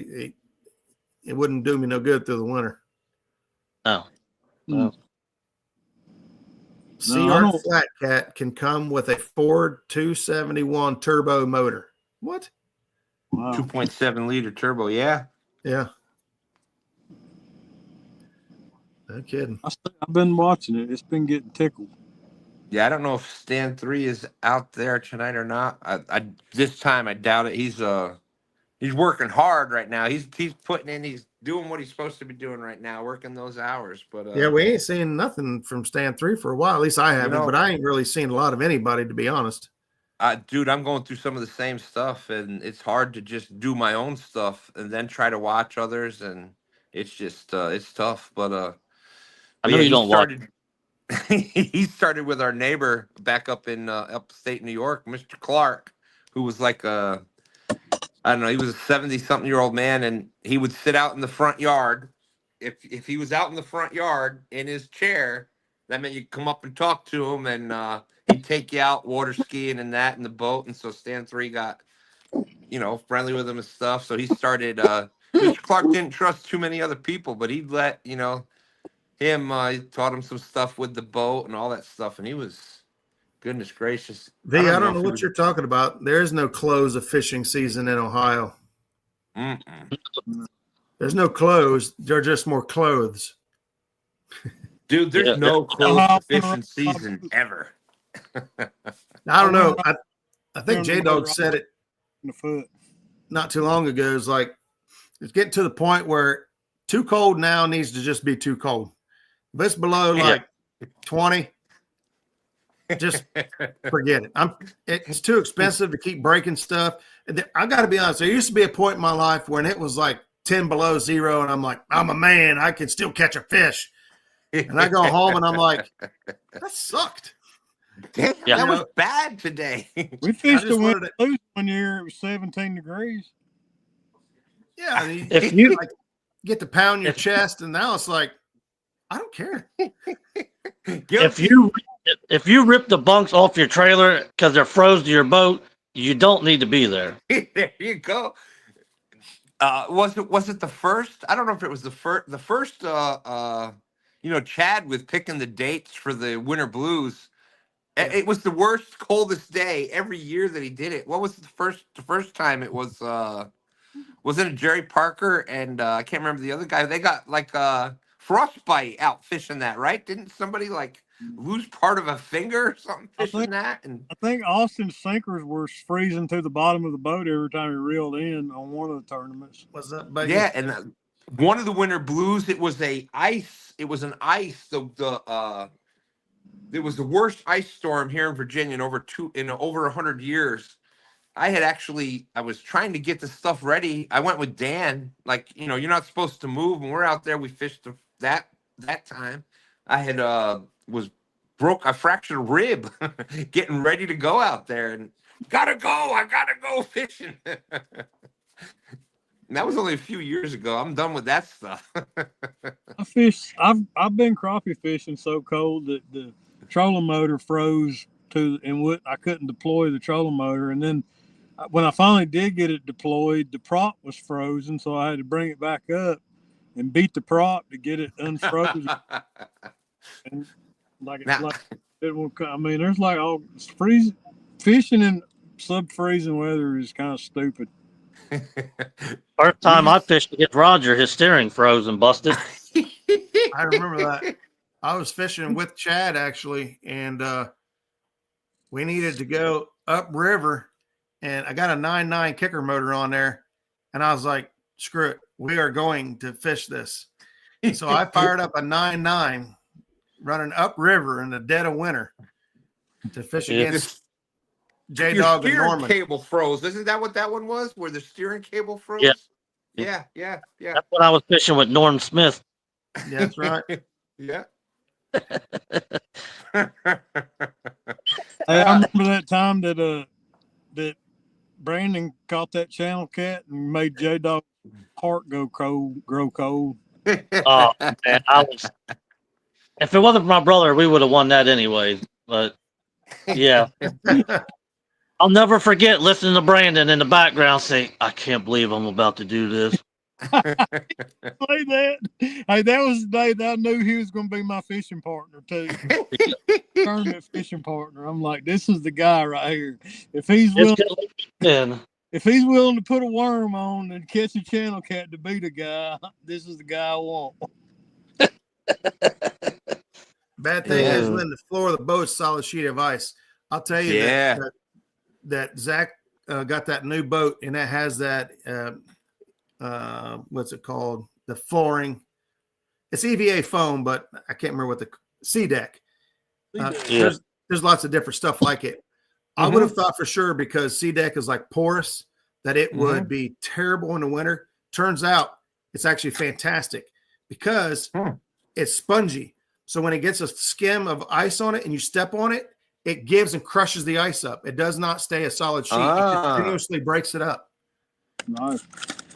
It wouldn't do me no good through the winter. No. No. se4 Flat Cat can come with a Ford 271 turbo motor. What? Wow. 2.7 liter turbo. Yeah. Yeah. No kidding. I've been watching it. It's been getting tickled. Yeah, I don't know if Stan 3 is out there tonight or not. I this time I doubt it. He's working hard right now. He's putting in. He's doing what he's supposed to be doing right now, working those hours. But yeah, we ain't seen nothing from Stan 3 for a while. At least I haven't. But I ain't really seen a lot of anybody, to be honest. Dude, I'm going through some of the same stuff, and it's hard to just do my own stuff and then try to watch others, and it's just it's tough. But I know you don't watch. He started with our neighbor back up in upstate New York, Mr. Clark, who was like I don't know, he was a 70-something-year-old man, and he would sit out in the front yard. If he was out in the front yard in his chair, that meant you'd come up and talk to him, and he'd take you out water skiing and that in the boat. And so Stan 3 got, friendly with him and stuff. So he started. Mr. Clark didn't trust too many other people, but he'd let him. He taught him some stuff with the boat and all that stuff, and he was, goodness gracious. I don't know what you're talking about. There is no close of fishing season in Ohio. There's no clothes. There are just more clothes. Dude, there's no close of fishing season ever. I don't know. I think J-Dog said it not too long ago. It's like, it's getting to the point where too cold now needs to just be too cold. If it's below like 20, just forget it. It's too expensive to keep breaking stuff. I got to be honest. There used to be a point in my life when it was like 10 below zero, and I'm like, I'm a man. I can still catch a fish. And I go home and I'm like, that sucked. Damn, that was bad today. We fished the wind loose one year. It was 17 degrees. Yeah, if you like, get to pound your chest, and now it's like, I don't care. If you rip the bunks off your trailer because they're froze to your boat, you don't need to be there. There you go. Was it the first? I don't know if it was the first. Chad with picking the dates for the Winter Blues. It was the worst, coldest day every year that he did it. What was the first time? It was wasn't it Jerry Parker and I can't remember the other guy. They got like frostbite out fishing that, right? Didn't somebody like lose part of a finger or something fishing that? And I think Austin's sinkers were freezing to the bottom of the boat every time he reeled in on one of the tournaments. Was that big? Yeah, and one of the Winter Blues, it was an ice. It was the worst ice storm here in Virginia in over 100 years. I was trying to get the stuff ready. I went with Dan. Like, you're not supposed to move, and we're out there. We fished that time. I had I fractured a rib getting ready to go out there, and I gotta go fishing. And that was only a few years ago. I'm done with that stuff. I've been crappie fishing so cold that the trolling motor froze I couldn't deploy the trolling motor. And then when I finally did get it deployed, the prop was frozen, so I had to bring it back up and beat the prop to get it unfrozen. And there's like all freezing. Fishing in sub-freezing weather is kind of stupid. First time I fished against Roger, his steering froze and busted. I remember that. I was fishing with Chad actually, and we needed to go upriver, and I got a 9.9 kicker motor on there, and I was like, screw it, we are going to fish this. And so I fired up a 9.9 running upriver in the dead of winter to fish against J-Dog and Norman. Cable froze. Isn't that what that one was? Where the steering cable froze? Yeah. That's when I was fishing with Norm Smith. Yeah, that's right. Yeah. I remember that time that Brandon caught that channel cat and made J-Dog's heart grow cold. Oh, man, if it wasn't for my brother, we would have won that anyway. But yeah. I'll never forget listening to Brandon in the background say, "I can't believe I'm about to do this." Say that. Hey, that was the day that I knew he was going to be my fishing partner too. Tournament fishing partner. I'm like, this is the guy right here. If he's willing to put a worm on and catch a channel cat to beat a guy, this is the guy I want. Bad thing is when the floor of the boat's solid sheet of ice. I'll tell you that Zach got that new boat, and that has that what's it called? The flooring. It's EVA foam, but I can't remember what the C-deck. There's lots of different stuff like it. I would have thought for sure, because C-deck is like porous, that it would be terrible in the winter. Turns out it's actually fantastic because it's spongy. So when it gets a skim of ice on it and you step on it, it gives and crushes the ice up. It does not stay a solid sheet. It continuously breaks it up. Nice.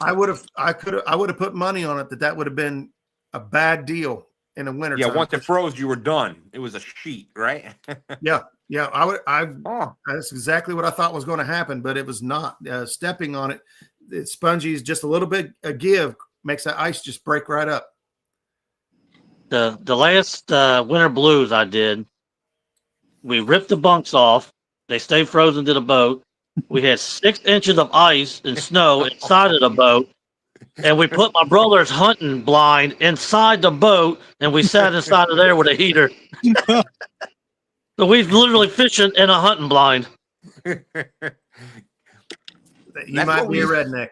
I would have put money on it that would have been a bad deal in the winter. Yeah, once it froze, you were done. It was a sheet, right? Yeah. That's exactly what I thought was going to happen, but it was not. Stepping on it, it's spongy, is just a little bit a give makes that ice just break right up. The last winter blues I did, we ripped the bunks off. They stayed frozen to the boat. We had 6 inches of ice and snow inside of the boat, and we put my brother's hunting blind inside the boat, and we sat inside of there with a heater. So we literally fishing in a hunting blind. You might be a redneck.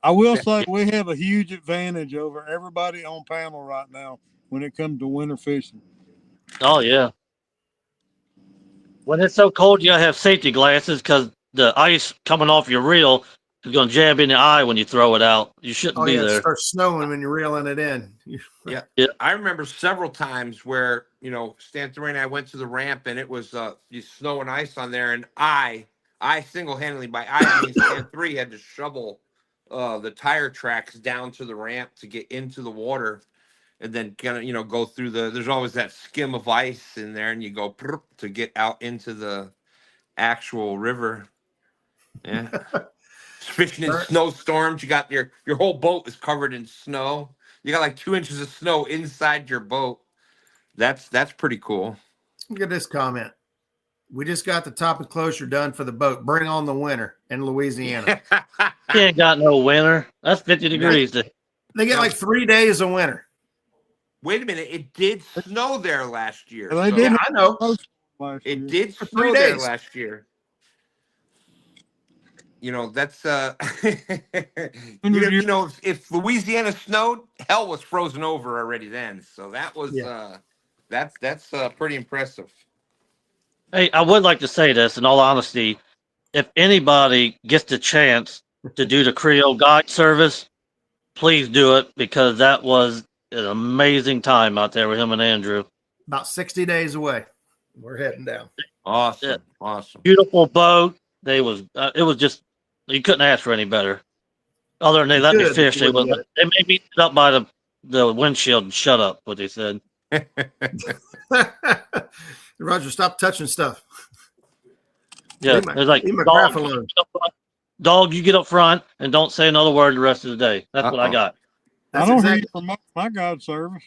I will say we have a huge advantage over everybody on panel right now when it comes to winter fishing. Oh, yeah. When it's so cold, you gotta have safety glasses because the ice coming off your reel is going to jab in the eye when you throw it out. You shouldn't be there. It starts snowing when you're reeling it in. Yeah. I remember several times where, Stan Thorne and I went to the ramp and it was snow and ice on there. And I single-handedly, I mean Stan 3 had to shovel the tire tracks down to the ramp to get into the water. And then kind of, go through there's always that skim of ice in there, and you go to get out into the actual river. Yeah. Fishing in snowstorms. You got your whole boat is covered in snow. You got like 2 inches of snow inside your boat. That's pretty cool. Look at this comment. We just got the top enclosure done for the boat. Bring on the winter in Louisiana. You ain't got no winter. That's 50 degrees. They get like 3 days of winter. Wait a minute. It did snow there last year. They did. I know. It did snow there last year. That's if Louisiana snowed, hell was frozen over already then. So that was that's pretty impressive. Hey, I would like to say this in all honesty. If anybody gets the chance to do the Creole guide service, please do it, because that was an amazing time out there with him and Andrew. About 60 days away. We're heading down. Awesome. Yeah. Awesome. Beautiful boat. It was just, you couldn't ask for any better. Other than they let me fish, they made me sit up by the windshield and shut up, what they said. Roger, stop touching stuff. Yeah, it's like, dog, you get up front and don't say another word the rest of the day. That's what I got. I don't hear you from my guide service.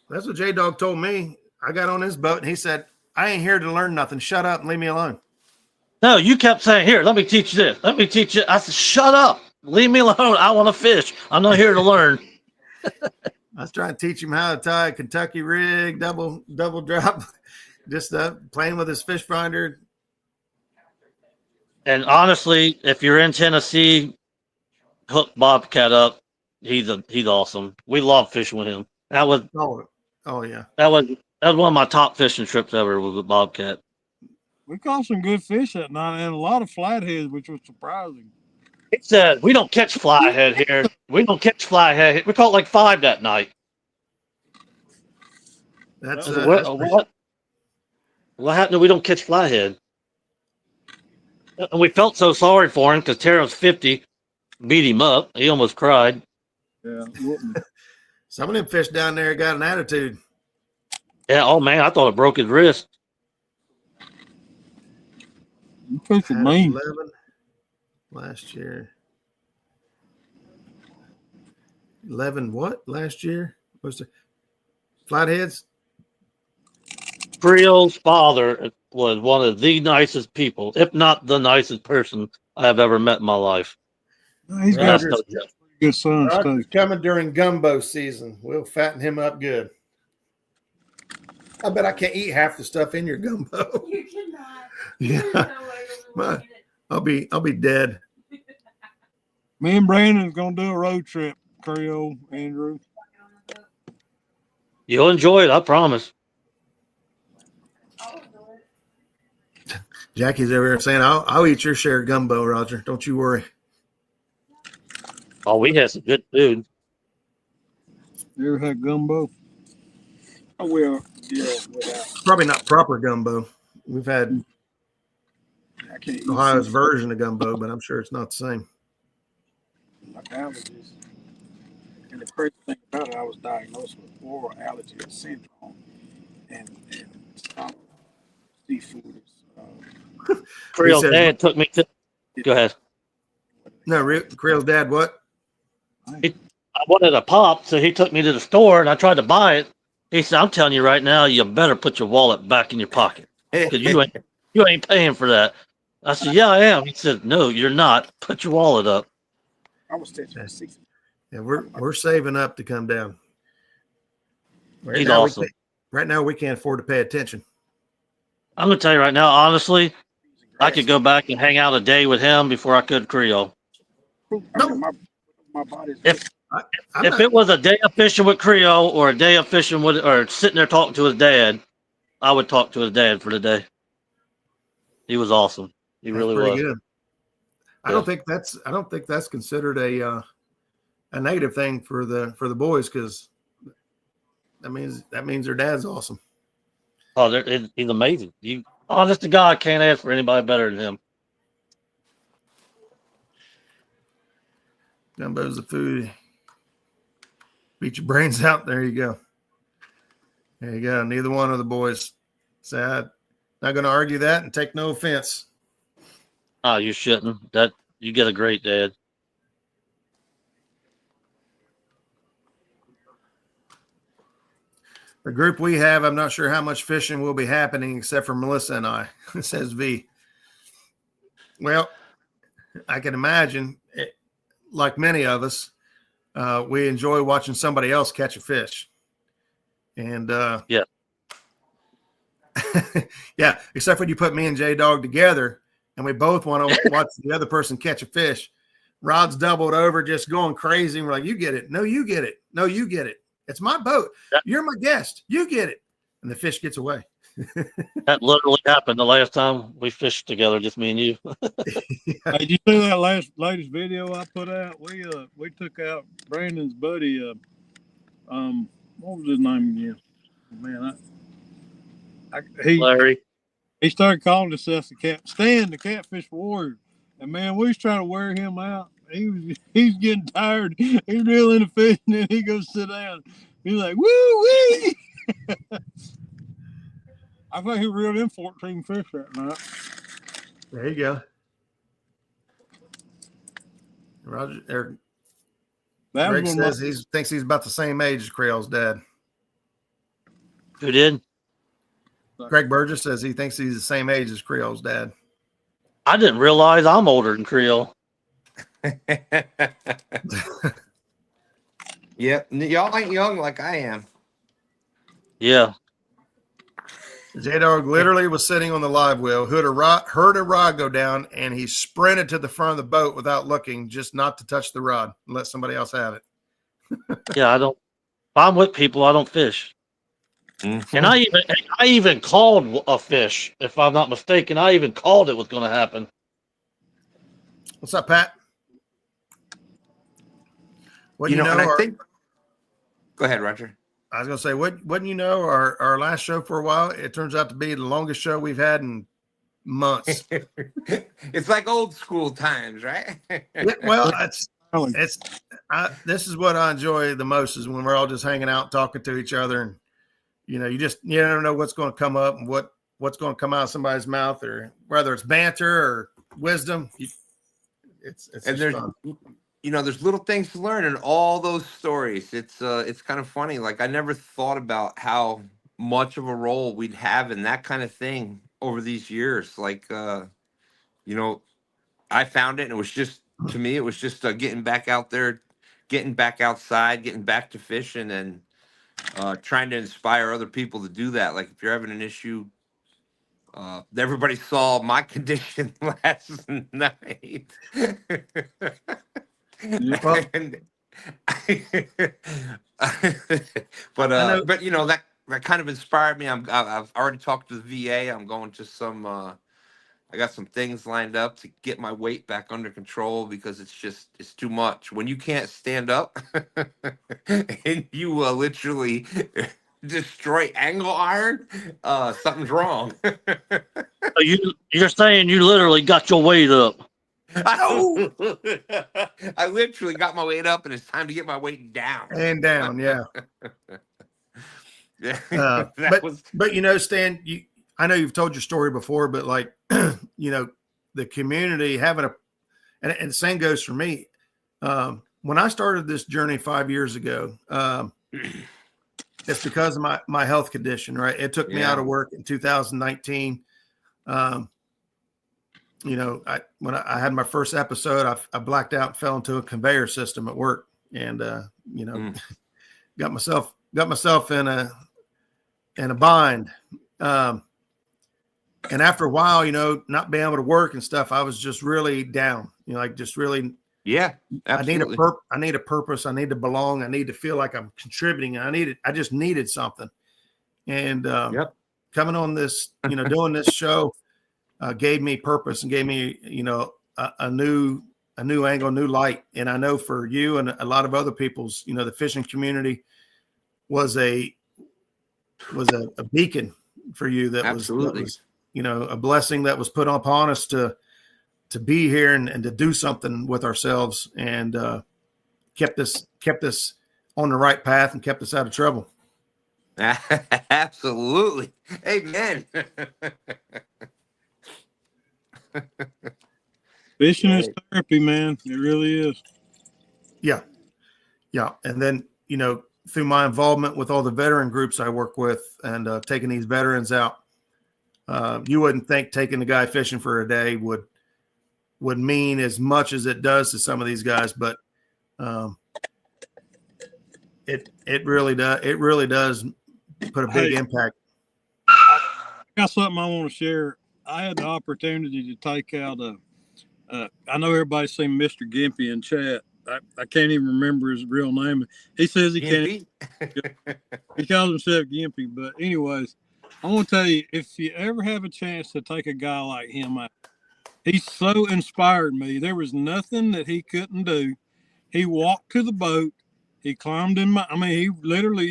That's what J-Dog told me. I got on his boat and he said, I ain't here to learn nothing. Shut up and leave me alone. No, you kept saying, here, let me teach you this. Let me teach you. I said, shut up. Leave me alone. I want to fish. I'm not here to learn. I was trying to teach him how to tie a Kentucky rig, double drop, just playing with his fish finder. And honestly, if you're in Tennessee, hook Bobcat up. He's awesome. We love fishing with him. That was yeah. That was one of my top fishing trips ever, was with Bobcat. We caught some good fish that night and a lot of flatheads, which was surprising. He said, we don't catch flathead here. We don't catch flathead. We caught like 5 that night. That's what happened? We don't catch flathead. And we felt so sorry for him because Tara's 50 beat him up. He almost cried. Yeah. Some of them fish down there got an attitude. Yeah. Oh man, I thought it broke his wrist. You fishing Had mean. 11 last year. 11 what last year? Was the flatheads? Creole's father was one of the nicest people, if not the nicest person I have ever met in my life. He's And that's got no Rogers, joke. good sons Rogers too. coming during gumbo season. We'll fatten him up good. I bet I can't eat half the stuff in your gumbo. You cannot. Yeah, There's no way you'll be making it. I'll be dead. Me and Brandon's gonna do a road trip, Creole, Andrew. You'll enjoy it, I promise. Jackie's over here saying, "I'll eat your share of gumbo, Roger. Don't you worry." Oh, we had some good food. You ever had gumbo? I will. Yeah, without. Probably not proper gumbo. We've had I can't eat Ohio's seafood. version of gumbo, but I'm sure it's not the same. Like allergies. And the crazy thing about it, I was diagnosed with oral allergy syndrome, and seafood is. Creole says- dad took me to. Go ahead. No, Creel's dad, what? I wanted a pop, so he took me to the store, and I tried to buy it. He said, "I'm telling you right now, you better put your wallet back in your pocket because you ain't paying for that." I said, "Yeah, I am." He said, "No, you're not. Put your wallet up." I was stitching for 6. Yeah, we're saving up to come down. He's awesome. Right now, we can't afford to pay attention. I'm gonna tell you right now, honestly, I could go back and hang out a day with him before I could Creole. My body's. If it was a day of fishing with Creole or a day of fishing with, or sitting there talking to his dad, I would talk to his dad for the day. He was awesome. He really was. Good. I don't think that's considered a negative thing for the boys, because that means their dad's awesome. Oh, he's amazing. You, honest to God, can't ask for anybody better than him. Gumbo's the food. Beat your brains out. There you go. There you go. Neither one of the boys said. Not going to argue that and take no offense. Oh, you shouldn't. That you get a great dad. The group we have, I'm not sure how much fishing will be happening except for Melissa and I, says V. Well, I can imagine, like many of us, we enjoy watching somebody else catch a fish. And yeah. Yeah, except when you put me and J-Dog together and we both want to watch the other person catch a fish. Rod's doubled over, just going crazy. And we're like, you get it. No, you get it. No, you get it. It's my boat. You're my guest. You get it. And the fish gets away. That literally happened the last time we fished together, just me and you. Hey, did you see that latest video I put out? We took out Brandon's buddy. What was his name again? Man, Larry. He started calling himself Stan, the Catfish Warrior. And man, we was trying to wear him out. He's getting tired. He's reeling the fish, and then he goes sit down. He's like, woo wee. I think he reeled in 14 fish that night. There you go. Roger, Greg says he thinks he's about the same age as Creole's dad. Who did? Greg Burgess says he thinks he's the same age as Creole's dad. I didn't realize I'm older than Creole. Yep, y'all ain't young like I am. Yeah. J-Dog literally was sitting on the live well, heard a rod go down, and he sprinted to the front of the boat without looking, just not to touch the rod and let somebody else have it. Yeah, I don't. If I'm with people, I don't fish. Mm-hmm. And I even called a fish, if I'm not mistaken. I even called it was going to happen. What's up, Pat? What and I think. Go ahead, Roger. I was going to say, wouldn't you know, our last show for a while, it turns out to be the longest show we've had in months. It's like old school times, right? Yeah, well, this is what I enjoy the most, is when we're all just hanging out, talking to each other, and you never know what's going to come up and what what's going to come out of somebody's mouth, or whether it's banter or wisdom. It's And just there's, fun. there's little things to learn in all those stories. It's kind of funny. Like, I never thought about how much of a role we'd have in that kind of thing over these years. Like, I found it, and it was just, to me, it was just getting back out there, getting back outside, getting back to fishing, and trying to inspire other people to do that. Like, if you're having an issue, everybody saw my condition last night. Yeah. And know. but that kind of inspired me. I've already talked to the VA. I'm going to some I got some things lined up to get my weight back under control, because it's too much when you can't stand up and you literally destroy angle iron. Something's wrong. So you're saying you literally got your weight up. Oh! I literally got my weight up, and it's time to get my weight down. And down, yeah. That But Stan, I know you've told your story before, but like, the community having and the same goes for me. When I started this journey 5 years ago, it's because of my health condition, right? It took me out of work in 2019. When I had my first episode, I blacked out and fell into a conveyor system at work, and got myself in a bind. And after a while, not being able to work and stuff, I was just really down. Just really. Yeah, absolutely. I need a purpose. I need to belong. I need to feel like I'm contributing. I just needed something. And coming on this, doing this show gave me purpose and gave me, a new angle, new light. And I know for you and a lot of other people's, the fishing community was a beacon for you. That absolutely was a blessing that was put upon us to be here and to do something with ourselves, and kept us on the right path and kept us out of trouble. Absolutely. Amen. Fishing is therapy, man. It really is. Yeah. And then, through my involvement with all the veteran groups I work with, and taking these veterans out, you wouldn't think taking the guy fishing for a day would mean as much as it does to some of these guys, but it really does. It really does put a big impact. I got something I want to share. I had the opportunity to take out I know everybody's seen Mr. Gimpy in chat. I can't even remember his real name. He says he can't. He calls himself Gimpy. But anyways, I want to tell you, if you ever have a chance to take a guy like him out, he so inspired me. There was nothing that he couldn't do. He walked to the boat. He climbed in he literally,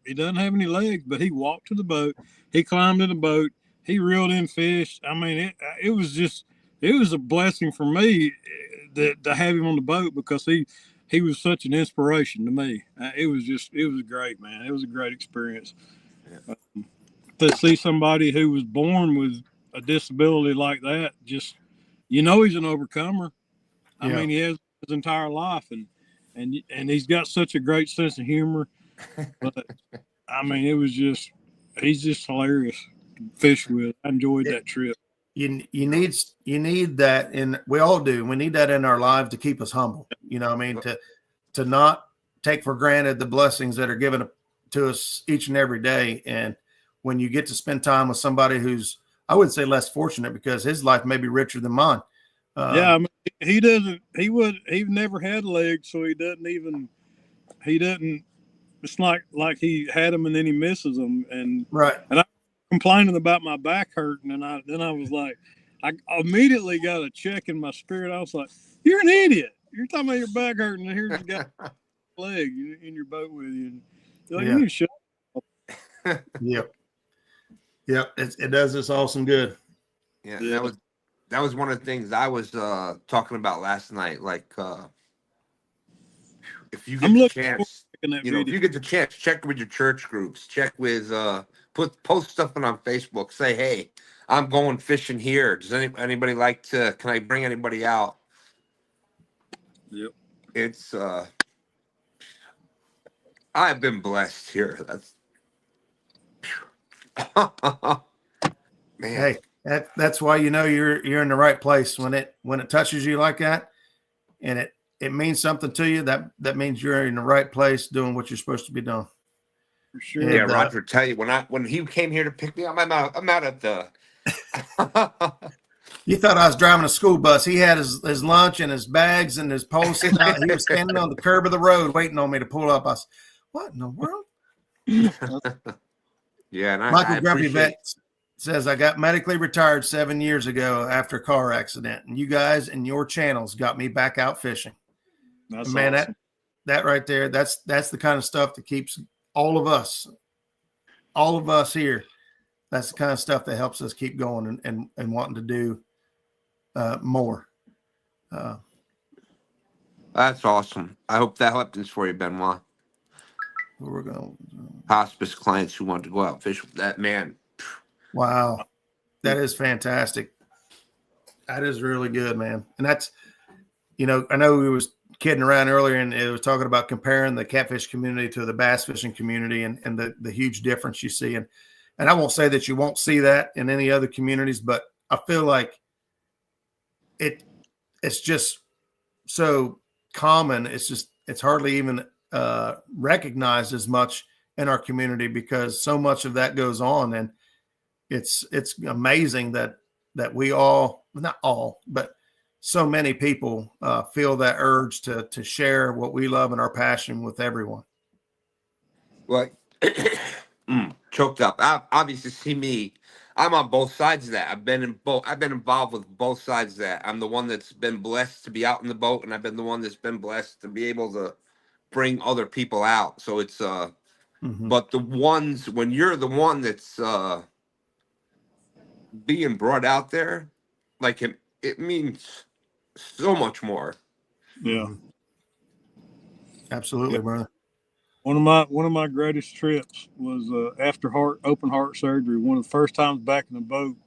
he doesn't have any legs, but he walked to the boat. He climbed in the boat. He reeled in fish. It was a blessing for me to have him on the boat, because he was such an inspiration to me. It was great, man. It was a great experience. Yeah. To see somebody who was born with a disability like that, just, he's an overcomer. I mean, he has his entire life, and he's got such a great sense of humor. But he's just hilarious to fish with. I enjoyed that trip. You need that, and we all do. We need that in our lives to keep us humble. To not take for granted the blessings that are given to us each and every day. And when you get to spend time with somebody who's, I wouldn't say less fortunate, because his life may be richer than mine. He've never had legs, so he doesn't, it's like he had them and then he misses them. And right. And I'm complaining about my back hurting. And then I was like, I immediately got a check in my spirit. I was like, you're an idiot. You're talking about your back hurting, and here's a guy leg in your boat with you. And you're like, you need to shut up. Yep. It does us all some good. Yeah. That was one of the things I was talking about last night. Like, if you get the chance, if you get the chance, check with your church groups, check with post stuff on Facebook. Say, hey, I'm going fishing here. Does anybody like to? Can I bring anybody out? Yep. It's I've been blessed here. That's man. Hey, that's why you're in the right place when it touches you like that, and it means something to you. That means you're in the right place doing what you're supposed to be doing. For sure. Yeah, And, Roger. Tell you when he came here to pick me up, I'm out at the. You thought I was driving a school bus. He had his lunch and his bags and his pole sitting out. He was standing on the curb of the road waiting on me to pull up. I said, what in the world? Yeah, and Michael I Grumpy appreciate. Vet says, I got medically retired 7 years ago after a car accident. And you guys and your channels got me back out fishing. That's And man, awesome. that right there, that's the kind of stuff that keeps all of us here. That's the kind of stuff that helps us keep going and wanting to do more. That's awesome. I hope that happens for you, Benoit. We're going. Hospice clients who want to go out fish with that man. Wow, that is fantastic. That is really good, man. And that's, I know we was kidding around earlier, and it was talking about comparing the catfish community to the bass fishing community, and the huge difference you see. And I won't say that you won't see that in any other communities, but I feel like it's just so common. It's hardly even recognized as much in our community because so much of that goes on. And it's amazing that we all, not all, but so many people feel that urge to share what we love and our passion with everyone. Well, choked up. Obviously, see me. I'm on both sides of that. I've been involved with both sides of that. I'm the one that's been blessed to be out in the boat, and I've been the one that's been blessed to be able to bring other people out. So it's but the ones when you're the one that's being brought out there, like it means so much more. Yeah. Absolutely, brother. One of my greatest trips was after open heart surgery. One of the first times back in the boat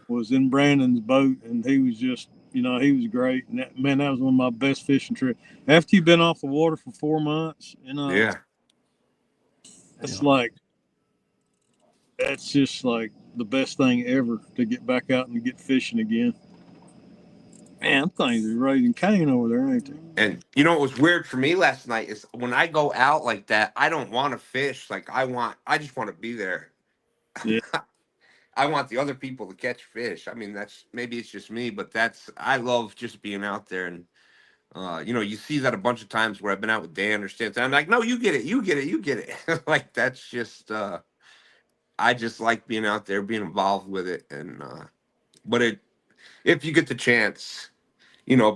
was in Brandon's boat, and he was just, he was great. And that was one of my best fishing trips. After you've been off the water for 4 months, Yeah, it's like, that's just like the best thing ever to get back out and get fishing again. Man, things are raising Cain over there, ain't they? and what was weird for me last night is when I go out like that, I don't want to fish. Like I just want to be there. Yeah. I want the other people to catch fish. I mean, maybe it's just me, but I love just being out there. And, you see that a bunch of times where I've been out with Dan or Stan. I'm like, no, you get it. You get it. You get it. Like, that's just, I just like being out there, being involved with it. And, but if you get the chance,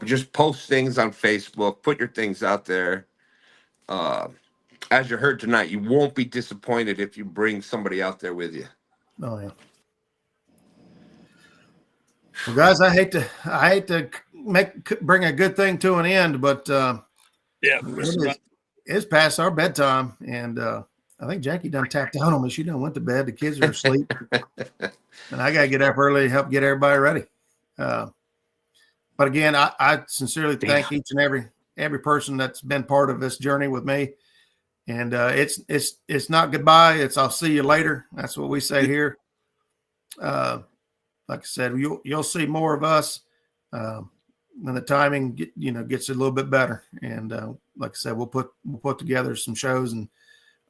just post things on Facebook, put your things out there. As you heard tonight, you won't be disappointed if you bring somebody out there with you. Oh yeah. Well, guys, I hate to bring a good thing to an end, but it's past our bedtime, and I think Jackie done tapped out on me. She done went to bed. The kids are asleep, and I got to get up early to help get everybody ready. But again, I sincerely thank each and every person that's been part of this journey with me. And it's not goodbye. It's I'll see you later. That's what we say here. Like I said, you'll see more of us when the timing gets a little bit better. And like I said, we'll put together some shows and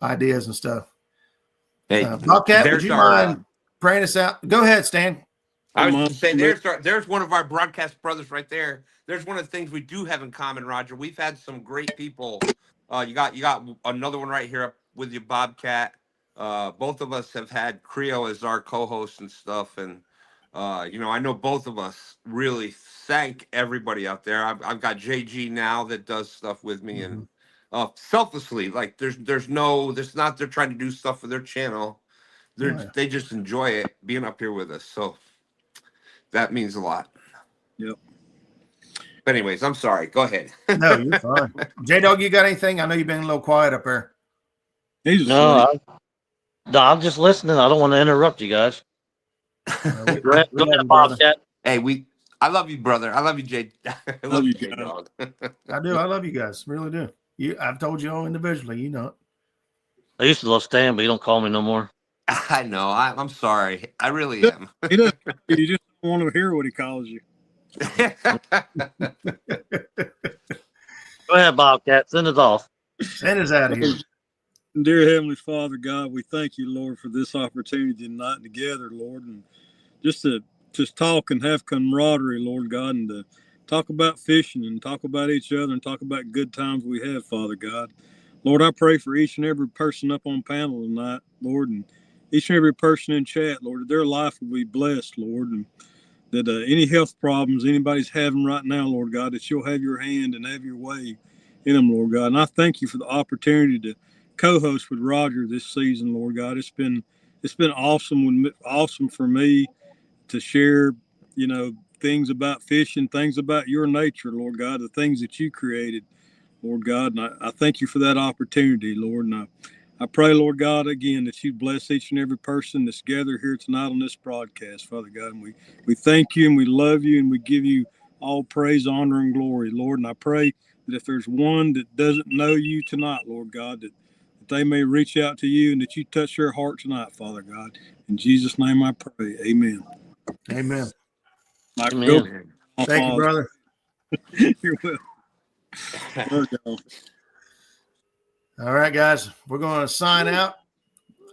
ideas and stuff. Hey, Bobcat, would you mind praying us out? Go ahead, Stan. I was just saying, there's one of our broadcast brothers right there. There's one of the things we do have in common, Roger. We've had some great people. You got another one right here up with you, Bobcat. Both of us have had Creo as our co-host and stuff, and I know both of us really thank everybody out there. I've got JG now that does stuff with me, and selflessly, like there's not they're trying to do stuff for their channel. They just enjoy it being up here with us. So that means a lot. Yep. But anyways, I'm sorry. Go ahead. No, you're fine. J-Dog, you got anything? I know you've been a little quiet up there. He's No, No, I'm just listening. I don't want to interrupt you guys. We Go ahead, love you, brother. Bobcat. Hey, I love you, brother. I love you, Jay. I love you, Jay Dog. I do. I love you guys. Really do. I've told you all individually. You know it. I used to love Stan, but he don't call me no more. I know. I'm sorry. I really am. He doesn't. You just don't want to hear what he calls you. Go ahead, Bobcat. Send us off. Send us out of here. Dear Heavenly Father, God, we thank you, Lord, for this opportunity tonight together, Lord, and just to talk and have camaraderie, Lord God, and to talk about fishing and talk about each other and talk about good times we have, Father God. Lord, I pray for each and every person up on panel tonight, Lord, and each and every person in chat, Lord, that their life will be blessed, Lord, and that any health problems anybody's having right now, Lord God, that you'll have your hand and have your way in them, Lord God. And I thank you for the opportunity to co-host with Roger this season, Lord God. It's been awesome for me to share, things about fishing, things about your nature, Lord God, the things that you created, Lord God. And I thank you for that opportunity, Lord. And I pray, Lord God, again, that you bless each and every person that's gathered here tonight on this broadcast, Father God. And we thank you and we love you and we give you all praise, honor, and glory, Lord. And I pray that if there's one that doesn't know you tonight, Lord God, that they may reach out to you and that you touch their heart tonight, Father God. In Jesus' name I pray. Amen. Amen. Amen. Thank you, brother. You're welcome. All right, guys. We're going to sign out.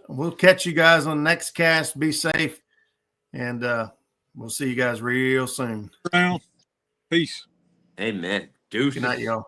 We'll catch you guys on the next cast. Be safe. And we'll see you guys real soon. Peace. Amen. Deuces. Good night, y'all.